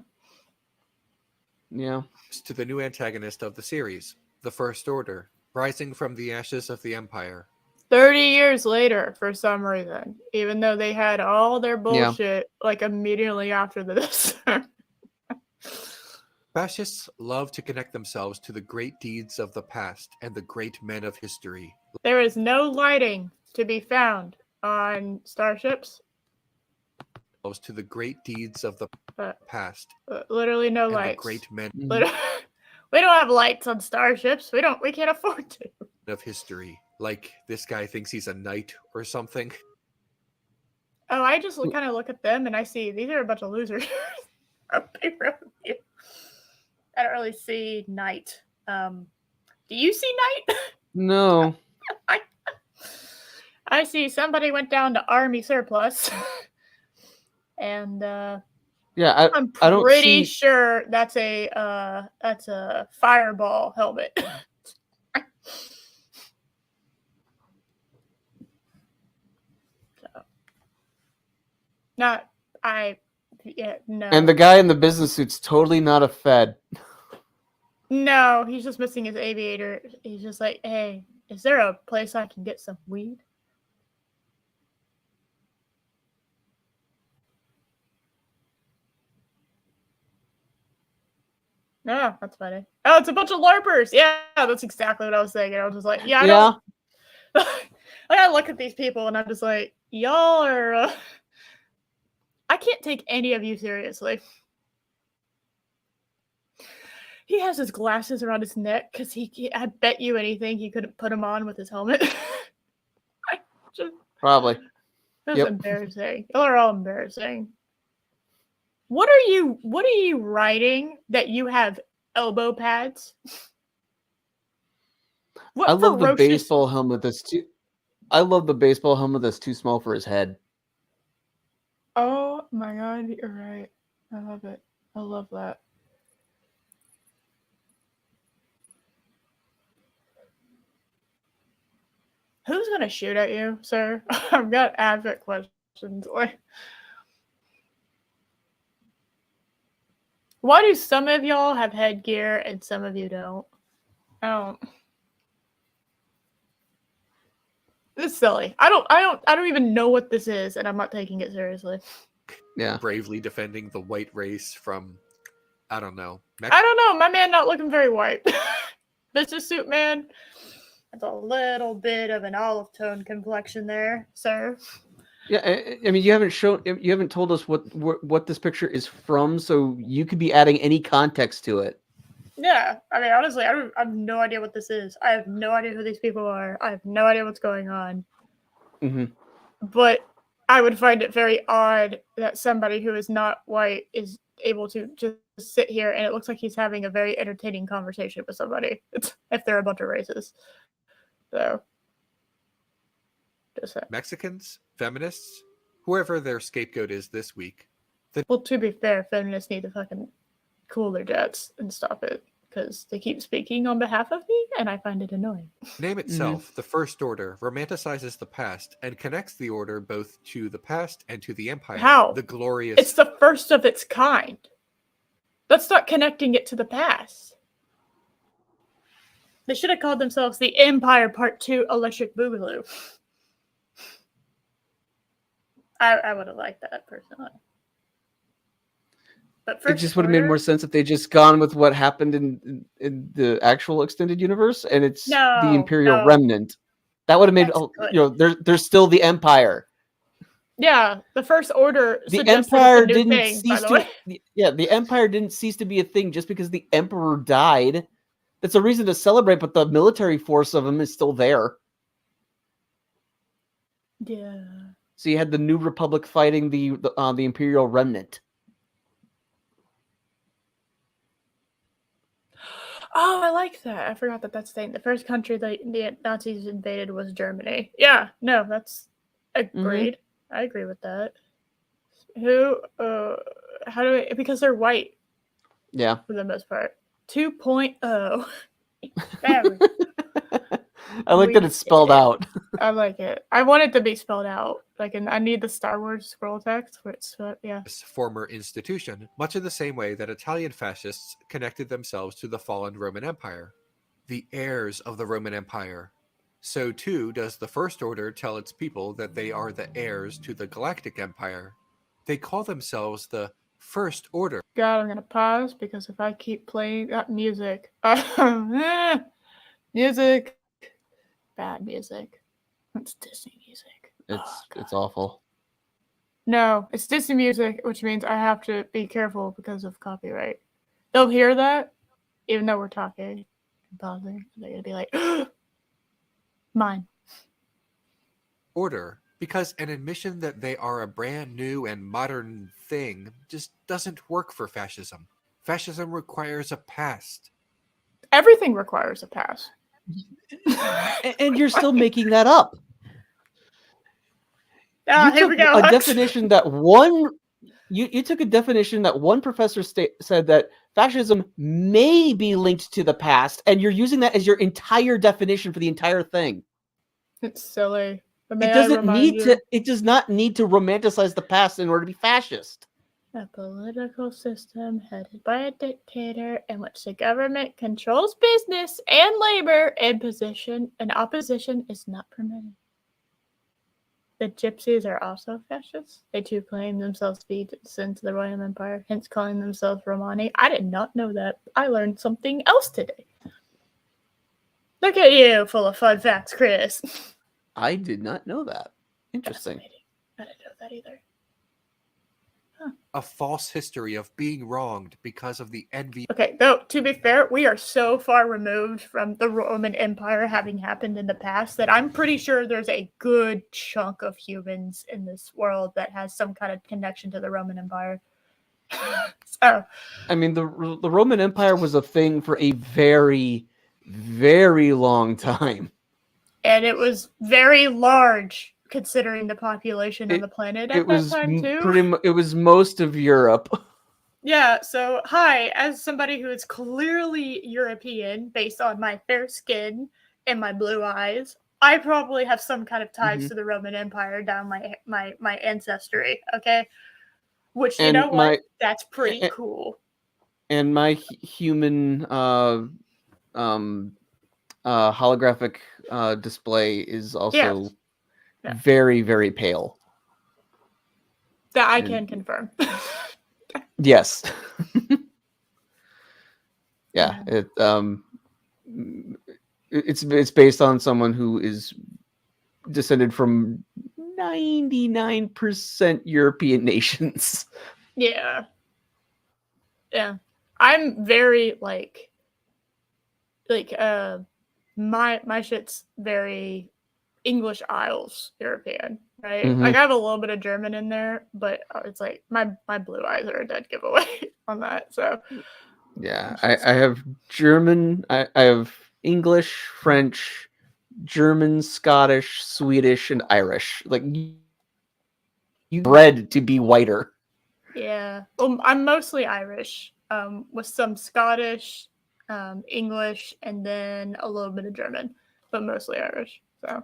Yeah. To the new antagonist of the series, the First Order, rising from the ashes of the Empire. 30 years later, for some reason, even though they had all their bullshit, like, immediately after this. Fascists love to connect themselves to the great deeds of the past and the great men of history. There is no lighting to be found on starships. To the great deeds of the past. Literally no and lights. The great men We don't have lights on starships. We can't afford to. Of history. Like this guy thinks he's a knight or something. Oh, I just kind of look at them and I see these are a bunch of losers. I don't really see knight. Do you see knight? No. I see somebody went down to army surplus. And Yeah, I'm I don't pretty see... sure that's a fireball helmet. No. And the guy in the business suit's totally not a Fed. No, he's just missing his aviator. He's just like, hey, is there a place I can get some weed? No, that's funny. Oh, it's a bunch of LARPers. Yeah, that's exactly what I was thinking. I was just like, yeah, I don't. Like, I look at these people and I'm just like, y'all are. I can't take any of you seriously. He has his glasses around his neck because I bet you anything he couldn't put them on with his helmet. Probably. That's embarrassing. Y'all are all embarrassing. What are you writing that you have elbow pads? I love the baseball helmet that's too... I love the baseball helmet that's too small for his head. Oh my god, you're right. I love it. I love that. Who's gonna shoot at you, sir? I've got advert questions. Why do some of y'all have headgear and some of you don't? I don't. It's silly. I don't even know what this is, and I'm not taking it seriously. Yeah. Bravely defending the white race from, I don't know. I don't know. My man not looking very white. Business suit man. That's a little bit of an olive tone complexion there, sir. Yeah, I mean, you haven't told us what this picture is from, so you could be adding any context to it. Yeah, I mean, honestly, I have no idea what this is. I have no idea who these people are. I have no idea what's going on. Mm-hmm. But I would find it very odd that somebody who is not white is able to just sit here and it looks like he's having a very entertaining conversation with somebody. If they're a bunch of races. So, just Mexicans, feminists, whoever their scapegoat is this week. Well, to be fair, feminists need to fucking cool their jets and stop it because they keep speaking on behalf of me and I find it annoying. Name itself, the First Order, romanticizes the past and connects the Order both to the past and to the Empire. How? The glorious... It's the first of its kind. That's not connecting it to the past. They should have called themselves the Empire Part 2 Electric Boogaloo. I would have liked that personally. But it just would have made more sense if they just gone with what happened in the actual extended universe, and it's the Imperial Remnant. That would have made there's still the Empire. Yeah, the First Order. The Empire didn't cease to. Yeah, the Empire didn't cease to be a thing just because the Emperor died. That's a reason to celebrate, but the military force of them is still there. Yeah. So you had the New Republic fighting the Imperial Remnant. Oh, I like that. I forgot that's the thing. The first country the Nazis invaded was Germany. Yeah, no, that's agreed. Mm-hmm. I agree with that. Who? How do we? Because they're white. Yeah. for the most part. 2.0. Very. I like that it's spelled out. I like it. I want it to be spelled out. Like, and I need the Star Wars scroll text where it's yeah. This former institution, much in the same way that Italian fascists connected themselves to the fallen Roman Empire. The heirs of the Roman Empire. So too does the First Order tell its people that they are the heirs to the Galactic Empire. They call themselves the First Order. God, I'm gonna pause because if I keep playing that music, music, bad music. It's Disney music. It's awful. No, it's Disney music, which means I have to be careful because of copyright. They'll hear that, even though we're talking and pausing. They're gonna be like, mine. Order, because an admission that they are a brand new and modern thing just doesn't work for fascism. Fascism requires a past. Everything requires a pass. And you're still making that up. Ah, here we go. A definition that one you took a definition that one professor said that fascism may be linked to the past, and you're using that as your entire definition for the entire thing. It's silly. But It may I doesn't remind need you, to. It does not need to romanticize the past in order to be fascist. a political system headed by a dictator in which the government controls business and labor and opposition is not permitted. The Gypsies are also fascists. They too claim themselves to be descendants of the Roman Empire, hence calling themselves Romani. I did not know that. I learned something else today. Look at you, full of fun facts, Chris. I did not know that. Interesting. Fascinating. I didn't know that either. A false history of being wronged because of the envy. Okay, though, to be fair, we are so far removed from the Roman Empire having happened in the past that I'm pretty sure there's a good chunk of humans in this world that has some kind of connection to the Roman Empire. So, I mean, the Roman Empire was a thing for a very, very long time. and it was very large considering the population on the planet at that time too. It was most of Europe. Yeah, so hi, as somebody who is clearly European based on my fair skin and my blue eyes, I probably have some kind of ties to the Roman Empire down my ancestry, okay? Which, you know what? That's pretty cool. And my human holographic display is also very, very pale. That I can confirm. Yes. Yeah. It's based on someone who is descended from 99% European nations. Yeah. Yeah. I'm very my shit's very English Isles European, right? Like I have a little bit of German in there, but it's like my blue eyes are a dead giveaway on that. So yeah, I have German, I have English, French, German, Scottish, Swedish, and Irish. Like you bred to be whiter. Yeah. I'm mostly Irish, with some Scottish, English, and then a little bit of German, but mostly Irish. So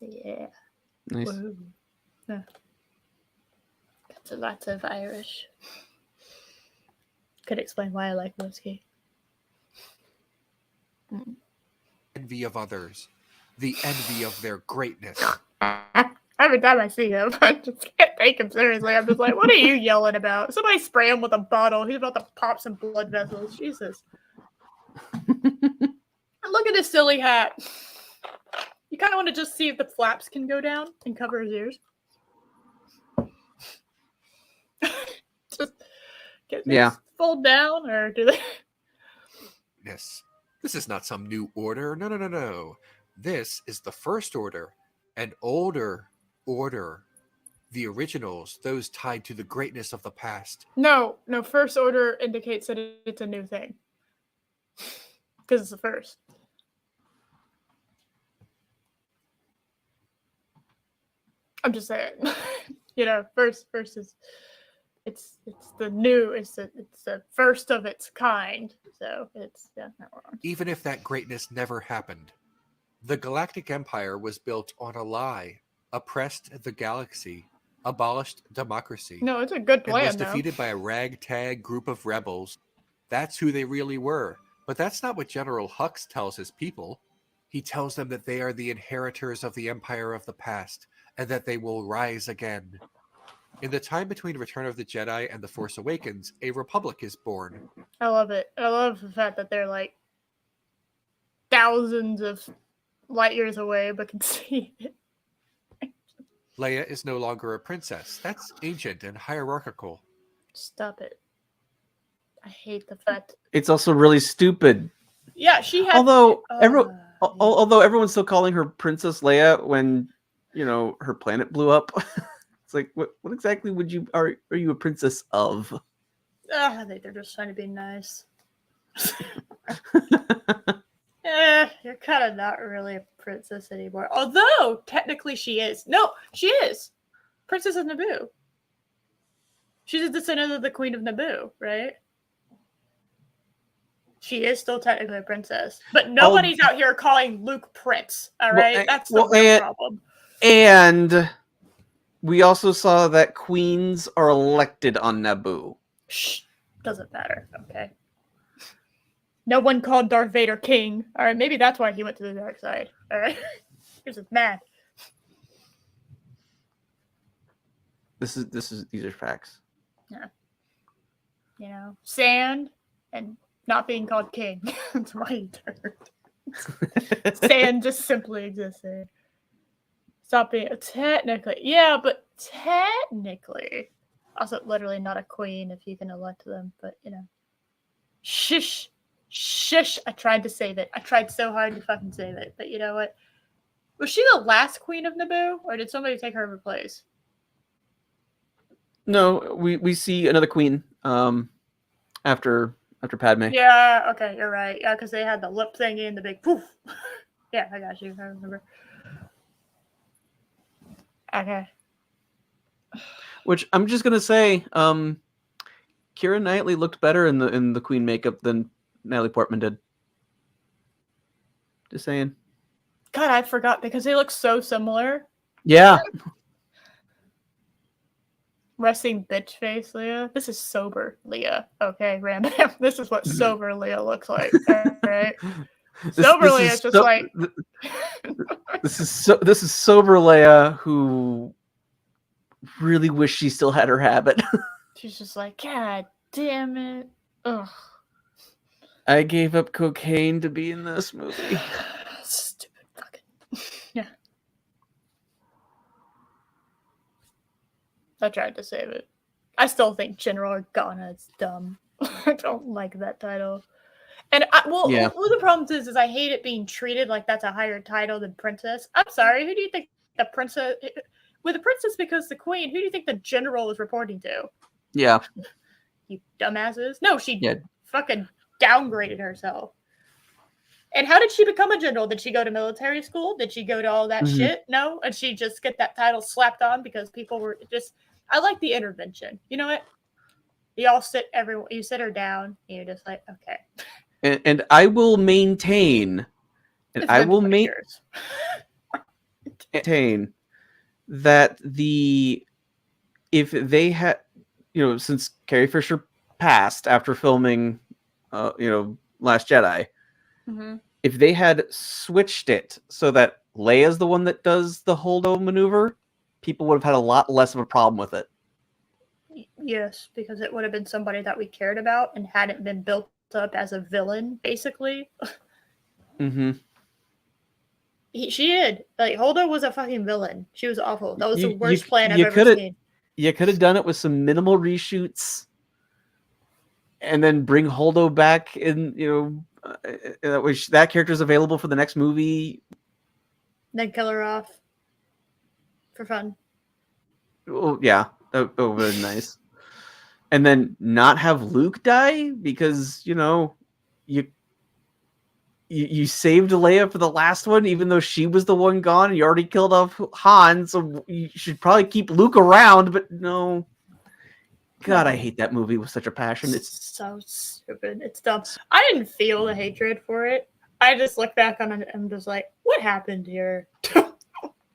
yeah. Nice. Woo. Yeah. Got lots of Irish. Could explain why I like whiskey. Envy of others. The envy of their greatness. Every time I see him, I just can't take him seriously. I'm just like, what are you yelling about? Somebody spray him with a bottle. He's about to pop some blood vessels. Jesus. Look at his silly hat. You kind of want to just see if the flaps can go down and cover his ears. Just get things fold down, or do they? Yes. This is not some new order. No. This is the First Order, an older order. The originals, those tied to the greatness of the past. No. First Order indicates that it's a new thing. Because it's the first. I'm just saying. First is It's the first of its kind. So it's not wrong. Even if that greatness never happened, the Galactic Empire was built on a lie, oppressed the galaxy, abolished democracy, No, it's a good and plan was though. defeated by a ragtag group of rebels. That's who they really were. But that's not what General Hux tells his people. He tells them that they are the inheritors of the empire of the past, and that they will rise again. In the time between Return of the Jedi and The Force Awakens, a republic is born. I love it. I love the fact that they're like thousands of light years away, but can see it. Leia is no longer a princess. That's ancient and hierarchical. Stop it. I hate the fact. It's also really stupid. Yeah, she had. Although yeah. although everyone's still calling her Princess Leia when her planet blew up. It's like what exactly are you a princess of? I think they're just trying to be nice. You're kind of not really a princess anymore. Although technically she is. No, she is. Princess of Naboo. She's a descendant of the Queen of Naboo, right? She is still technically a princess, but nobody's out here calling Luke Prince. All right, that's the real problem. And we also saw that queens are elected on Naboo. Shh, doesn't matter. Okay. No one called Darth Vader king. All right, maybe that's why he went to the dark side. All right, he's just mad. These are facts. Yeah. Sand and not being called king. That's why he turned. Sand just simply existed. Stop being technically. Yeah, but technically. Also, literally not a queen if you can elect them, but Shush. Shush. I tried to save it. I tried so hard to fucking save it. But you know what? Was she the last queen of Naboo? Or did somebody take her place? No, we see another queen after Padme. Yeah, okay, you're right. Yeah, because they had the lip thingy and the big poof. Yeah, I got you. I remember. Okay. Which I'm just gonna say, Keira Knightley looked better in the queen makeup than Natalie Portman did. Just saying. God, I forgot because they look so similar. Yeah. Resting bitch face, Leah. This is sober Leah. Okay, Ram Bam. This is what sober Leah looks like. All right. Sober Leah is just like. This is sober Leia who really wish she still had her habit. She's just like, God damn it. Ugh. I gave up cocaine to be in this movie. Stupid fucking. Yeah. I tried to save it. I still think General Organa is dumb. I don't like that title. And one of the problems is I hate it being treated like that's a higher title than princess. I'm sorry, who do you think the princess with the princess because the queen, who do you think the general is reporting to? Yeah. You dumbasses. No, she fucking downgraded herself. And how did she become a general? Did she go to military school? Did she go to all that shit? No? And she just get that title slapped on because people were just I like the intervention. You know what? You sit her down, and you're just like, okay. And I will maintain that if they had since Carrie Fisher passed after filming Last Jedi, if they had switched it so that Leia's the one that does the holdo maneuver, people would have had a lot less of a problem with it. Yes, because it would have been somebody that we cared about and hadn't been built up as a villain, basically. She did. Like, Holdo was a fucking villain. She was awful. That was the worst plan I've ever seen. You could have done it with some minimal reshoots and then bring Holdo back in, that character's available for the next movie. Then kill her off for fun. Oh, yeah. That would have been nice. And then not have Luke die because, you saved Leia for the last one, even though she was the one gone and you already killed off Han, so you should probably keep Luke around, but no. God, I hate that movie with such a passion. It's so stupid. It's dumb. I didn't feel the hatred for it. I just look back on it and just like, what happened here?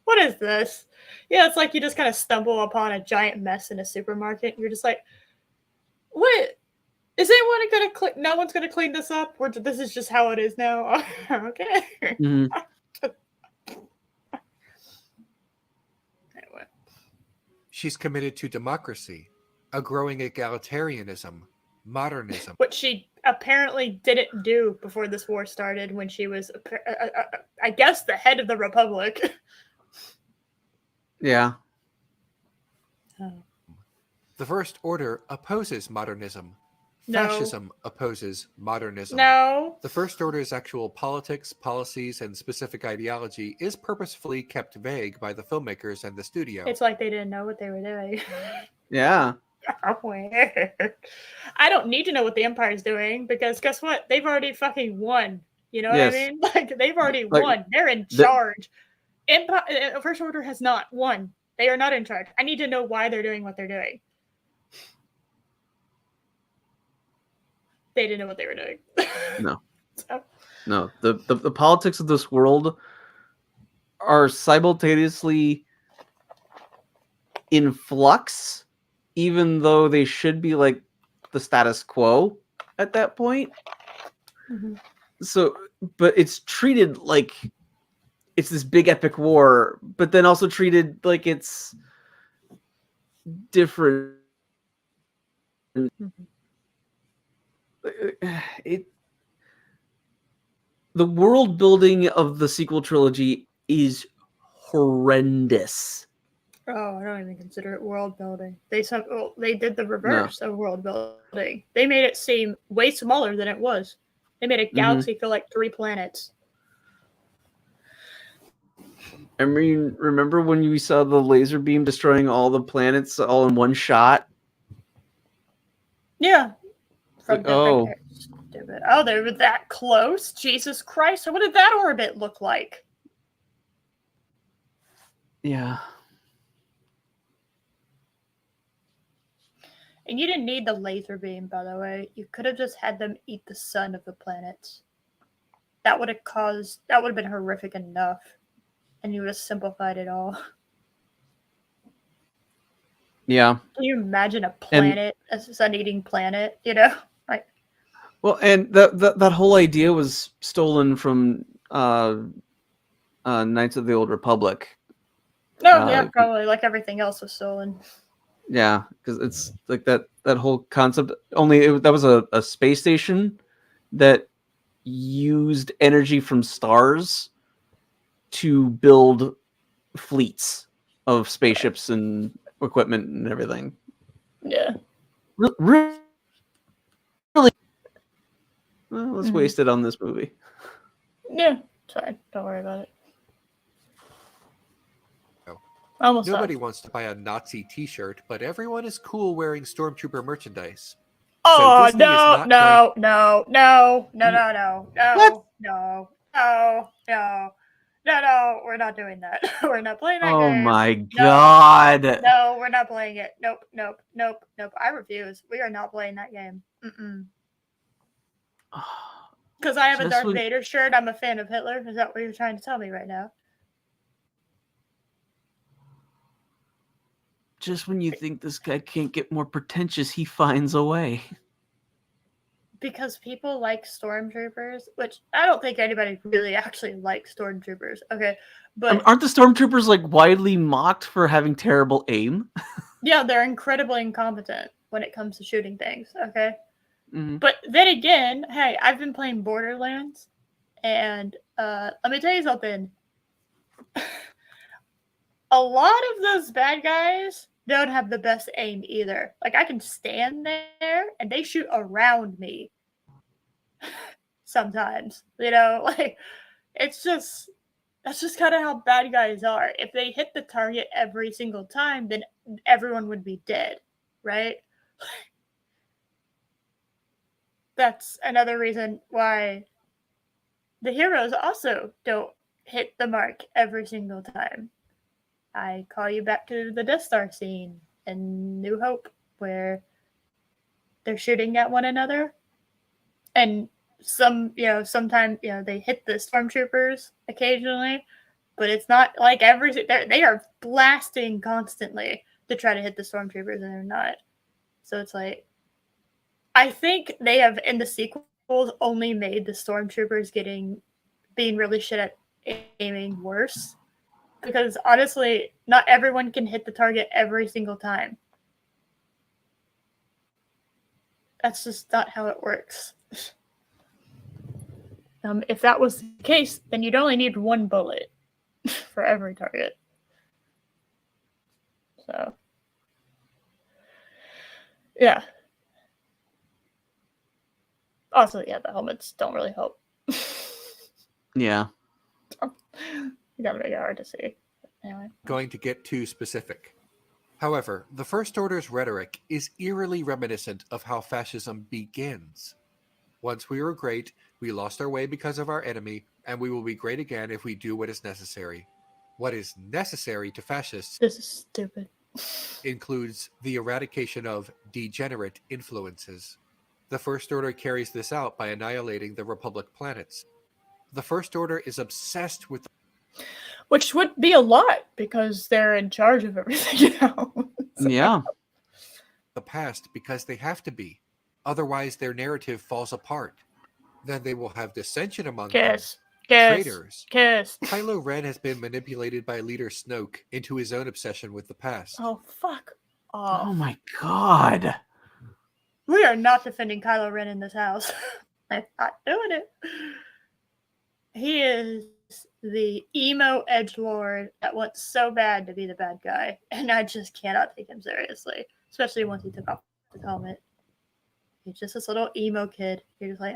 What is this? Yeah, it's like you just kind of stumble upon a giant mess in a supermarket. And you're just like, what? Is anyone going to clean? No one's going to clean this up? Or this is just how it is now? Okay. Mhm. Anyway. She's committed to democracy, a growing egalitarianism, modernism. What she apparently didn't do before this war started when she was, I guess, the head of the Republic. yeah. The First Order opposes modernism. No. Fascism opposes modernism. No. The First Order's actual politics, policies, and specific ideology is purposefully kept vague by the filmmakers and the studio. It's like they didn't know what they were doing. Yeah. I don't need to know what the Empire's doing because guess what? They've already fucking won. You know what Yes. I mean? Like they've already Like, won. They're in charge. Empire, First Order has not won. They are not in charge. I need to know why they're doing what they're doing. They didn't know what they were doing. No. So, No. The politics of this world are simultaneously in flux, even though they should be like the status quo at that point. mhm. So, but it's treated like it's this big epic war, but then also treated like it's different. Mhm. The world building of the sequel trilogy is horrendous. Oh, I don't even consider it world building. They did the reverse of world building. They made it seem way smaller than it was. They made a galaxy feel like 3 planets. I mean, remember when you saw the laser beam destroying all the planets all in one shot? Yeah. Like, oh. Stupid. Oh, they were that close? Jesus Christ. So what did that orbit look like? Yeah. And you didn't need the laser beam, by the way. You could have just had them eat the sun of the planets. That would have been horrific enough. And you would have simplified it all. Yeah. Can you imagine a planet, a sun-eating planet, you know? Like, well, and that whole idea was stolen from Knights of the Old Republic. no, yeah, probably like everything else was stolen. Yeah, because it's like that whole concept. Only that was a space station that used energy from stars to build fleets of spaceships and equipment and everything. Yeah. Really, well, let's waste it on this movie. Yeah, it's fine. Don't worry about it. No. Nobody wants to buy a Nazi T-shirt, but everyone is cool wearing Stormtrooper merchandise. Oh, so no, we're not doing that. We're not playing that game. Oh my god. No, we're not playing it. Nope. I refuse. We are not playing that game. Because I have a Darth Vader shirt, I'm a fan of Hitler. Is that what you're trying to tell me right now? Just when you think this guy can't get more pretentious, he finds a way. Because people like stormtroopers, which I don't think anybody really actually likes stormtroopers. Okay, but aren't the stormtroopers like widely mocked for having terrible aim? Yeah, they're incredibly incompetent when it comes to shooting things. Okay, Mm-hmm. but then again, hey, I've been playing Borderlands, and let me tell you something. A lot of those bad guys don't have the best aim either. Like, I can stand there and they shoot around me sometimes, you know? Like, that's just kind of how bad guys are. If they hit the target every single time, then everyone would be dead, right? That's another reason why the heroes also don't hit the mark every single time. I call you back to the Death Star scene in New Hope, where they're shooting at one another, and sometimes they hit the stormtroopers occasionally, but it's not like they are blasting constantly to try to hit the stormtroopers, and they're not. So it's like, I think they have in the sequels only made the stormtroopers being really shit at aiming worse, because honestly, not everyone can hit the target every single time. That's just not how it works. If that was the case, then you'd only need one bullet for every target. So, yeah. Also, yeah, the helmets don't really help. Yeah. You gotta make it hard to see. Anyway. Going to get too specific. However, the First Order's rhetoric is eerily reminiscent of how fascism begins. Once we were great, we lost our way because of our enemy, and we will be great again if we do what is necessary. What is necessary to fascists This is stupid. includes the eradication of degenerate influences. The First Order carries this out by annihilating the Republic planets. The First Order is obsessed with Which would be a lot, because they're in charge of everything now. Yeah. the past because they have to be. Otherwise, their narrative falls apart. Then they will have dissension among them. Traitors. Kiss. Kylo Ren has been manipulated by Leader Snoke into his own obsession with the past. Oh, fuck off. Oh my god. We are not defending Kylo Ren in this house. I'm not doing it. He is the emo edgelord that wants so bad to be the bad guy, and I just cannot take him seriously, especially once he took off his helmet. He's just this little emo kid. You're just like,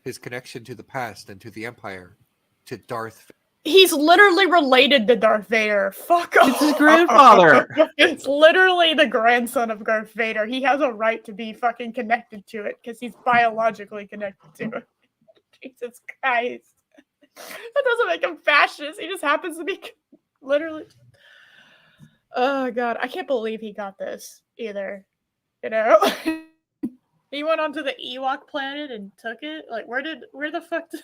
His connection to the past and to the Empire, to Darth. He's literally related to Darth Vader. Fuck off. It's his grandfather. It's literally the grandson of Darth Vader. He has a right to be fucking connected to it because he's biologically connected to it. Jesus Christ. That doesn't make him fascist. He just happens to be literally. Oh, God. I can't believe he got this either. You know? He went onto the Ewok planet and took it? Like, where the fuck did...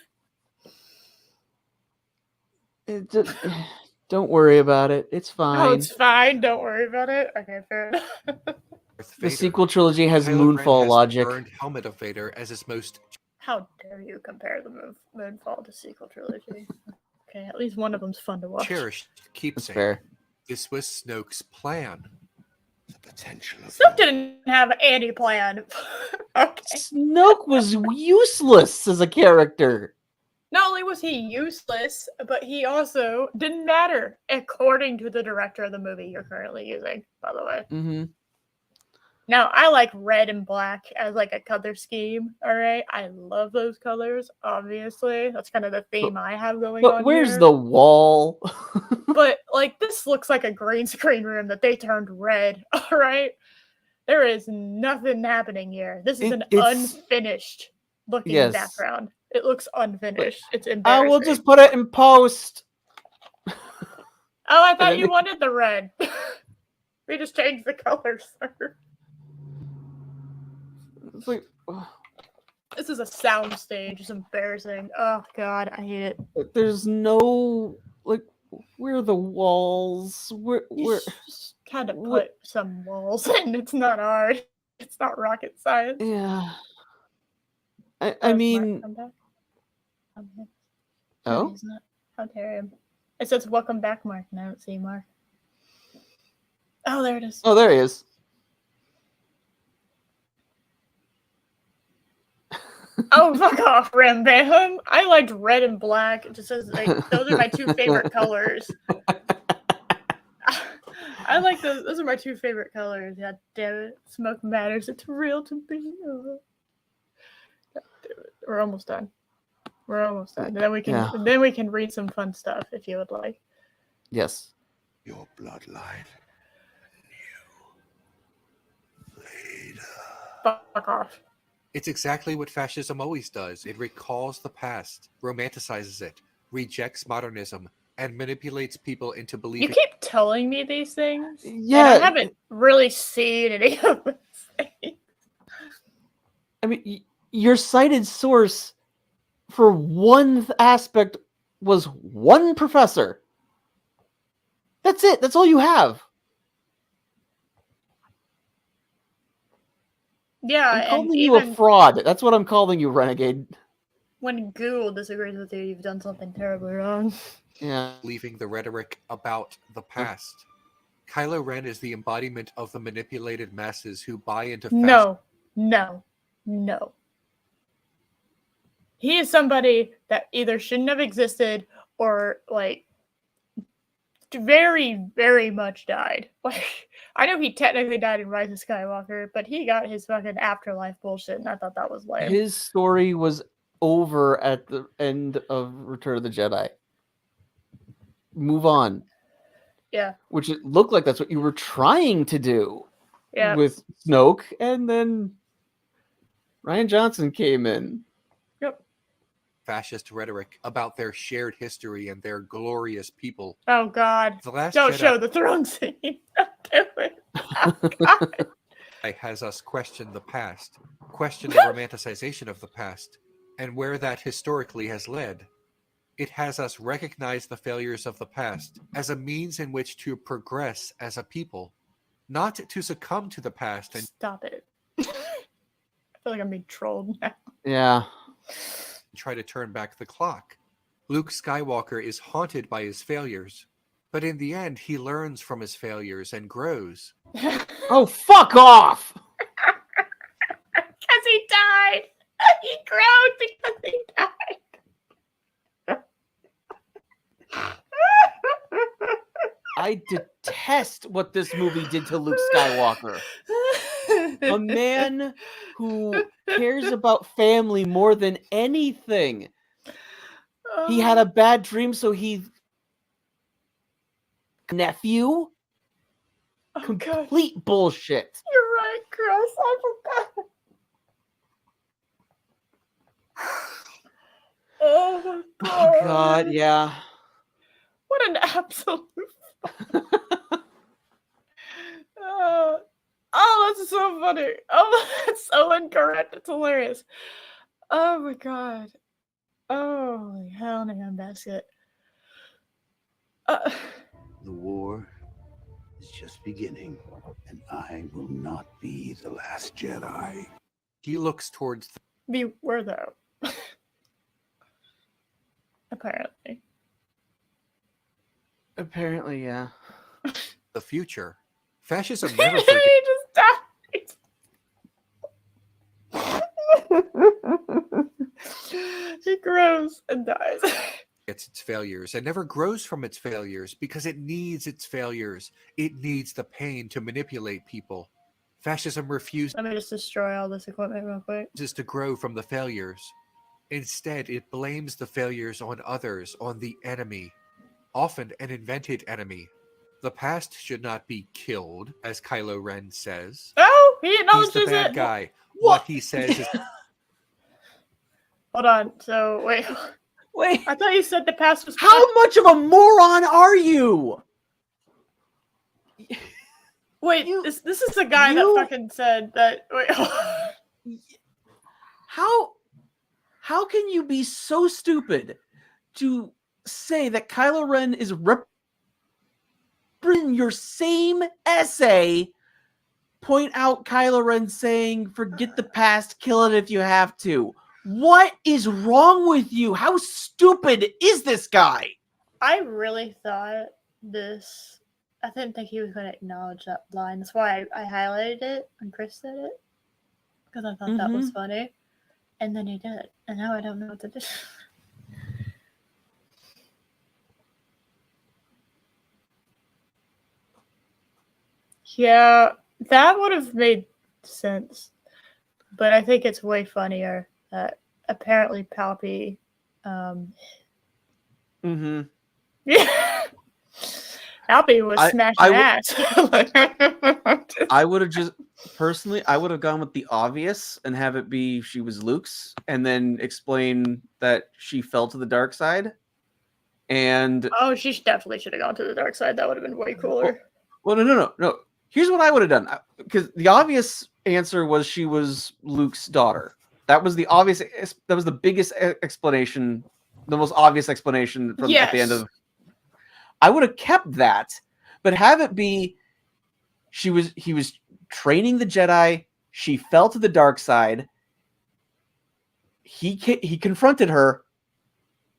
Don't worry about it. It's fine. Oh, it's fine. Don't worry about it. Okay, fair enough. The sequel trilogy has Kylo Ren Moonfall has logic. The burned helmet of Vader as his most. How dare you compare the Moonfall to sequel trilogy? Okay, at least one of them's fun to watch. Cherished That's keepsake. fair. This was Snoke's plan. The potential of Snoke didn't have any plan. Okay. Snoke was useless as a character. Not only was he useless, but he also didn't matter, according to the director of the movie you're currently using, by the way. Mm-hmm. Now, I like red and black as like a color scheme, all right? I love those colors, obviously. That's kind of the theme I have going on But where's here. the wall? But, like, this looks like a green screen room that they turned red, all right? There is nothing happening here. This is It's unfinished looking Yes. background. It looks unfinished. It's I embarrassing. will just put it in post. Oh, I thought then you they- wanted the red. We just changed the colors, sir. It's like, This is a sound stage. It's embarrassing. Oh, God, I hate it. there's no like. Where are the walls? Where? You just kind of what- put some walls in. It's not hard. It's not rocket science. Yeah. I Mark, mean, come back. Come here. oh, He's not. How dare him? It says welcome back, Mark, and I don't see Mark. Oh, there it is. oh, there he is. Oh, fuck off, Rambam. I liked red and black. It just says, like, those are my two favorite colors. I like those. Those are my two favorite colors. God damn it. Smoke matters. It's real to me. Oh. God damn it. We're almost done. We're almost done. And then we can then we can read some fun stuff if you would like. Yes. your bloodline. Later. Fuck off. It's exactly what fascism always does. It recalls the past, romanticizes it, rejects modernism, and manipulates people into believing. You keep telling me these things. Yeah. And I haven't really seen any of these things. I mean, your cited source for one aspect was one professor. That's it. That's all you have. Yeah, I'm and calling you a even fraud. That's what I'm calling you, Renegade. when Google disagrees with you, you've done something terribly wrong. Yeah. Leaving the rhetoric about the past. Kylo Ren is the embodiment of the manipulated masses who buy into fascism. No. He is somebody that either shouldn't have existed or like very, very much died. Like, I know he technically died in Rise of Skywalker, but he got his fucking afterlife bullshit, and I thought that was lame. His story was over at the end of Return of the Jedi. Move on. Yeah. Which it looked like that's what you were trying to do with Snoke, and then Rian Johnson came in. Yep. Fascist rhetoric about their shared history and their glorious people. Oh God! The Last Don't Jedi show the throne scene. Don't do it. Oh, God. has us question the past, question the romanticization of the past, and where that historically has led. It has us recognize the failures of the past as a means in which to progress as a people, not to succumb to the past and Stop it. I feel like I'm being trolled now. Yeah. try to turn back the clock. Luke Skywalker is haunted by his failures, but in the end, he learns from his failures and grows. Oh, fuck off! Because he died. He groaned because he died. I detest what this movie did to Luke Skywalker. A man who cares about family more than anything. He had a bad dream, so he... Nephew? Complete bullshit. You're right, Chris. I forgot. Oh my God. Oh God, yeah. What an absolute. Oh, that's so funny. Oh, that's so incorrect. It's hilarious. Oh my God. Oh, hell in a handbasket. The war is just beginning, and I will not be the last Jedi. He looks towards Beware though. Apparently. Apparently, yeah. the future. Fascism He never just died. He grows and dies. forgets its failures and never grows from its failures because it needs its failures. It needs the pain to manipulate people. Fascism refuses Let me just destroy all this equipment real quick. to grow from the failures. Instead, it blames the failures on others, on the enemy, often an invented enemy. The past should not be killed, as Kylo Ren says. Oh, he He's acknowledges the bad it. guy. What he says is Hold on. So wait. Wait, I thought you said the past was. how much of a moron are you? Wait, you- this is the guy that you- fucking said that. Wait. How can you be so stupid to say that Kylo Ren is in your same essay? Point out Kylo Ren saying, "Forget the past, kill it if you have to." What is wrong with you? How stupid is this guy? I really thought this. I didn't think he was going to acknowledge that line. That's why I highlighted it when Chris said it. Because I thought that was funny. And then he did. And now I don't know what to do. Yeah, that would have made sense. But I think it's way funnier that apparently Palpy. Yeah. Palpy was smashing ass. I would have just personally, I would have gone with the obvious and have it be she was Luke's, and then explain that she fell to the dark side. And Oh, she definitely should have gone to the dark side. That would have been way cooler. well, no. Here's what I would have done, because the obvious answer was she was Luke's daughter. That was the obvious. That was the biggest explanation, the most obvious explanation from at the end of. I would have kept that, but have it be he was training the Jedi. She fell to the dark side. He confronted her,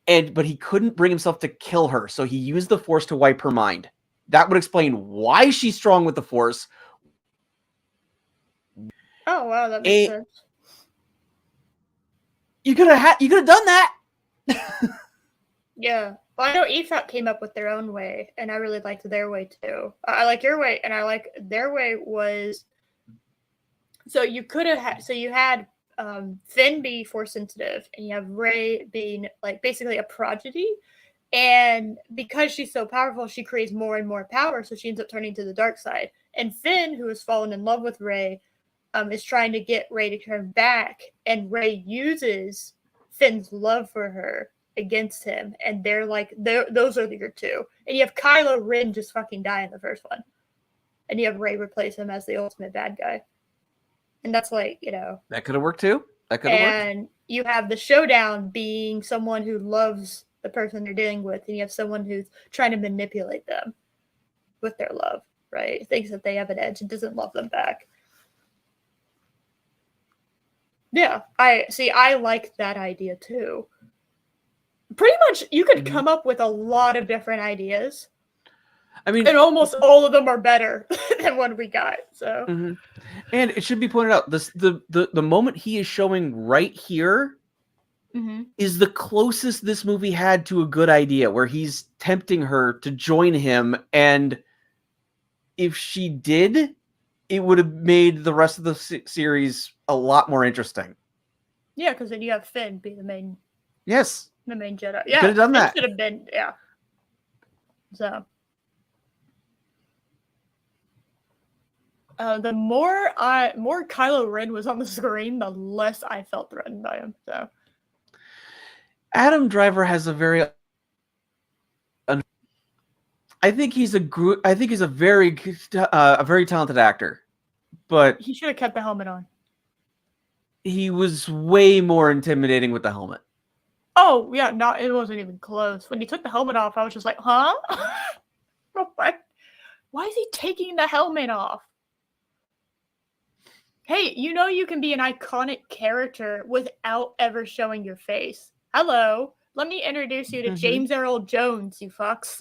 but he couldn't bring himself to kill her, so he used the Force to wipe her mind. That would explain why she's strong with the Force. Oh wow, that makes sense. You could have done that. Yeah. Well, I know EFAP came up with their own way, and I really liked their way too. I like your way, and I like their way was. So you could have had. So you had Finn be Force sensitive, and you have Rey being like basically a prodigy. And because she's so powerful, she creates more and more power, so she ends up turning to the dark side. And Finn, who has fallen in love with Rey, is trying to get Rey to turn back, and Rey uses Finn's love for her against him, and those are your two. And you have Kylo Ren just fucking die in the first one, and you have Rey replace him as the ultimate bad guy, and that's like, that could have worked too. That could have worked. And you have the showdown being someone who loves the person they're dealing with, and you have someone who's trying to manipulate them with their love, right? Thinks that they have an edge and doesn't love them back. Yeah, I like that idea too. Pretty much, you could come up with a lot of different ideas. I mean, and almost all of them are better than what we got. So, and it should be pointed out, the moment he is showing right here is the closest this movie had to a good idea, where he's tempting her to join him, and if she did, it would have made the rest of the series a lot more interesting. Yeah, because then you have Finn be the main. Yes. The main Jedi. Yeah. Could have done that. Should have been, yeah. So. The more Kylo Ren was on the screen, the less I felt threatened by him. So. Adam Driver has a very. I think he's a very talented actor, but he should have kept the helmet on. He was way more intimidating with the helmet. Oh yeah, no, it wasn't even close. When he took the helmet off, I was just like, huh? What? Why is he taking the helmet off? Hey, you can be an iconic character without ever showing your face. Hello. Let me introduce you to James Earl Jones, you fucks.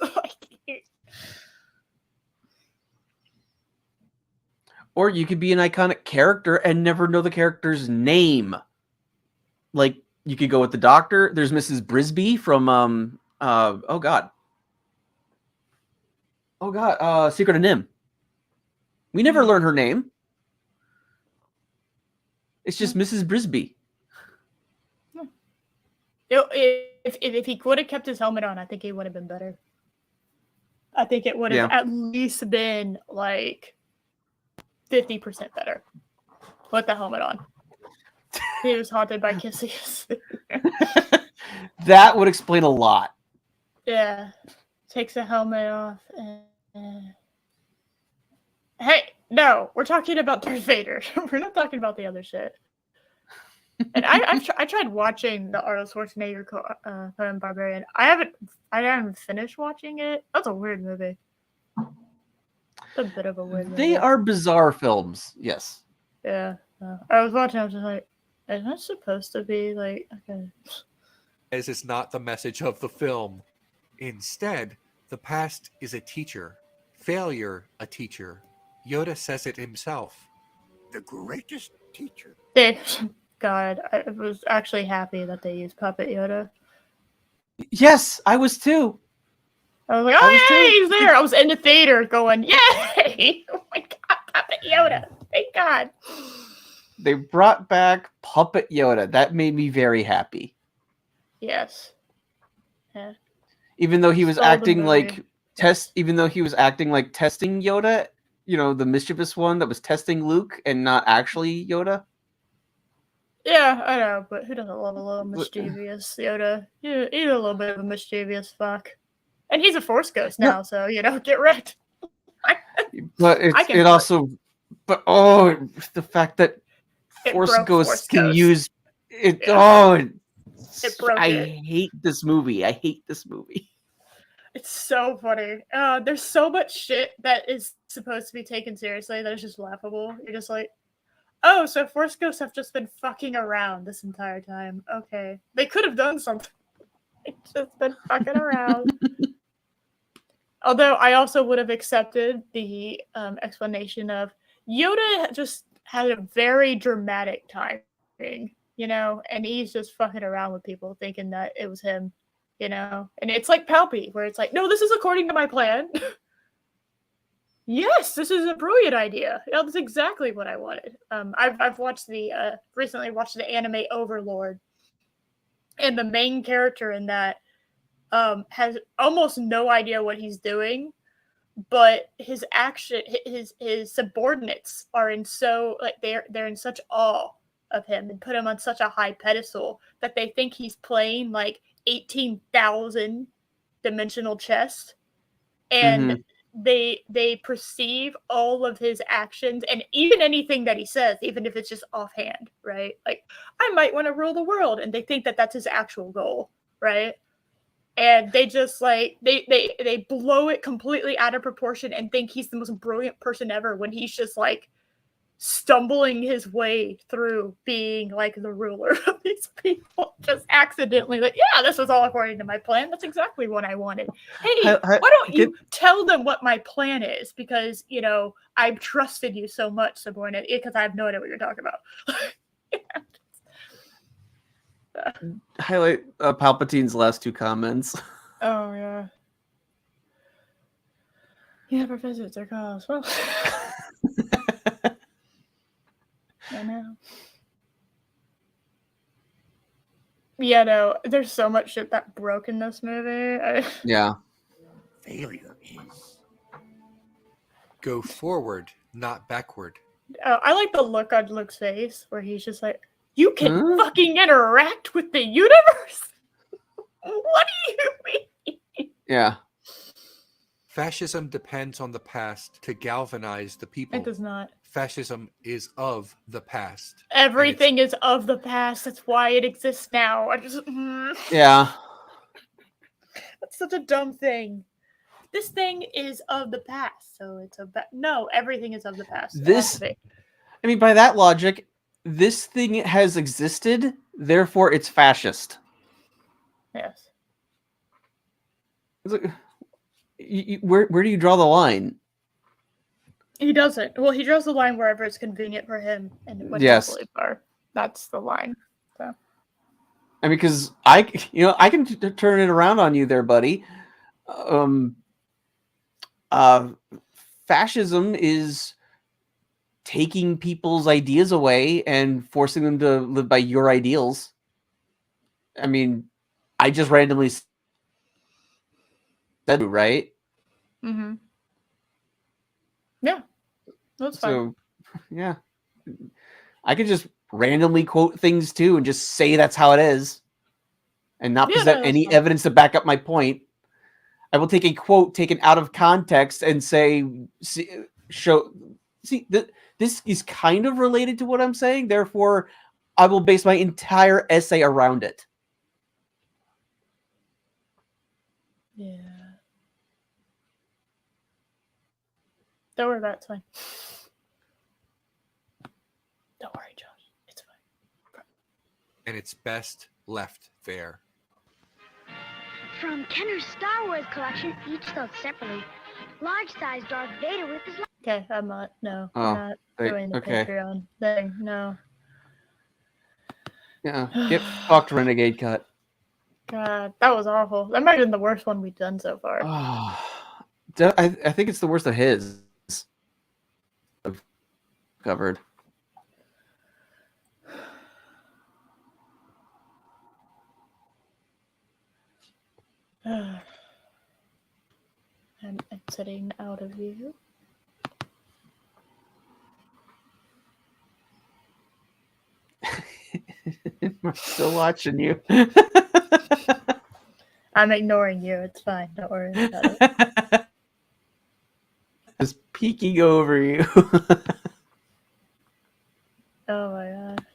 Or you could be an iconic character and never know the character's name. Like, you could go with the Doctor. There's Mrs. Brisby from Secret of Nim. We never learn her name. It's just Mrs. Brisby. If he would have kept his helmet on, I think he would have been better. I think it would have at least been like 50% better with the helmet on. He was haunted by kisses. That would explain a lot. Yeah. Takes the helmet off. Hey, no, we're talking about Darth Vader. We're not talking about the other shit. And I tried watching the Arnold Schwarzenegger Conan Barbarian. I haven't finished watching it. That's a weird movie. It's a bit of a weird movie. They are bizarre films. Yes. Yeah. I was watching. I was just like, is that supposed to be like? Okay. As it's not the message of the film. Instead, the past is a teacher. Failure, a teacher. Yoda says it himself. The greatest teacher. God, I was actually happy that they used Puppet Yoda. Yes, I was too. I was like, oh, yay, he's there. I was in the theater going, yay! Oh my God, Puppet Yoda. Thank God. They brought back Puppet Yoda. That made me very happy. Yes. Yeah. Even though he was acting like testing Yoda, the mischievous one that was testing Luke and not actually Yoda. Yeah, I know, but who doesn't love a little mischievous Yoda? He's a little bit of a mischievous fuck. And he's a Force ghost now, so, get wrecked. But can put- also, the fact that It Force broke Ghosts Force can Ghost. use it. Yeah. Oh, It broke I it. hate this movie. I hate this movie. It's so funny. There's so much shit that is supposed to be taken seriously that is just laughable. You're just like, oh, so Force Ghosts have just been fucking around this entire time. Okay. They could have done something. They've just been fucking around. Although I also would have accepted the explanation of Yoda just had a very dramatic timing, and he's just fucking around with people thinking that it was him, and it's like Palpy, where it's like, no, this is according to my plan. Yes, this is a brilliant idea. That's exactly what I wanted. I've watched recently watched the anime Overlord, and the main character in that has almost no idea what he's doing, but his subordinates are they're in such awe of him and put him on such a high pedestal that they think he's playing like 18,000 dimensional chess, and they perceive all of his actions and even anything that he says, even if it's just offhand, right? Like, I might want to rule the world, and they think that that's his actual goal, right? And they just they blow it completely out of proportion and think he's the most brilliant person ever when he's just like stumbling his way through being like the ruler of these people, just accidentally like, yeah, this was all according to my plan. That's exactly what I wanted. Hey, why don't you tell them what my plan is? Because, I've trusted you so much, subordinate, because I have no idea what you're talking about. Highlight Palpatine's last two comments. Oh, yeah. You never visit their cause. Well, I know. Yeah, no, there's so much shit that broke in this movie. Yeah. Failure is. Go forward, not backward. I like the look on Luke's face where he's just like, you can fucking interact with the universe? What do you mean? Yeah. Fascism depends on the past to galvanize the people. It does not. Fascism is of the past. Everything is of the past. That's why it exists now. Yeah. That's such a dumb thing. This thing is of the past, so it's no, everything is of the past. I mean, by that logic, this thing has existed, therefore it's fascist. Yes. It's like, where do you draw the line? He doesn't. Well, he draws the line wherever it's convenient for him and what his beliefs are. That's the line. So. I mean, because I can turn it around on you there, buddy. Fascism is taking people's ideas away and forcing them to live by your ideals. I mean, I just randomly said, right? Mm-hmm. Yeah, that's fine. So, yeah, I could just randomly quote things too and just say that's how it is, and not present any evidence to back up my point. I will take a quote taken out of context and say, this is kind of related to what I'm saying. Therefore, I will base my entire essay around it. Yeah. Don't worry about it. It's fine. Don't worry, Josh. It's fine. And it's best left there. From Kenner's Star Wars collection, each sold separately. Large-size Darth Vader with his... Okay, I'm not. No, I'm not doing the Patreon thing. No. Yeah, get fucked, Renegade Cut. God, that was awful. That might have been the worst one we've done so far. I think it's the worst of his. I've covered. I'm exiting out of you. I'm still watching you. I'm ignoring you. It's fine. Don't worry about it. Just peeking over you. Oh my god.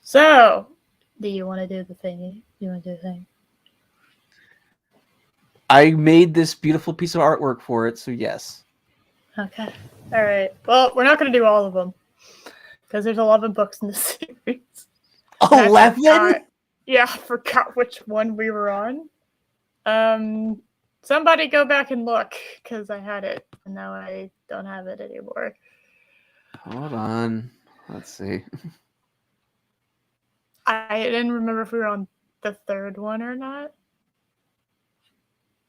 So, do you want to do the thingy? You want to do the thing? I made this beautiful piece of artwork for it, so yes. Okay. All right. Well, we're not going to do all of them because there's 11 books in the series. And I 11? Yeah, I forgot which one we were on. Somebody go back and look because I had it and now I don't have it anymore. Hold on. Let's see. I didn't remember if we were on the third one or not.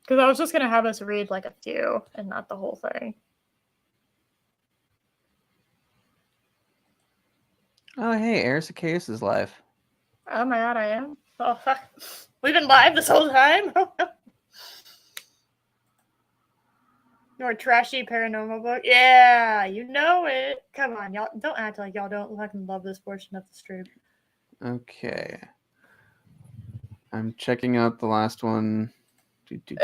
Because I was just going to have us read like a few and not the whole thing. Oh, hey, Eris Zacchaeus is live. Oh my god, I am? Oh, fuck. We've been live this whole time? Your trashy paranormal book? Yeah, you know it. Come on, y'all. Don't act like y'all don't fucking love this portion of the stream. Okay. I'm checking out the last one.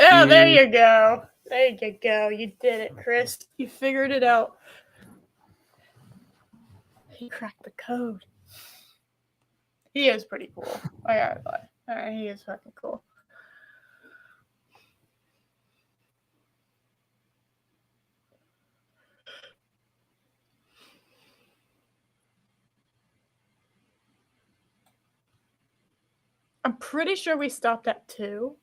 Oh, there you go. There you go. You did it, Chris. You figured it out. He cracked the code. He is pretty cool. I gotta lie. Alright, he is fucking cool. I'm pretty sure we stopped at 2.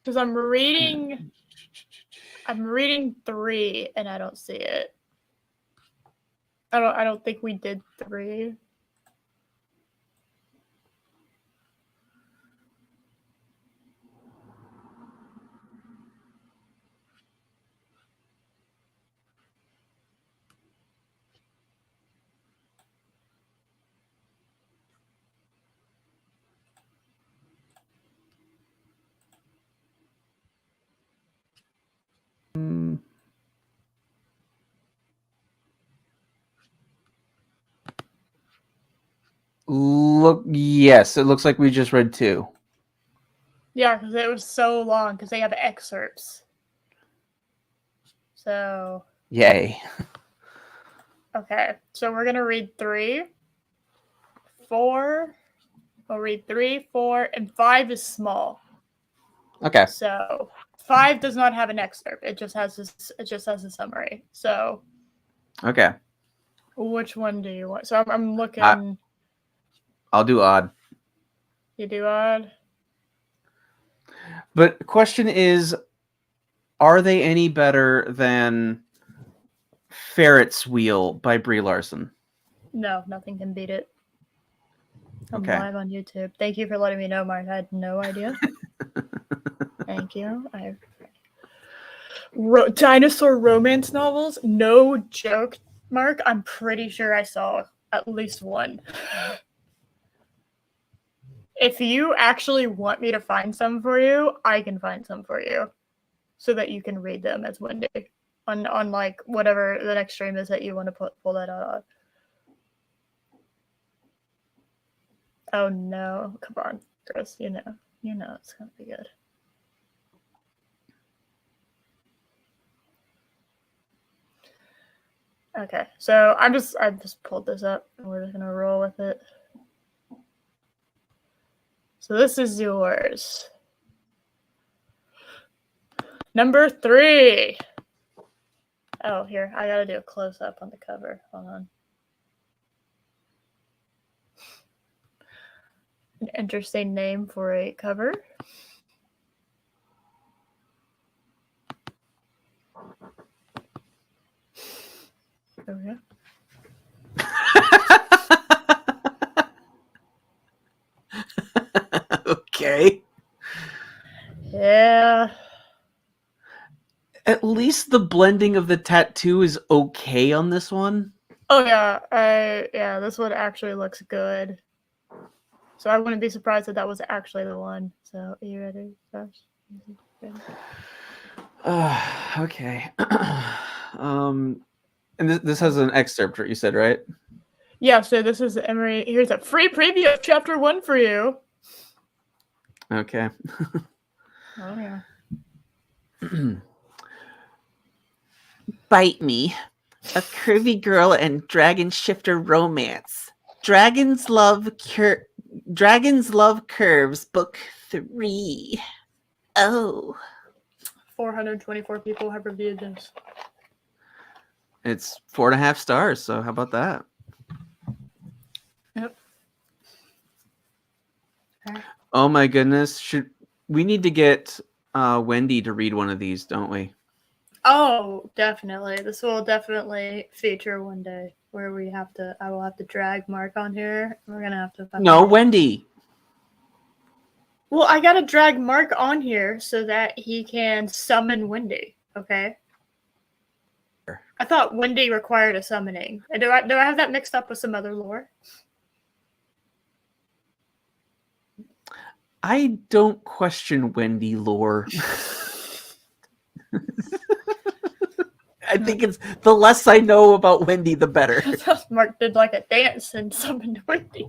Because I'm reading 3 and I don't see it. I don't think we did 3. Look, yes, it looks like we just read 2. Yeah, because it was so long because they have excerpts. So, Yay. okay. So we're going to read 3, 4. We'll read 3, 4, and 5 is small. Okay. So 5 does not have an excerpt. It just has a summary. So Okay. which one do you want? So I'm looking. I'll do odd. You do odd? But the question is, are they any better than Ferret's Wheel by Brie Larson? No, nothing can beat it. I'm Okay. live on YouTube. Thank you for letting me know, Mark. I had no idea. Thank you. Dinosaur romance novels? No joke, Mark. I'm pretty sure I saw at least one. If you actually want me to find some for you, I can find some for you so that you can read them as Wendy on like whatever the next stream is that you want to pull that out on. Oh no, come on, Chris, you know it's gonna be good. Okay, so I just pulled this up and we're just gonna roll with it. So this is yours. Number 3. Oh, here, I gotta do a close up on the cover. Hold on. An interesting name for a cover. Okay. Okay. Yeah. At least the blending of the tattoo is okay on this one. Oh yeah, this one actually looks good. So I wouldn't be surprised if that was actually the one. So are you ready, Josh? Okay. And this has an excerpt, you said, right? Yeah, so this is Emery. Here's a free preview of chapter 1 for you. Okay. Oh, yeah. Bite Me, a curvy girl and dragon shifter romance. Dragons Love Curves, book 3. Oh. 424 people have reviewed this. It's 4.5 stars, so how about that? Yep. Okay. Oh my goodness. We need to get Wendy to read one of these, don't we? Oh, definitely. This will definitely feature one day where I will have to drag Mark on here. We're gonna have to No, Wendy. Well, I gotta drag Mark on here so that he can summon Wendy, okay? I thought Wendy required a summoning. Do I have that mixed up with some other lore? I don't question Wendy lore. I think it's the less I know about Wendy, the better. Mark did like a dance and summoned Wendy.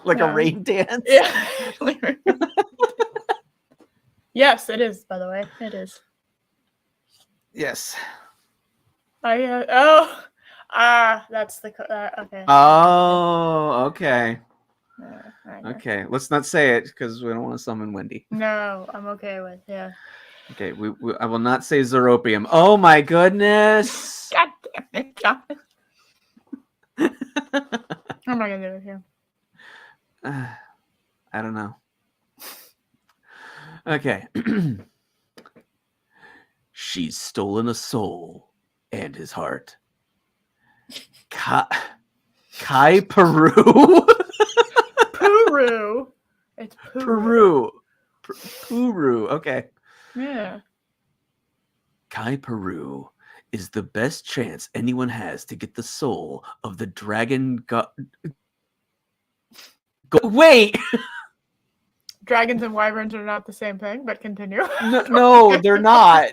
Like a rain dance? Yeah. Yes, it is, by the way. It is. Yes. That's the okay. Oh, okay. I know. Okay, let's not say it because we don't want to summon Wendy. No, I'm okay with Okay, I will not say Zeropium. Oh my goodness! God damn it, John. What am I gonna do with you? I don't know. Okay. She's stolen a soul and his heart. Kai Peru. Puru. It's Puru. Puru. Okay. Yeah. Kai Peru is the best chance anyone has to get the soul of the dragon Wait! Dragons and wyverns are not the same thing, but continue. No, they're not.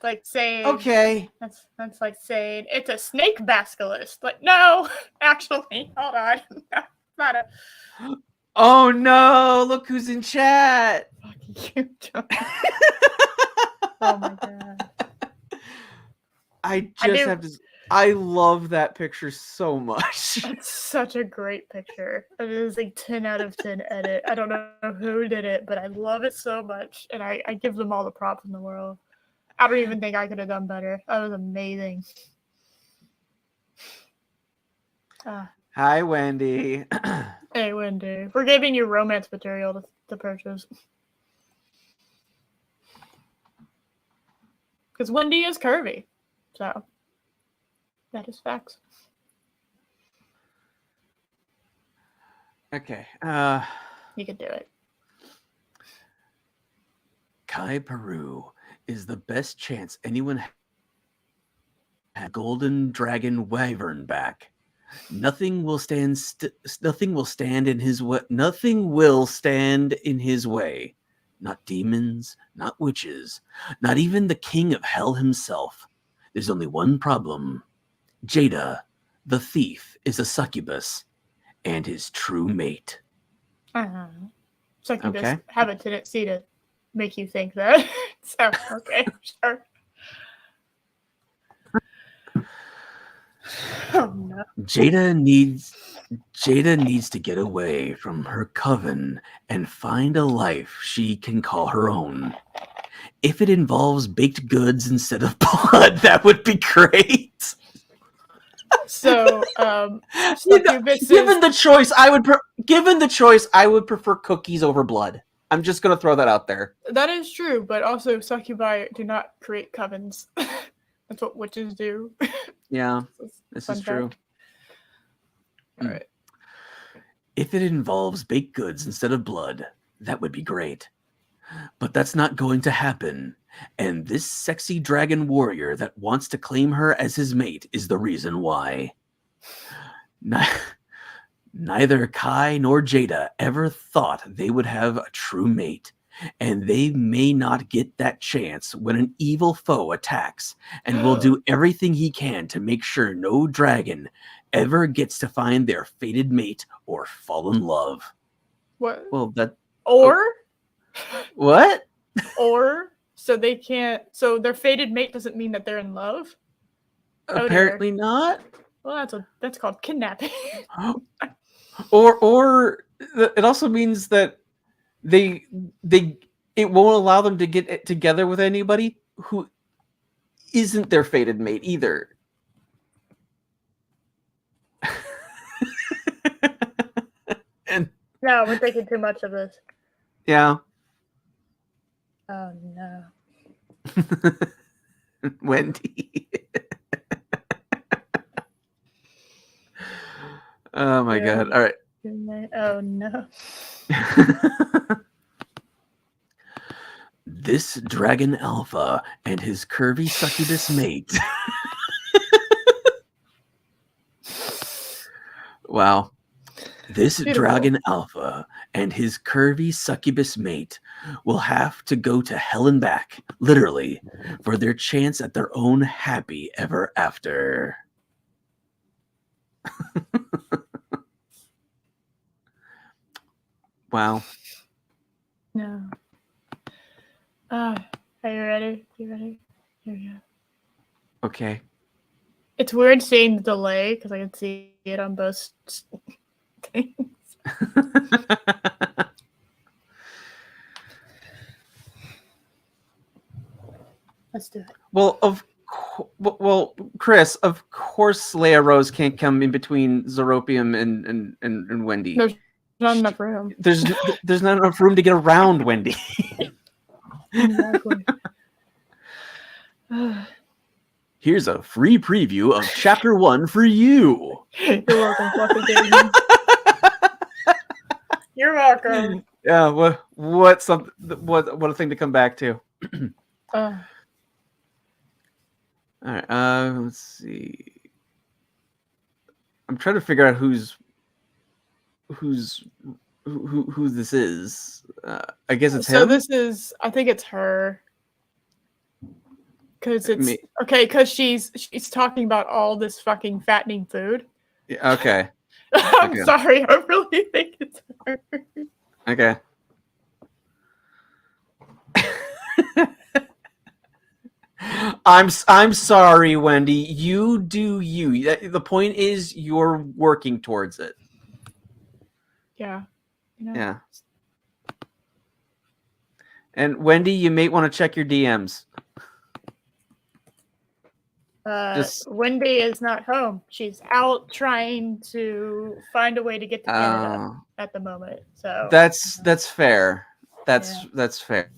Like saying Okay. That's like saying it's a snake basilisk. Like, no, actually, hold on. It's not a Oh no, look who's in chat. fucking you, John. Oh my god. I love that picture so much. It's such a great picture. It is a 10 out of 10 edit. I don't know who did it, but I love it so much. And I give them all the props in the world. I don't even think I could have done better. That was amazing. Hi, Wendy. Hey, Wendy. We're giving you romance material to purchase. Because Wendy is curvy. So, that is facts. Okay. You can do it. Kai Peru is the best chance anyone has. Golden Dragon Wyvern back. Nothing will stand in his way. Nothing will stand in his way. Not demons, not witches, not even the king of hell himself. There's only one problem. Jada, the thief, is a succubus and his true mate. Succubus Okay. have a tendency to make you think that. So, okay, sure. Oh no. Jada needs to get away from her coven and find a life she can call her own. If it involves baked goods instead of blood, that would be great. So, given the choice, I would prefer cookies over blood. I'm just gonna throw that out there. That is true, but also succubi do not create covens. That's what witches do. Yeah, this is true. All right. If it involves baked goods instead of blood, that would be great. But that's not going to happen. And this sexy dragon warrior that wants to claim her as his mate is the reason why. Neither Kai nor Jada ever thought they would have a true mate, and they may not get that chance when an evil foe attacks, and will do everything he can to make sure no dragon ever gets to find their fated mate or fall in love. What? Well, that Or what? so they can't. So their fated mate doesn't mean that they're in love. Oh, Apparently not. Well, that's called kidnapping. Or it also means that they it won't allow them to get together with anybody who isn't their fated mate either. And No, we're thinking too much of this. yeah. Oh no. Wendy. Oh my god. All right. Oh no. This Dragon Alpha and his curvy succubus mate. Wow. This Beautiful. Dragon Alpha and his curvy succubus mate will have to go to hell and back, literally, for their chance at their own happy ever after. Wow. No. Are you ready? You ready? Here we go. Okay. It's weird seeing the delay because I can see it on both things. Let's do it. Well, Chris, of course Leia Rose can't come in between Zeropium and Wendy. There's not enough room. There's not enough room to get around Wendy. Exactly. Here's a free preview of Chapter 1 for you. You're welcome, fucking David. You're welcome. Yeah, what a thing to come back to. All right, let's see. I'm trying to figure out who this is. I guess it's so him. I think it's her. Because because she's talking about all this fucking fattening food. Yeah, okay. I'm Okay. sorry, I really think it's her. Okay. I'm sorry, Wendy. You do you. The point is you're working towards it. Yeah. You know? Yeah. And Wendy, you may want to check your DMs. Wendy is not home. She's out trying to find a way to get to Canada at the moment. So that's fair. That's fair.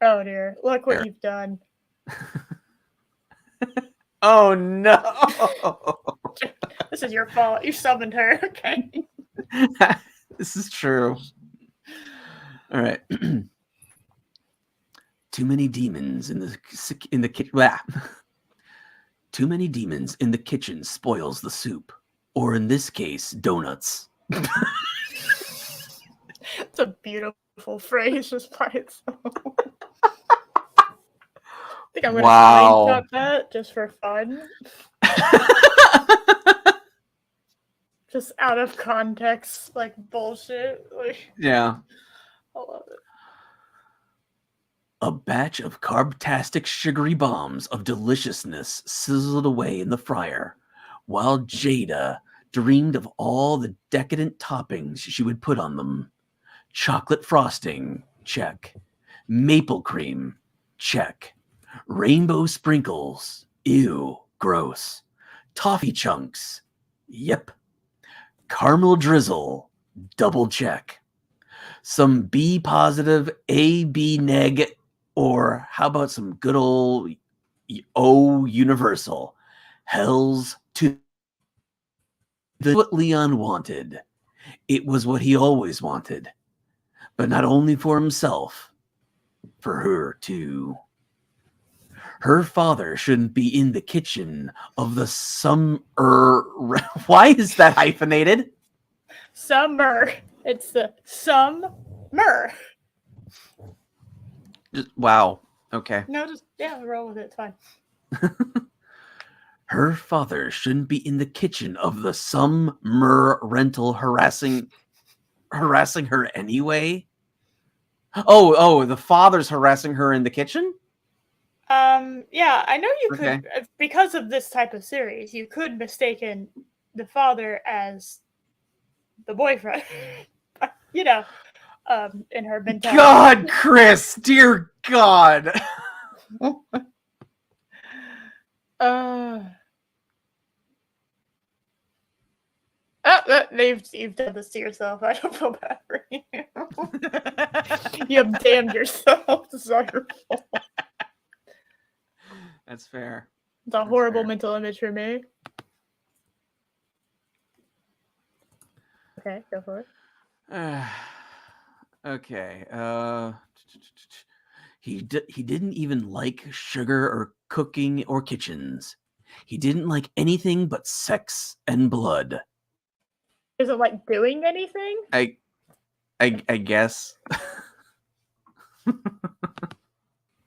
Oh dear! Look what you've done. Oh no! This is your fault. You summoned her. Okay. This is true. All right. Too many demons in the kitchen. Too many demons in the kitchen spoils the soup, or in this case, donuts. It's a beautiful phrase just by itself. I think I'm going to screenshot that just for fun. Just out of context, like bullshit. Yeah. I love it. A batch of carb-tastic sugary bombs of deliciousness sizzled away in the fryer, while Jada dreamed of all the decadent toppings she would put on them. Chocolate frosting, check. Maple cream, check. Rainbow sprinkles, ew, gross. Toffee chunks, yep. Caramel drizzle, double check. Some B positive, A B neg, or how about some good old O universal? Hells to what Leon wanted. It was what he always wanted. But not only for himself, for her too. Her father shouldn't be in the kitchen of the why is that hyphenated? Summer. It's the summer. Wow. Okay. No, just roll with it. It's fine. Her father shouldn't be in the kitchen of the summer rental harassing her anyway. Oh, the father's harassing her in the kitchen? Yeah, I know you Okay. could, because of this type of series, you could mistaken the father as the boyfriend. You know, in her mentality. God, Chris, dear God. You've done this to yourself. I don't feel bad for you. You have damned yourself. This is all your fault. That's fair. It's a horrible mental image for me. Okay, go for it. Okay. He didn't even like sugar or cooking or kitchens. He didn't like anything but sex and blood. Is it like doing anything? I guess.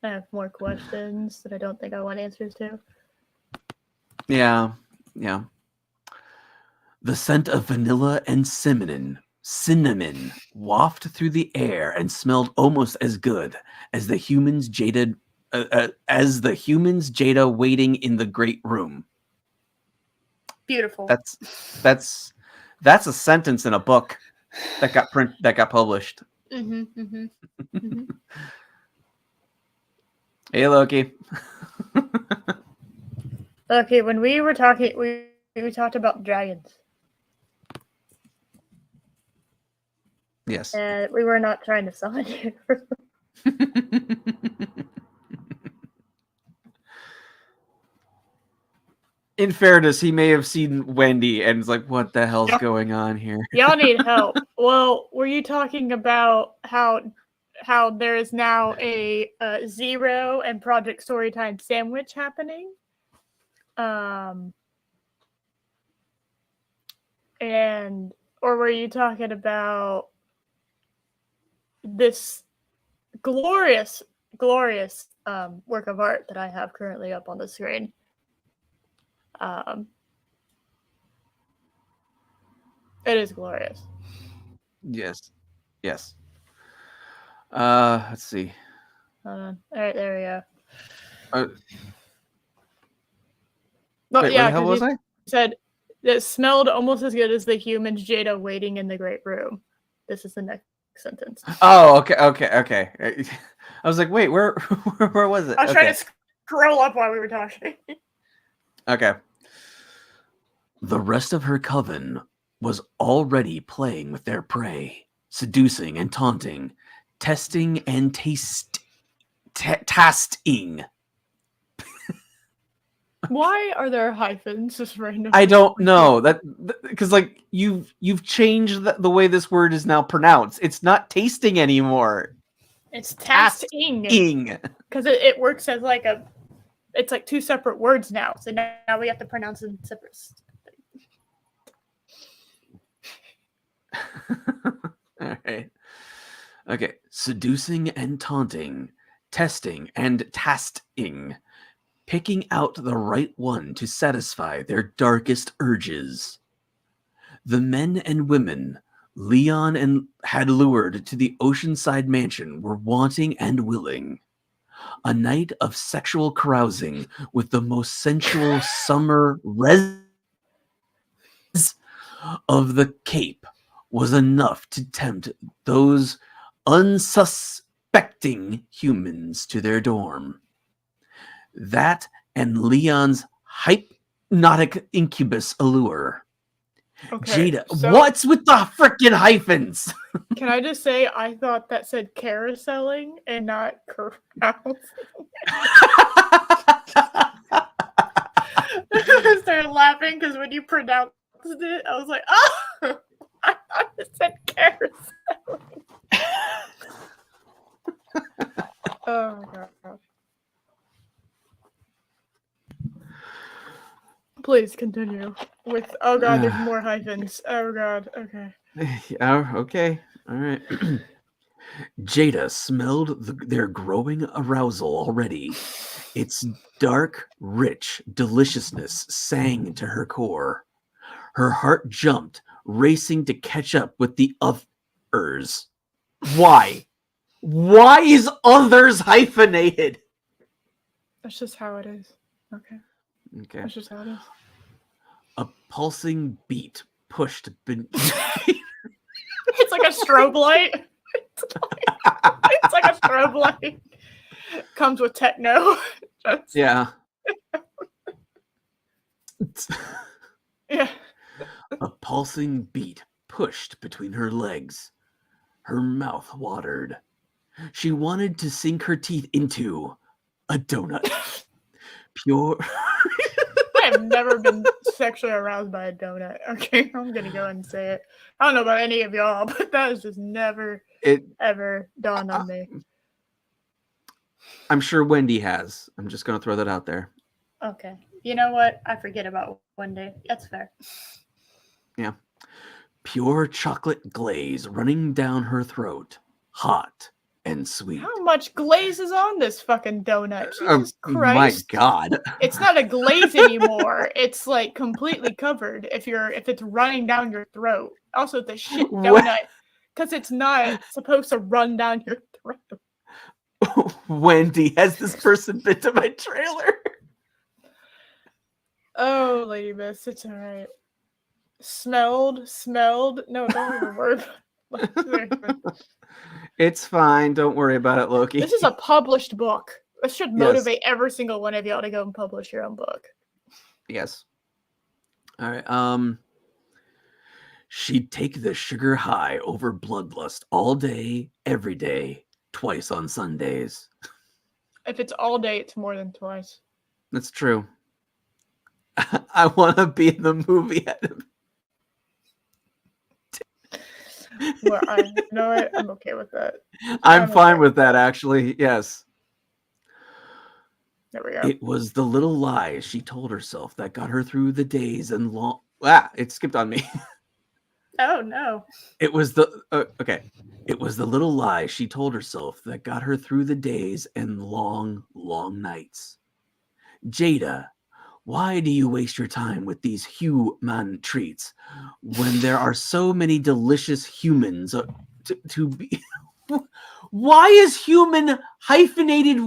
I have more questions that I don't think I want answers to. Yeah. The scent of vanilla and cinnamon wafted through the air and smelled almost as good as the humans Jada waiting in the great room. Beautiful. That's a sentence in a book that got published. Hey, Loki. Okay, when we were talking, we talked about dragons. Yes. We were not trying to summon you. In fairness, he may have seen Wendy and is like, what the hell's going on here? Y'all need help. Well, were you talking about how there is now a Zero and Project Storytime sandwich happening? Or were you talking about this glorious work of art that I have currently up on the screen? It is glorious. Yes. Let's see. Hold on. All right, there we go. Wait, where the hell was I? Said it smelled almost as good as the humans Jada waiting in the great room. This is the next sentence. Oh, okay. I was like, wait, where was it? I was trying to scroll up while we were talking. Okay. The rest of her coven was already playing with their prey, seducing and taunting, testing and tasting. Why are there hyphens just random? I don't know that because like you've changed the way this word is now pronounced. It's not tasting anymore. It's tasting. Because it works as like it's like two separate words now. So now we have to pronounce them separate. All right. Okay. Seducing and taunting, testing and tasting, picking out the right one to satisfy their darkest urges. The men and women Leon had lured to the Oceanside mansion were wanting and willing. A night of sexual carousing with the most sensual summer res of the Cape was enough to tempt those unsuspecting humans to their dorm. That and Leon's hypnotic incubus allure. Okay, Jada, what's with the frickin' hyphens? Can I just say I thought that said carouseling and not carousing? I started laughing because when you pronounced it, I was like, oh, I thought it said carouseling. Oh my god. Please continue with, oh god, there's more hyphens. Oh god, okay. Oh, okay. All right. Jada smelled their growing arousal already. Its dark, rich deliciousness sang to her core. Her heart jumped, racing to catch up with the others. Why? Why is others hyphenated? That's just how it is. Okay. Okay. That's just how it is. A pulsing beat pushed It's like a strobe light. It's like a strobe light. Comes with techno. Yeah. Yeah. A pulsing beat pushed between her legs. Her mouth watered. She wanted to sink her teeth into a donut. Pure. I have never been sexually aroused by a donut. Okay, I'm gonna go ahead and say it. I don't know about any of y'all, but that has just never ever dawned on me. I'm sure Wendy has. I'm just gonna throw that out there. Okay. You know what? I forget about one day. That's fair. Yeah. Pure chocolate glaze running down her throat. Hot and sweet. How much glaze is on this fucking donut? Jesus My Christ. God. It's not a glaze anymore. It's like completely covered if it's running down your throat. Also, it's a shit donut because it's not supposed to run down your throat. Wendy, has this person been to my trailer? Oh, Lady Miss, it's all right. Smelled. No, don't even worry. It's fine. Don't worry about it, Loki. This is a published book. This should motivate every single one of y'all to go and publish your own book. Yes. All right. She'd take the sugar high over bloodlust all day, every day, twice on Sundays. If it's all day, it's more than twice. That's true. I want to be in the movie. Well, you know what? I'm okay with that. I'm fine with that, actually. Yes. There we go. It was the little lies she told herself that got her through the days and long. It skipped on me. Oh no. It was the okay. It was the little lies she told herself that got her through the days and long, long nights. Jada, why do you waste your time with these human treats when there are so many delicious humans to be? Why is human hyphenated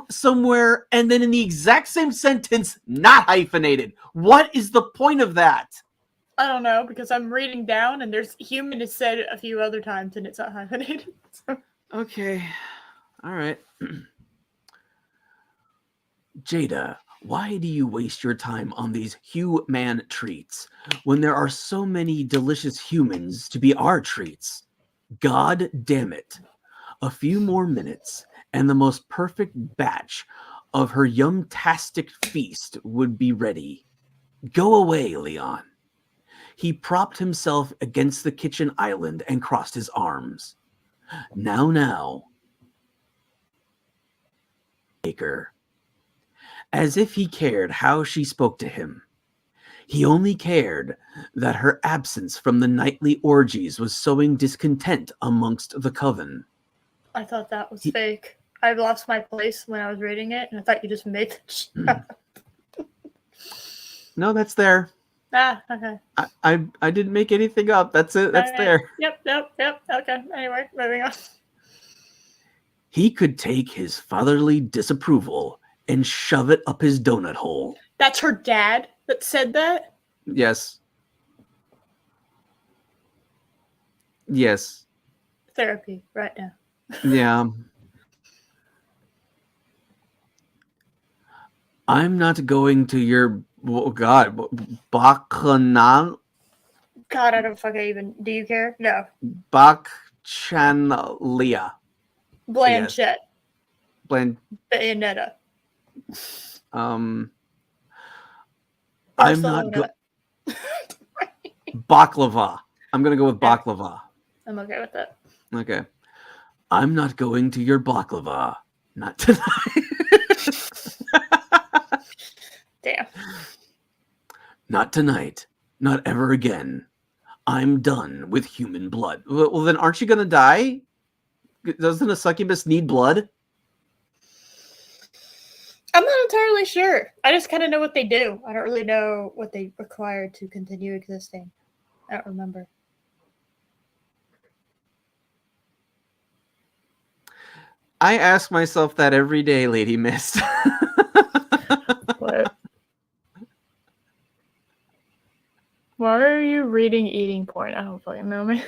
somewhere and then in the exact same sentence not hyphenated? What is the point of that? I don't know, because I'm reading down and there's human is said a few other times and it's not hyphenated. So. Okay. All right. Jada, why do you waste your time on these human treats when there are so many delicious humans to be our treats? God damn it. A few more minutes and the most perfect batch of her yum-tastic feast would be ready. Go away, Leon. He propped himself against the kitchen island and crossed his arms. Now. Baker. As if he cared how she spoke to him. He only cared that her absence from the nightly orgies was sowing discontent amongst the coven. I thought that was fake. I lost my place when I was reading it, and I thought you just made that shit up. No, that's there. Okay. I didn't make anything up. That's it. That's there. Yep. Okay. Anyway, moving on. He could take his fatherly disapproval and shove it up his donut hole. That's her dad that said that? Yes. Yes. Therapy right now. Yeah. I'm not going to your bacchanal. God, I don't fucking even. Do you care? No. Bacchanalia. Blanchett. Bayonetta. Barcelona. I'm not baklava. I'm gonna go with baklava. I'm okay with that. Okay. I'm not going to your baklava. Not tonight. Damn. Not tonight. Not ever again. I'm done with human blood. Well, then aren't you going to die? Doesn't a succubus need blood? I'm not entirely sure. I just kind of know what they do. I don't really know what they require to continue existing. I don't remember. I ask myself that every day, Lady Mist. What? Why are you reading eating porn? I don't fucking know, man.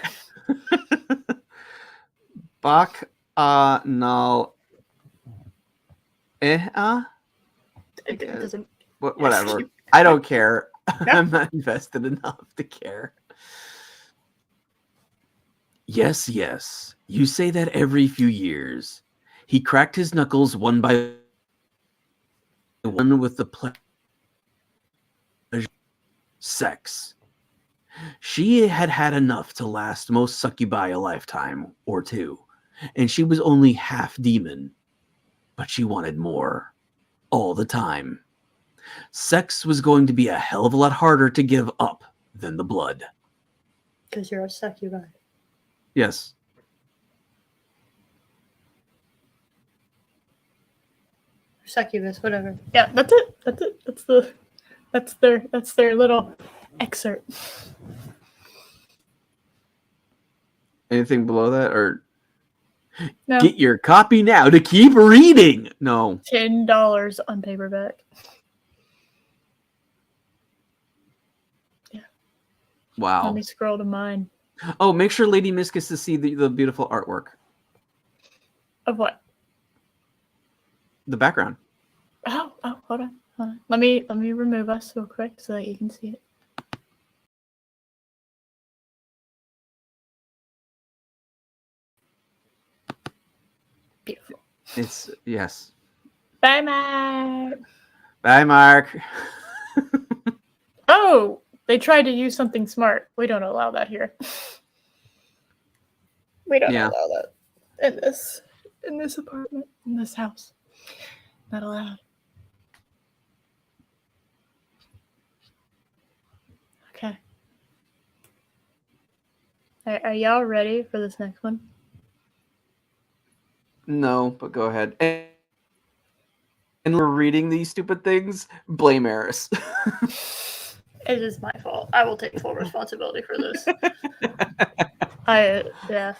Bak no. It doesn't. Whatever. I don't care. I'm not invested enough to care. Yes, yes. You say that every few years. He cracked his knuckles one by one with the pleasure. Sex. She had had enough to last most succubi a lifetime or two, and she was only half demon, but she wanted more all the time. Sex was going to be a hell of a lot harder to give up than the blood. Because you're a succubi. Yes. Succubus, whatever. Yeah, that's it. That's it. That's their little excerpt. Anything below that, or No. get your copy now to keep reading? No. $10 on paperback. Yeah. Wow. Let me scroll to mine. Oh, make sure Lady Miss gets to see the beautiful artwork. Of what? The background. Oh, hold on. Let me remove us real quick so that you can see it. Beautiful. It's yes. Bye, Mark. Bye, Mark. Oh, they tried to use something smart. We don't allow that here. We don't allow that in this apartment, in this house. Not allowed. Okay. Are y'all ready for this next one? No, but go ahead. And we're reading these stupid things. Blame Eris. It is my fault. I will take full responsibility for this. Yeah.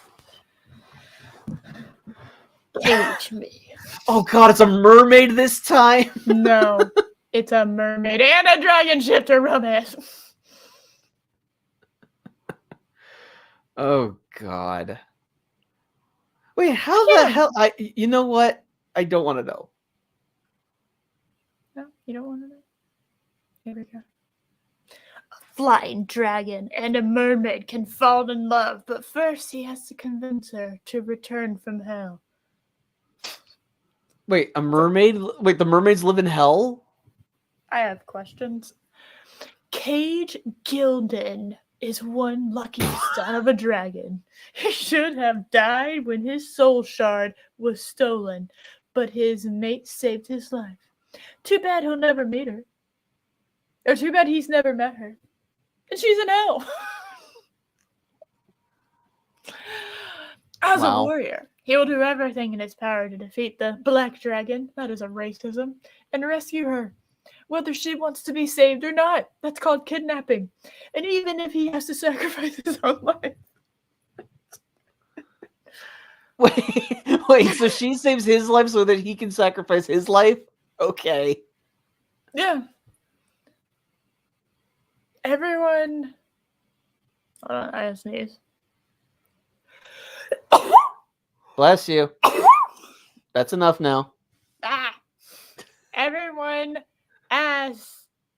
Cage me. Oh god, it's a mermaid this time. No, it's a mermaid and a dragon shifter romance. Oh god. Wait, how the hell? You know what? I don't want to know. No, you don't want to know. Here we go. A flying dragon and a mermaid can fall in love, but first he has to convince her to return from hell. Wait, a mermaid? Wait, the mermaids live in hell? I have questions. Cage Gildan is one lucky son of a dragon. He should have died when his soul shard was stolen, but his mate saved his life. Too bad he'll never meet her. Or too bad he's never met her. And she's in hell. As a warrior, he will do everything in his power to defeat the Black Dragon, that is a racism, and rescue her. Whether she wants to be saved or not, that's called kidnapping. And even if he has to sacrifice his own life. Wait, so she saves his life so that he can sacrifice his life? Okay. Yeah. Everyone. Hold on, I have to sneeze. Bless you. That's enough now. Everyone as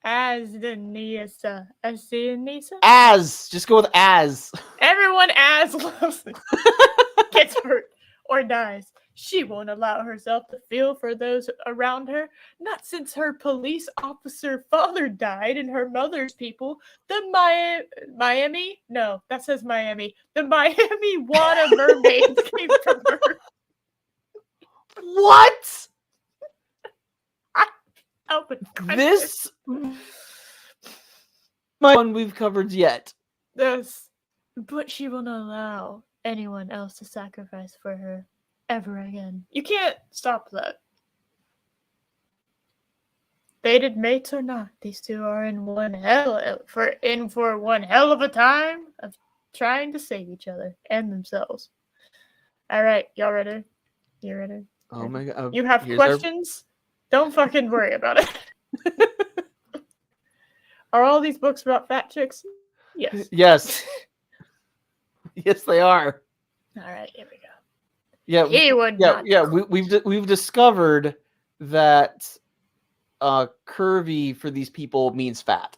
the Nisa. As the Nisa? As. Just go with as. Everyone as gets hurt or dies. She won't allow herself to feel for those around her, not since her police officer father died and her mother's people. The Miami? No, that says Miami. The Miami water mermaids came from her. What? This my one we've covered yet. This but she will not allow anyone else to sacrifice for her ever again. You can't stop that. Fated mates or not, these two are in for one hell of a time of trying to save each other and themselves. All right, y'all ready? You ready? Oh my god! You have here's our- questions? Don't fucking worry about it. Are all these books about fat chicks? Yes. Yes. Yes, they are. All right, here we go. Yeah, He would not. We've discovered that curvy for these people means fat.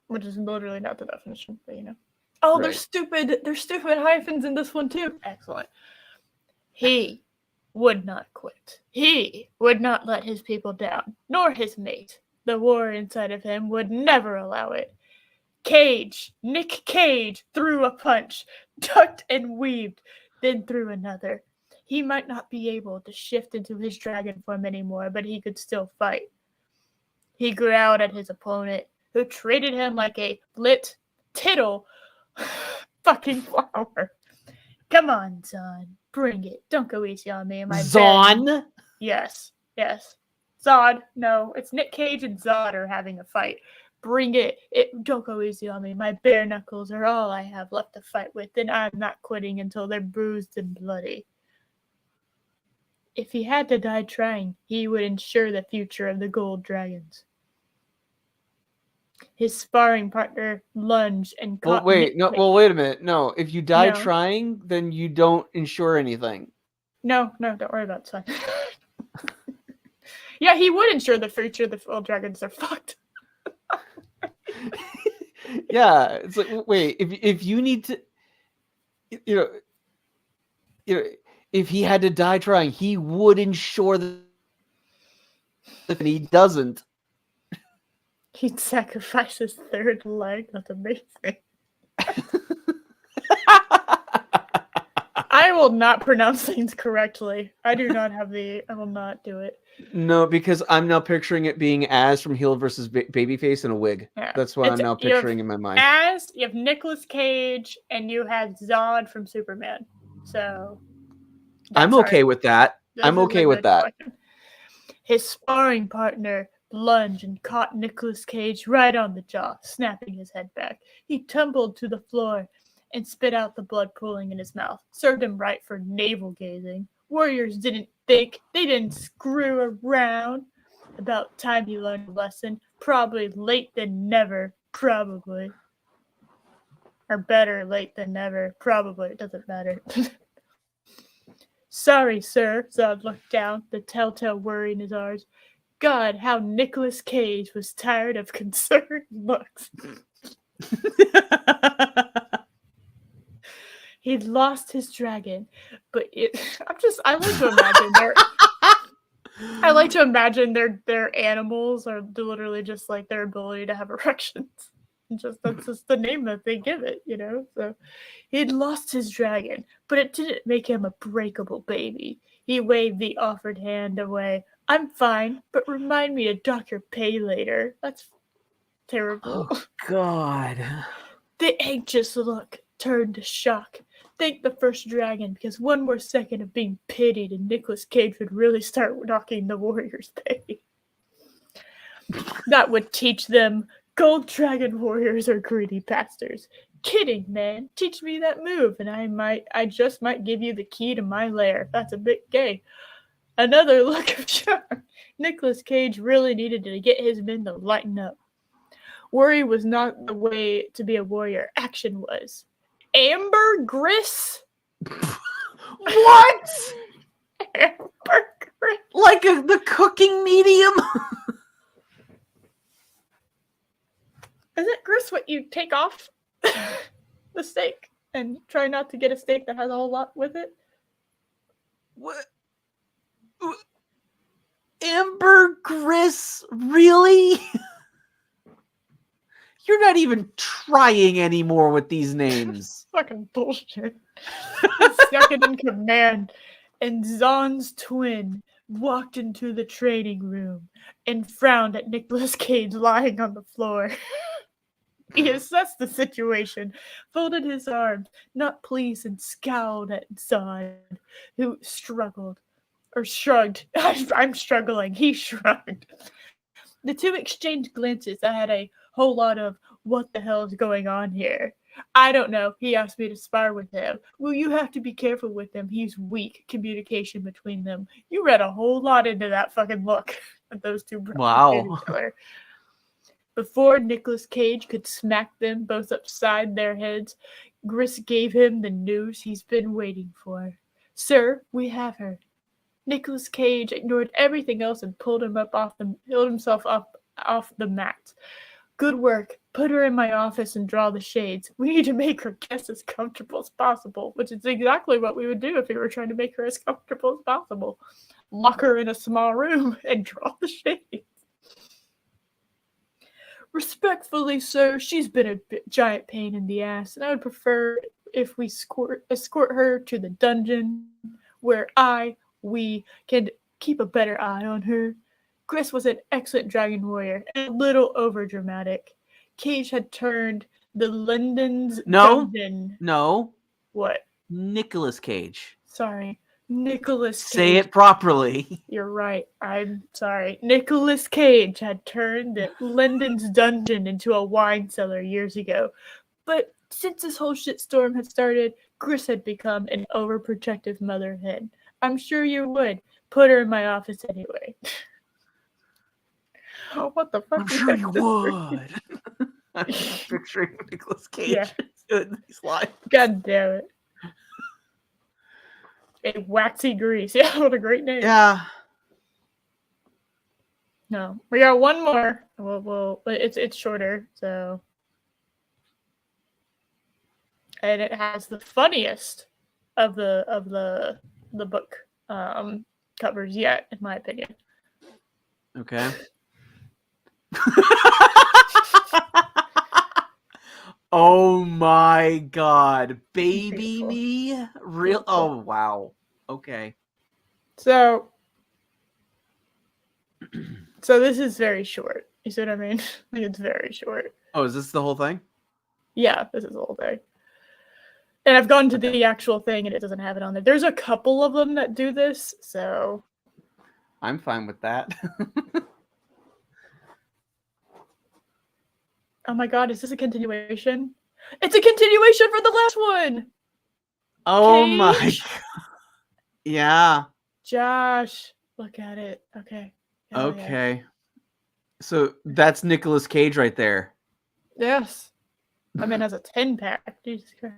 Which is literally not the definition, but you know. Oh, they're Right. stupid. There's stupid hyphens in this one too. Excellent. He would not quit. He would not let his people down, nor his mate. The war inside of him would never allow it. Nick Cage, threw a punch, ducked and weaved, then threw another. He might not be able to shift into his dragon form anymore, but he could still fight. He growled at his opponent, who treated him like a lit tittle fucking flower. Come on, Zon. Bring it. Don't go easy on me. Zon? Yes. Zod. No, it's Nick Cage and Zod are having a fight. Bring it. Don't go easy on me. My bare knuckles are all I have left to fight with, and I'm not quitting until they're bruised and bloody. If he had to die trying, he would ensure the future of the Gold Dragons. His sparring partner lunged and caught. Wait a minute. No, if you die trying, then you don't ensure anything. No, don't worry about it. It's fine. Yeah, he would ensure the future of the Gold Dragons are fucked. Yeah, it's like, wait, if you need to, if he had to die trying, he would ensure that if he doesn't, he'd sacrifice his third leg. That's amazing. I will not pronounce things correctly. I will not do it. No, because I'm now picturing it being Az from Heel versus Babyface in a wig. Yeah. That's what I'm now picturing in my mind. Az, you have Nicolas Cage, and you have Zod from Superman. So I'm okay with that. I'm okay with that. His sparring partner lunged and caught Nicolas Cage right on the jaw, snapping his head back. He tumbled to the floor and spit out the blood pooling in his mouth. Served him right for navel gazing. Warriors didn't think. They didn't screw around. About time he learned a lesson. Probably late than never. Probably. Or better late than never. Probably. It doesn't matter. Sorry, sir. Zod looked down, the telltale worry in his eyes. God, how Nicolas Cage was tired of concerned looks. He'd lost his dragon, but I like to imagine their animals are literally just like their ability to have erections. That's just the name that they give it, you know? So he'd lost his dragon, but it didn't make him a breakable baby. He waved the offered hand away. I'm fine, but remind me to dock your pay later. That's terrible. Oh, God. The anxious look turned to shock. Thank the first dragon, because one more second of being pitied and Nicolas Cage would really start knocking the warriors' pay. That would teach them Gold Dragon warriors are greedy bastards. Kidding, man. Teach me that move, and I just might give you the key to my lair. That's a bit gay. Another look of shock. Nicolas Cage really needed to get his men to lighten up. Worry was not the way to be a warrior. Action was. Ambergris? What? Ambergris? Like the cooking medium? Isn't gris what you take off the steak and try not to get a steak that has a whole lot with it? What? Ambergris? Really? You're not even trying anymore with these names. Fucking bullshit. Second in command, and Zon's twin walked into the training room and frowned at Nicolas Cage lying on the floor. He assessed the situation, folded his arms, not pleased, and scowled at Zod, who struggled. Or shrugged. I'm struggling. He shrugged. The two exchanged glances. I had a whole lot of, what the hell is going on here? I don't know. He asked me to spar with him. Well, you have to be careful with him. He's weak. Communication between them. You read a whole lot into that fucking look at those two brothers Wow. at each other. Before Nicolas Cage could smack them both upside their heads, Gris gave him the news he's been waiting for. Sir, we have her. Nicolas Cage ignored everything else and pulled himself up off the mat. Good work. Put her in my office and draw the shades. We need to make her guest as comfortable as possible, which is exactly what we would do if we were trying to make her as comfortable as possible. Lock her in a small room and draw the shades. Respectfully, sir, she's been a giant pain in the ass, and I would prefer if we escort her to the dungeon where we can keep a better eye on her. Chris was an excellent dragon warrior and a little overdramatic. Cage had turned the London's dungeon. No. What? Nicolas Cage. Sorry. Nicolas Cage. Say it properly. You're right. I'm sorry. Nicolas Cage had turned the London's dungeon into a wine cellar years ago. But since this whole shitstorm had started, Chris had become an overprotective mother hen. I'm sure you would. Put her in my office anyway. Oh, what the fuck? I'm sure you would. I'm picturing Nicolas Cage doing these lines. God damn it. A waxy grease. Yeah, what a great name. Yeah. No, we got one more. Well, it's shorter, so. And it has the funniest of the book covers yet, in my opinion. Okay. Oh my god. Baby me? Real? Oh, wow. Okay. So this is very short. You see what I mean? Like, it's very short. Oh, is this the whole thing? Yeah, this is the whole thing. And I've gone to the actual thing and it doesn't have it on there. There's a couple of them that do this, so. I'm fine with that. Oh my god, is this a continuation? It's a continuation for the last one! Oh Cage? my god. Yeah. Josh, look at it. Okay. Hell Okay. Yeah. So that's Nicolas Cage right there. Yes. I mean, as a 10-pack. Jesus Christ.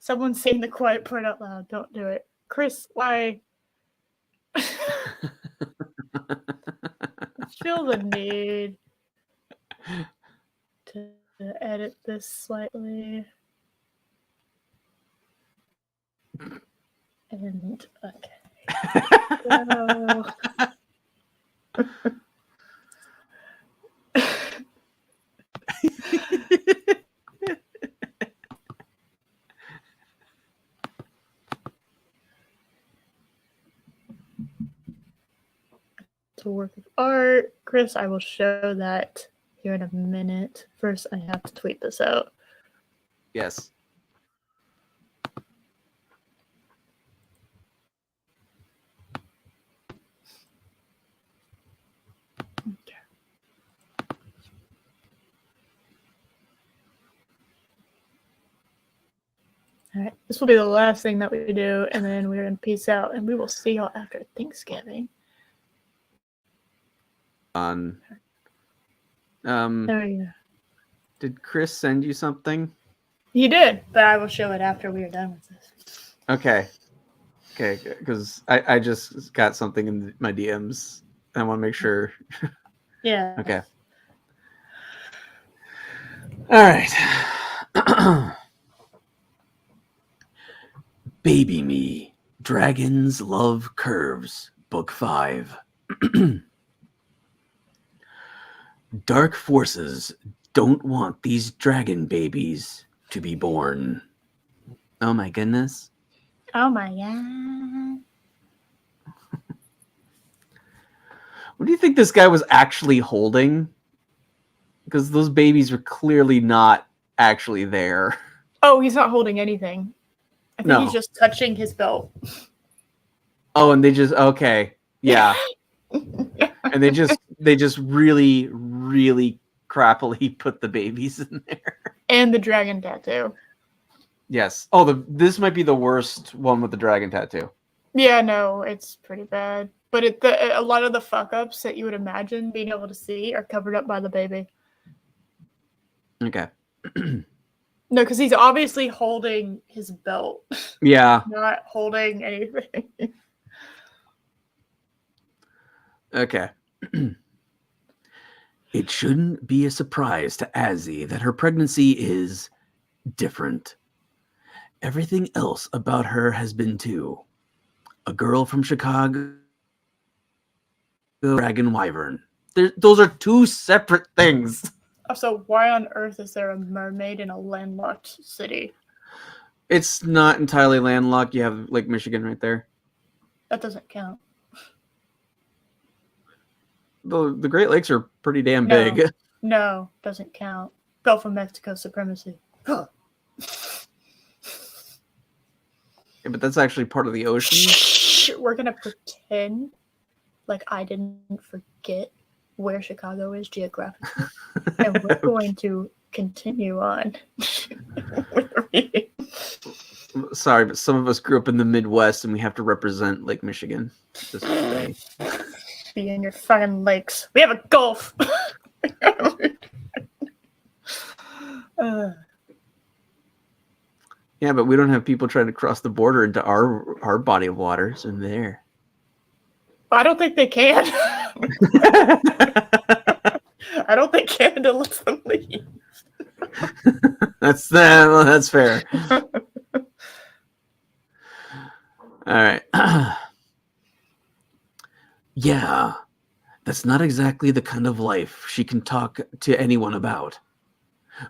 Someone saying the quiet part out loud. Don't do it. Chris, why? I feel the need to edit this slightly. And, okay. So... It's a work of art. Chris, I will show that here in a minute. First, I have to tweet this out. Yes. Okay. All right, this will be the last thing that we do, and then we're going to peace out, and we will see y'all after Thanksgiving. On. There you go. Did Chris send you something? He did, but I will show it after we are done with this. Okay. Okay, because I just got something in my DMs. I want to make sure. Yeah. Okay. All right. Baby Me, Dragons Love Curves, Book 5. Dark forces don't want these dragon babies to be born. Oh my goodness. Oh my god. What do you think this guy was actually holding? because those babies are clearly not actually there. Oh, he's not holding anything. I think he's No. just touching his belt. Oh, and they just okay, yeah, and they just really, really crappily put the babies in there. And the dragon tattoo. Yes. Oh, this might be the worst one with the dragon tattoo. Yeah, no, it's pretty bad. But a lot of the fuck ups that you would imagine being able to see are covered up by the baby. Okay. No, because he's obviously holding his belt, Yeah. not holding anything. Okay. It shouldn't be a surprise to Azzy that her pregnancy is different. Everything else about her has been too. A girl from Chicago, Dragon Wyvern. Those are two separate things. Also, why on earth is there a mermaid in a landlocked city? It's not entirely landlocked. You have Lake Michigan right there. That doesn't count. The Great Lakes are pretty damn No. big. No, doesn't count. Gulf of Mexico supremacy. Yeah, but that's actually part of the ocean. We're gonna pretend like I didn't forget where Chicago is geographically, and we're going to continue on with the reading. Sorry, but some of us grew up in the Midwest, and we have to represent Lake Michigan this day. Be in your fucking lakes. We have a gulf. Yeah, but we don't have people trying to cross the border into our body of waters in there. I don't think they can. I don't think Canada lets them leave. That's fair. All right. Yeah, that's not exactly the kind of life she can talk to anyone about.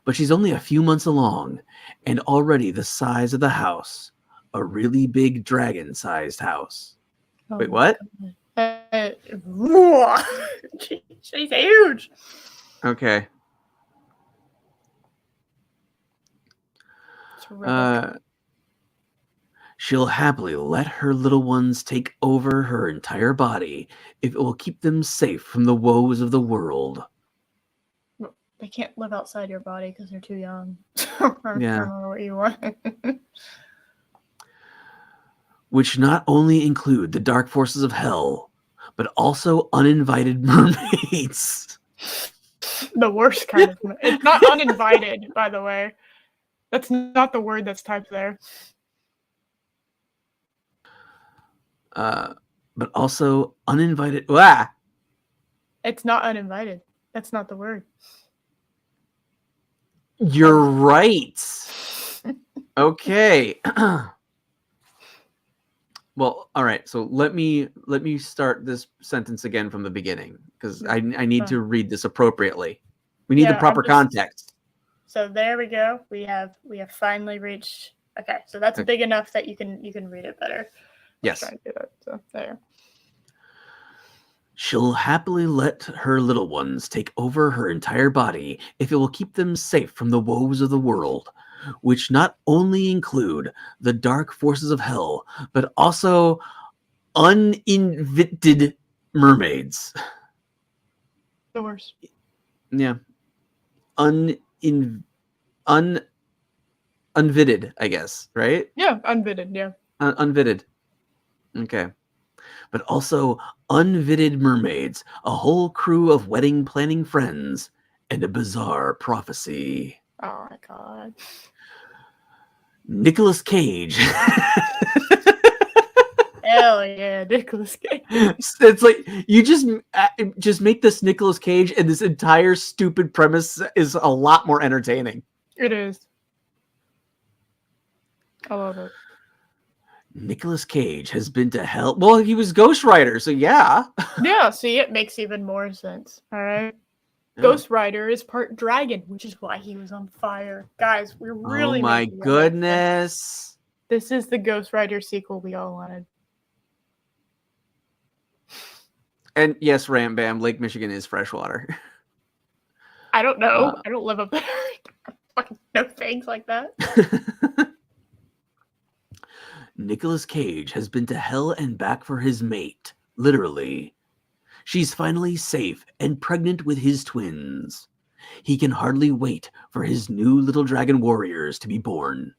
But she's only a few months along, and already the size of the house, a really big dragon-sized house. Oh, Wait, what? She's huge. Okay. She'll happily let her little ones take over her entire body if it will keep them safe from the woes of the world. They can't live outside your body because they're too young. Yeah. I don't know what you want. Which not only include the dark forces of hell, but also uninvited mermaids. The worst kind of. It's not uninvited, by the way. That's not the word that's typed there. But also uninvited. Ah! It's not uninvited. That's not the word. You're right. Okay. Well, all right. So let me start this sentence again from the beginning because I need to read this appropriately. We need the proper context. So there we go. We have finally reached. Okay, so that's big enough that you can read it better. Yes. Trying to do that. So there. She'll happily let her little ones take over her entire body if it will keep them safe from the woes of the world, which not only include the dark forces of hell, but also uninvited mermaids. The worst. Yeah. Unvitted, I guess, right? Yeah, unvitted, yeah. Unvitted. Okay. But also unvitted mermaids, a whole crew of wedding planning friends, and a bizarre prophecy. Oh my god. Nicolas Cage. Hell yeah, Nicolas Cage. It's like you just make this Nicolas Cage, and this entire stupid premise is a lot more entertaining. It is. I love it. Nicolas Cage has been to hell. Well, he was Ghost Rider, so yeah. Yeah, see, it makes even more sense. All right. Yeah. Ghost Rider is part dragon, which is why he was on fire. Guys, we're really. Oh my goodness. This is the Ghost Rider sequel we all wanted. And yes, Ram Bam, Lake Michigan is freshwater. I don't know. I don't live up there. I fucking know things like that. Nicolas Cage has been to hell and back for his mate, literally. She's finally safe and pregnant with his twins. He can hardly wait for his new little dragon warriors to be born.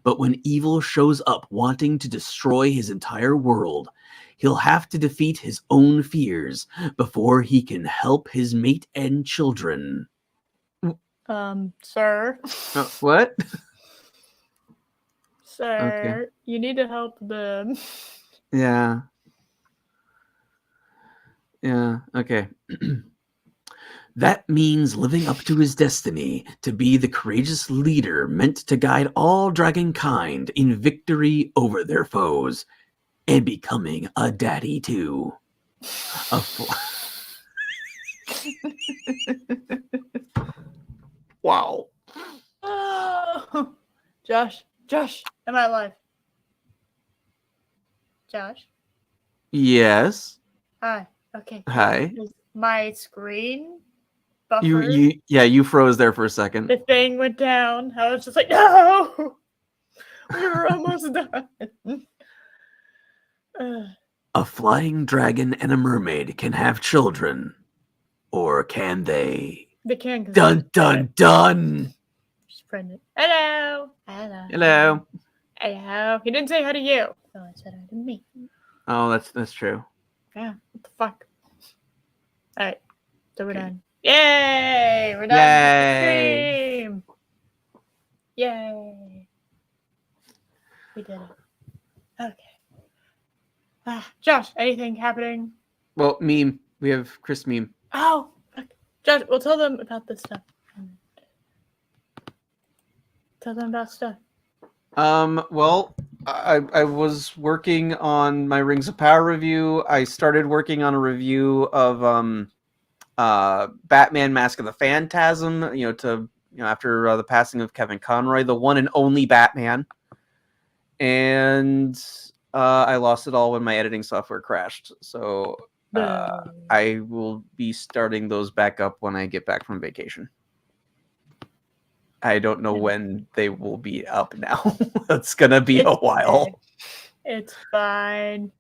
But when evil shows up wanting to destroy his entire world, he'll have to defeat his own fears before he can help his mate and children. Sir. What? Sir, Okay. you need to help them. Yeah. Yeah, okay. That means living up to his destiny to be the courageous leader meant to guide all dragon kind in victory over their foes, and becoming a daddy too. Wow. Oh. Josh, am I alive? Josh? Yes. Hi. Okay. Hi. Is my screen buffer? You froze there for a second. The thing went down. I was just like, no! We were almost done. A flying dragon and a mermaid can have children. Or can they? They can. Dun, dun, dun! She's pregnant. Hello. Hello. Hello. Hello. He didn't say hi to you. So I said hi to me. Oh, that's true. Yeah. What the fuck? Alright. So we're done. Yay! We're done Yay! with the stream! Yay! We did it. Okay. Josh, anything happening? Well, meme. We have Chris meme. Oh! Fuck. Josh, we'll tell them about this stuff. Tell them about stuff. Well, I was working on my Rings of Power review. I started working on a review of Batman Mask of the Phantasm, after the passing of Kevin Conroy, the one and only Batman. And I lost it all when my editing software crashed. So I will be starting those back up when I get back from vacation. I don't know when they will be up now. It's gonna be a while. Okay. It's fine.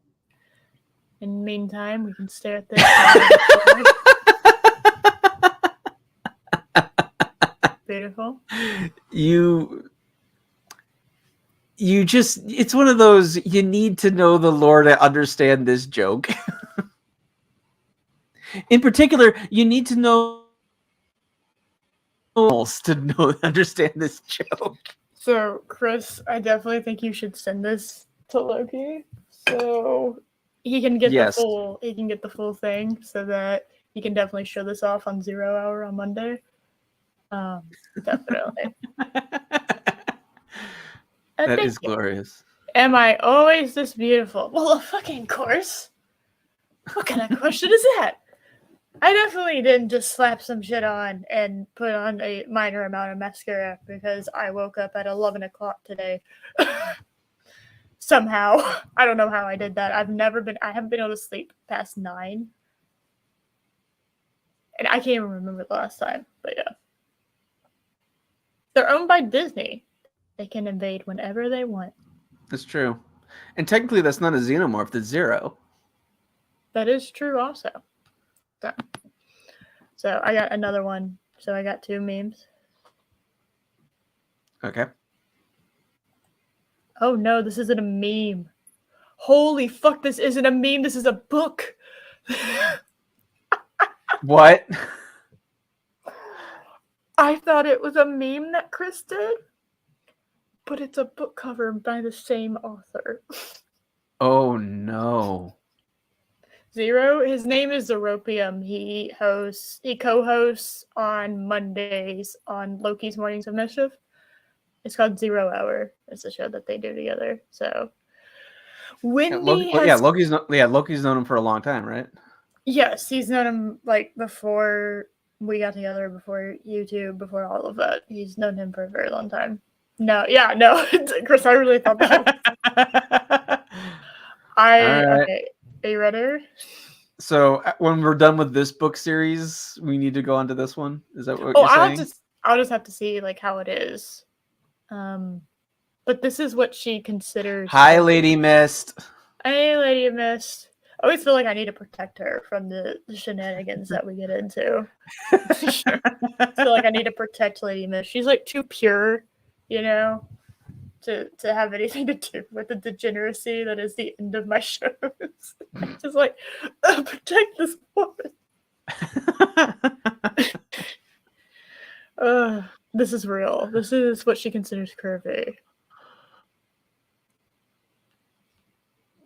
In the meantime, we can stare at this. Beautiful. You just, it's one of those, you need to know the lore to understand this joke. In particular, you need to know to understand this joke. So, Chris, I definitely think you should send this to Loki so he can get the full thing, so that he can definitely show this off on 0 Hour on Monday. Definitely. That is glorious. Am I always this beautiful? Well, of fucking course. What kind of question is that? I definitely didn't just slap some shit on and put on a minor amount of mascara because I woke up at 11 o'clock today. Somehow. I don't know how I did that. I haven't been able to sleep past 9. And I can't even remember the last time, but yeah. They're owned by Disney. They can invade whenever they want. That's true. And technically that's not a xenomorph, that's Zero. That is true also. So I got another one. So I got 2 memes. Okay. Oh no, this isn't a meme. Holy fuck, this isn't a meme. This is a book. What? I thought it was a meme that Chris did, but it's a book cover by the same author. Oh no. Zero, his name is Zeropium. He co-hosts on Mondays on Loki's Mornings of Mischief. It's called 0 Hour. It's a show that they do together. So Loki's known him for a long time, right? Yes, he's known him like before we got together, before YouTube, before all of that. He's known him for a very long time. No, Chris, I really thought that. All right. Okay. Are you ready? So when we're done with this book series, we need to go on to this one. Is that what Oh, you're saying? I'll just have to see like how it is. But this is what she considers. Hi, Lady Mist. Hey, Lady Mist. I always feel like I need to protect her from the shenanigans that we get into. I feel like I need to protect Lady Mist. She's like too pure, you know, to have anything to do with the degeneracy that is the end of my shows. I'm just like, protect this woman. This is real. This is what she considers curvy.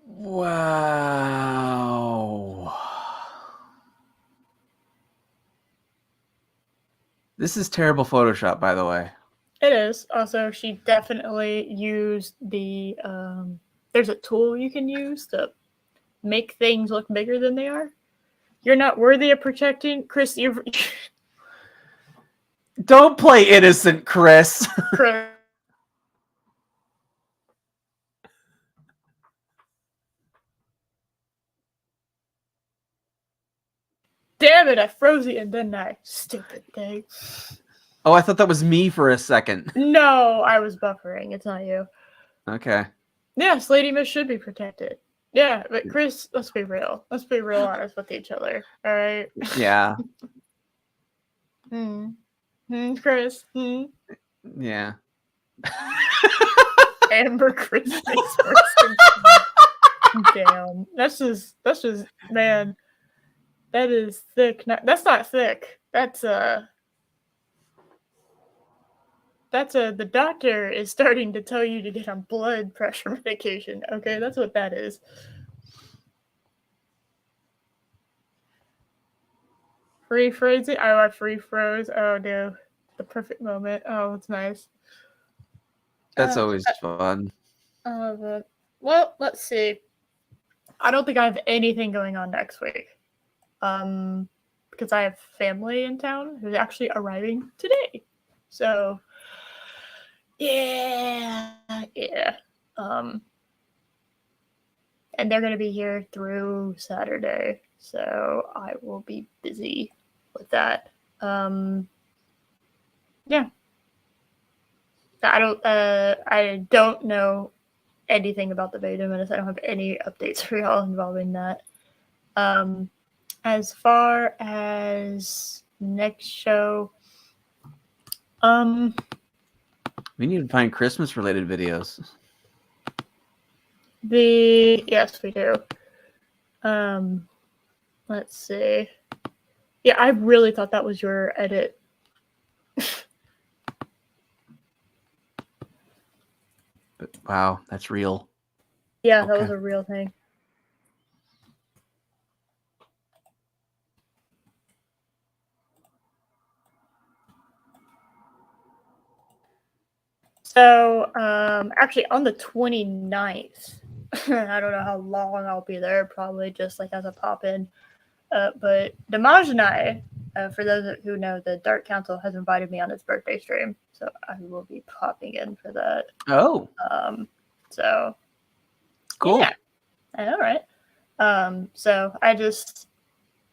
Wow. This is terrible Photoshop, by the way. It is. Also, she definitely used the there's a tool you can use to make things look bigger than they are. You're not worthy of protecting Chris. You're Don't play innocent, Chris. Chris. Damn it! I froze the end, didn't I? Stupid thing. Oh, I thought that was me for a second. No, I was buffering. It's not you. Okay. Yes, Lady Miss should be protected. Yeah, but Chris, let's be real. Let's be real honest with each other. All right. Yeah. Chris. Yeah. Amber Christie's Damn. That's just man. That is thick. That's not thick. That's the doctor is starting to tell you to get on blood pressure medication. Okay, that's what that is. Free phrasing. Oh, I free froze. Oh no. The perfect moment. Oh, it's nice. That's always fun. Well, let's see. I don't think I have anything going on next week. Because I have family in town who's actually arriving today. So, yeah. And they're going to be here through Saturday. So I will be busy with that. Yeah. I don't know anything about the beta minutes. I don't have any updates for y'all involving that. As far as next show, we need to find Christmas related videos. Yes, we do. Let's see. Yeah, I really thought that was your edit. Wow, that's real. Yeah, Okay. that was a real thing. So, actually on the 29th, I don't know how long I'll be there, probably just like as a pop-in. But Damaj and I, for those who know, the Dark Council has invited me on its birthday stream, so I will be popping in for that. Oh. So Cool. Yeah. All right. So I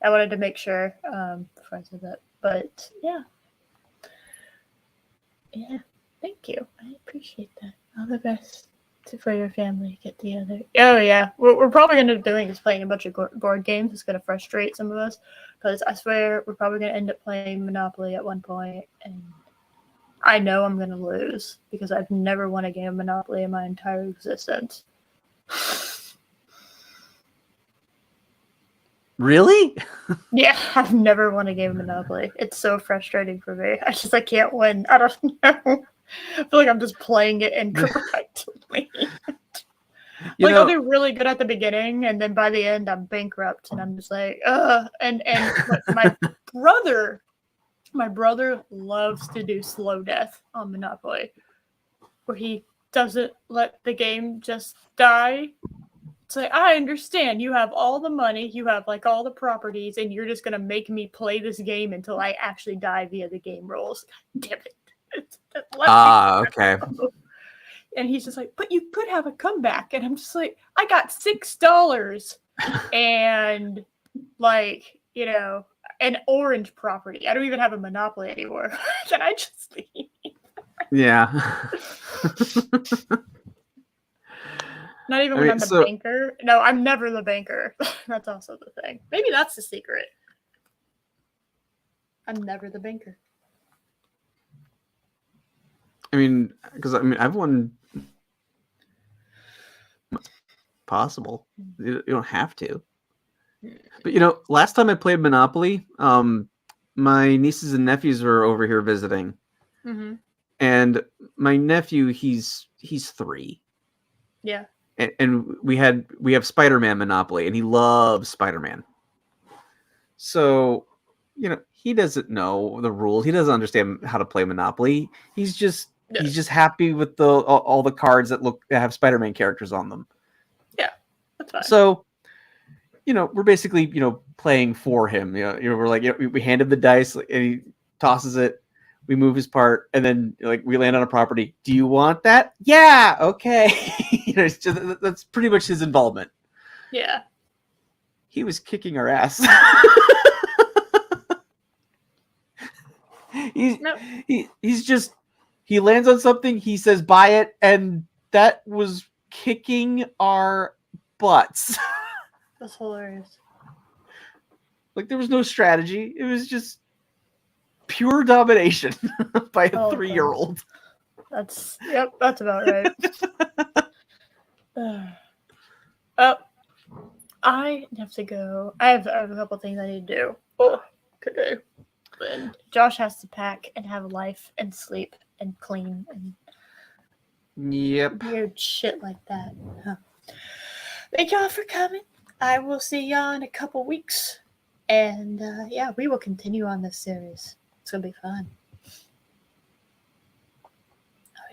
wanted to make sure before I said that, but yeah. Thank you. I appreciate that. All the best for your family get together. Oh yeah, what we're probably going to end up doing is playing a bunch of board games. It's going to frustrate some of us because I swear we're probably going to end up playing Monopoly at one point, and I know I'm going to lose because I've never won a game of Monopoly in my entire existence. Really? Yeah, I've never won a game of Monopoly. It's so frustrating for me. I can't win. I don't know. I feel like I'm just playing it incorrectly. I'll do really good at the beginning, and then by the end, I'm bankrupt, and I'm just like, ugh. And my brother loves to do slow death on Monopoly, where he doesn't let the game just die. It's like, I understand you have all the money, you have like all the properties, and you're just gonna make me play this game until I actually die via the game rules. God damn it. Okay. And he's just like, but you could have a comeback. And I'm just like, I got $6 and like, an orange property. I don't even have a monopoly anymore. Can I just leave? Yeah. Not even when I'm the banker. No, I'm never the banker. That's also the thing. Maybe that's the secret. I'm never the banker. I mean, because I've won. Possible. You don't have to. But last time I played Monopoly, my nieces and nephews were over here visiting, and my nephew, he's 3. Yeah. And we have Spider-Man Monopoly, and he loves Spider-Man. So, he doesn't know the rules. He doesn't understand how to play Monopoly. He's just happy with all the cards that have Spider-Man characters on them. Yeah, that's fine. So, we're basically playing for him. We're like, we hand him the dice, and he tosses it. We move his part, and then we land on a property. Do you want that? Yeah, okay. That's pretty much his involvement. Yeah. He was kicking our ass. He lands on something, he says buy it, and that was kicking our butts. That's hilarious. There was no strategy. It was just pure domination by a 3-year-old. That's about right. I have to go. I have a couple things I need to do. Okay. And Josh has to pack and have life and sleep and clean and weird shit like that. Thank y'all for coming. I will see y'all in a couple weeks. And we will continue on this series. It's going to be fun. Oh,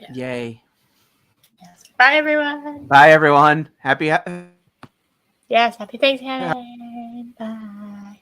yeah. Yay. Yes. Bye, everyone. Bye, everyone. Happy Thanksgiving. Bye.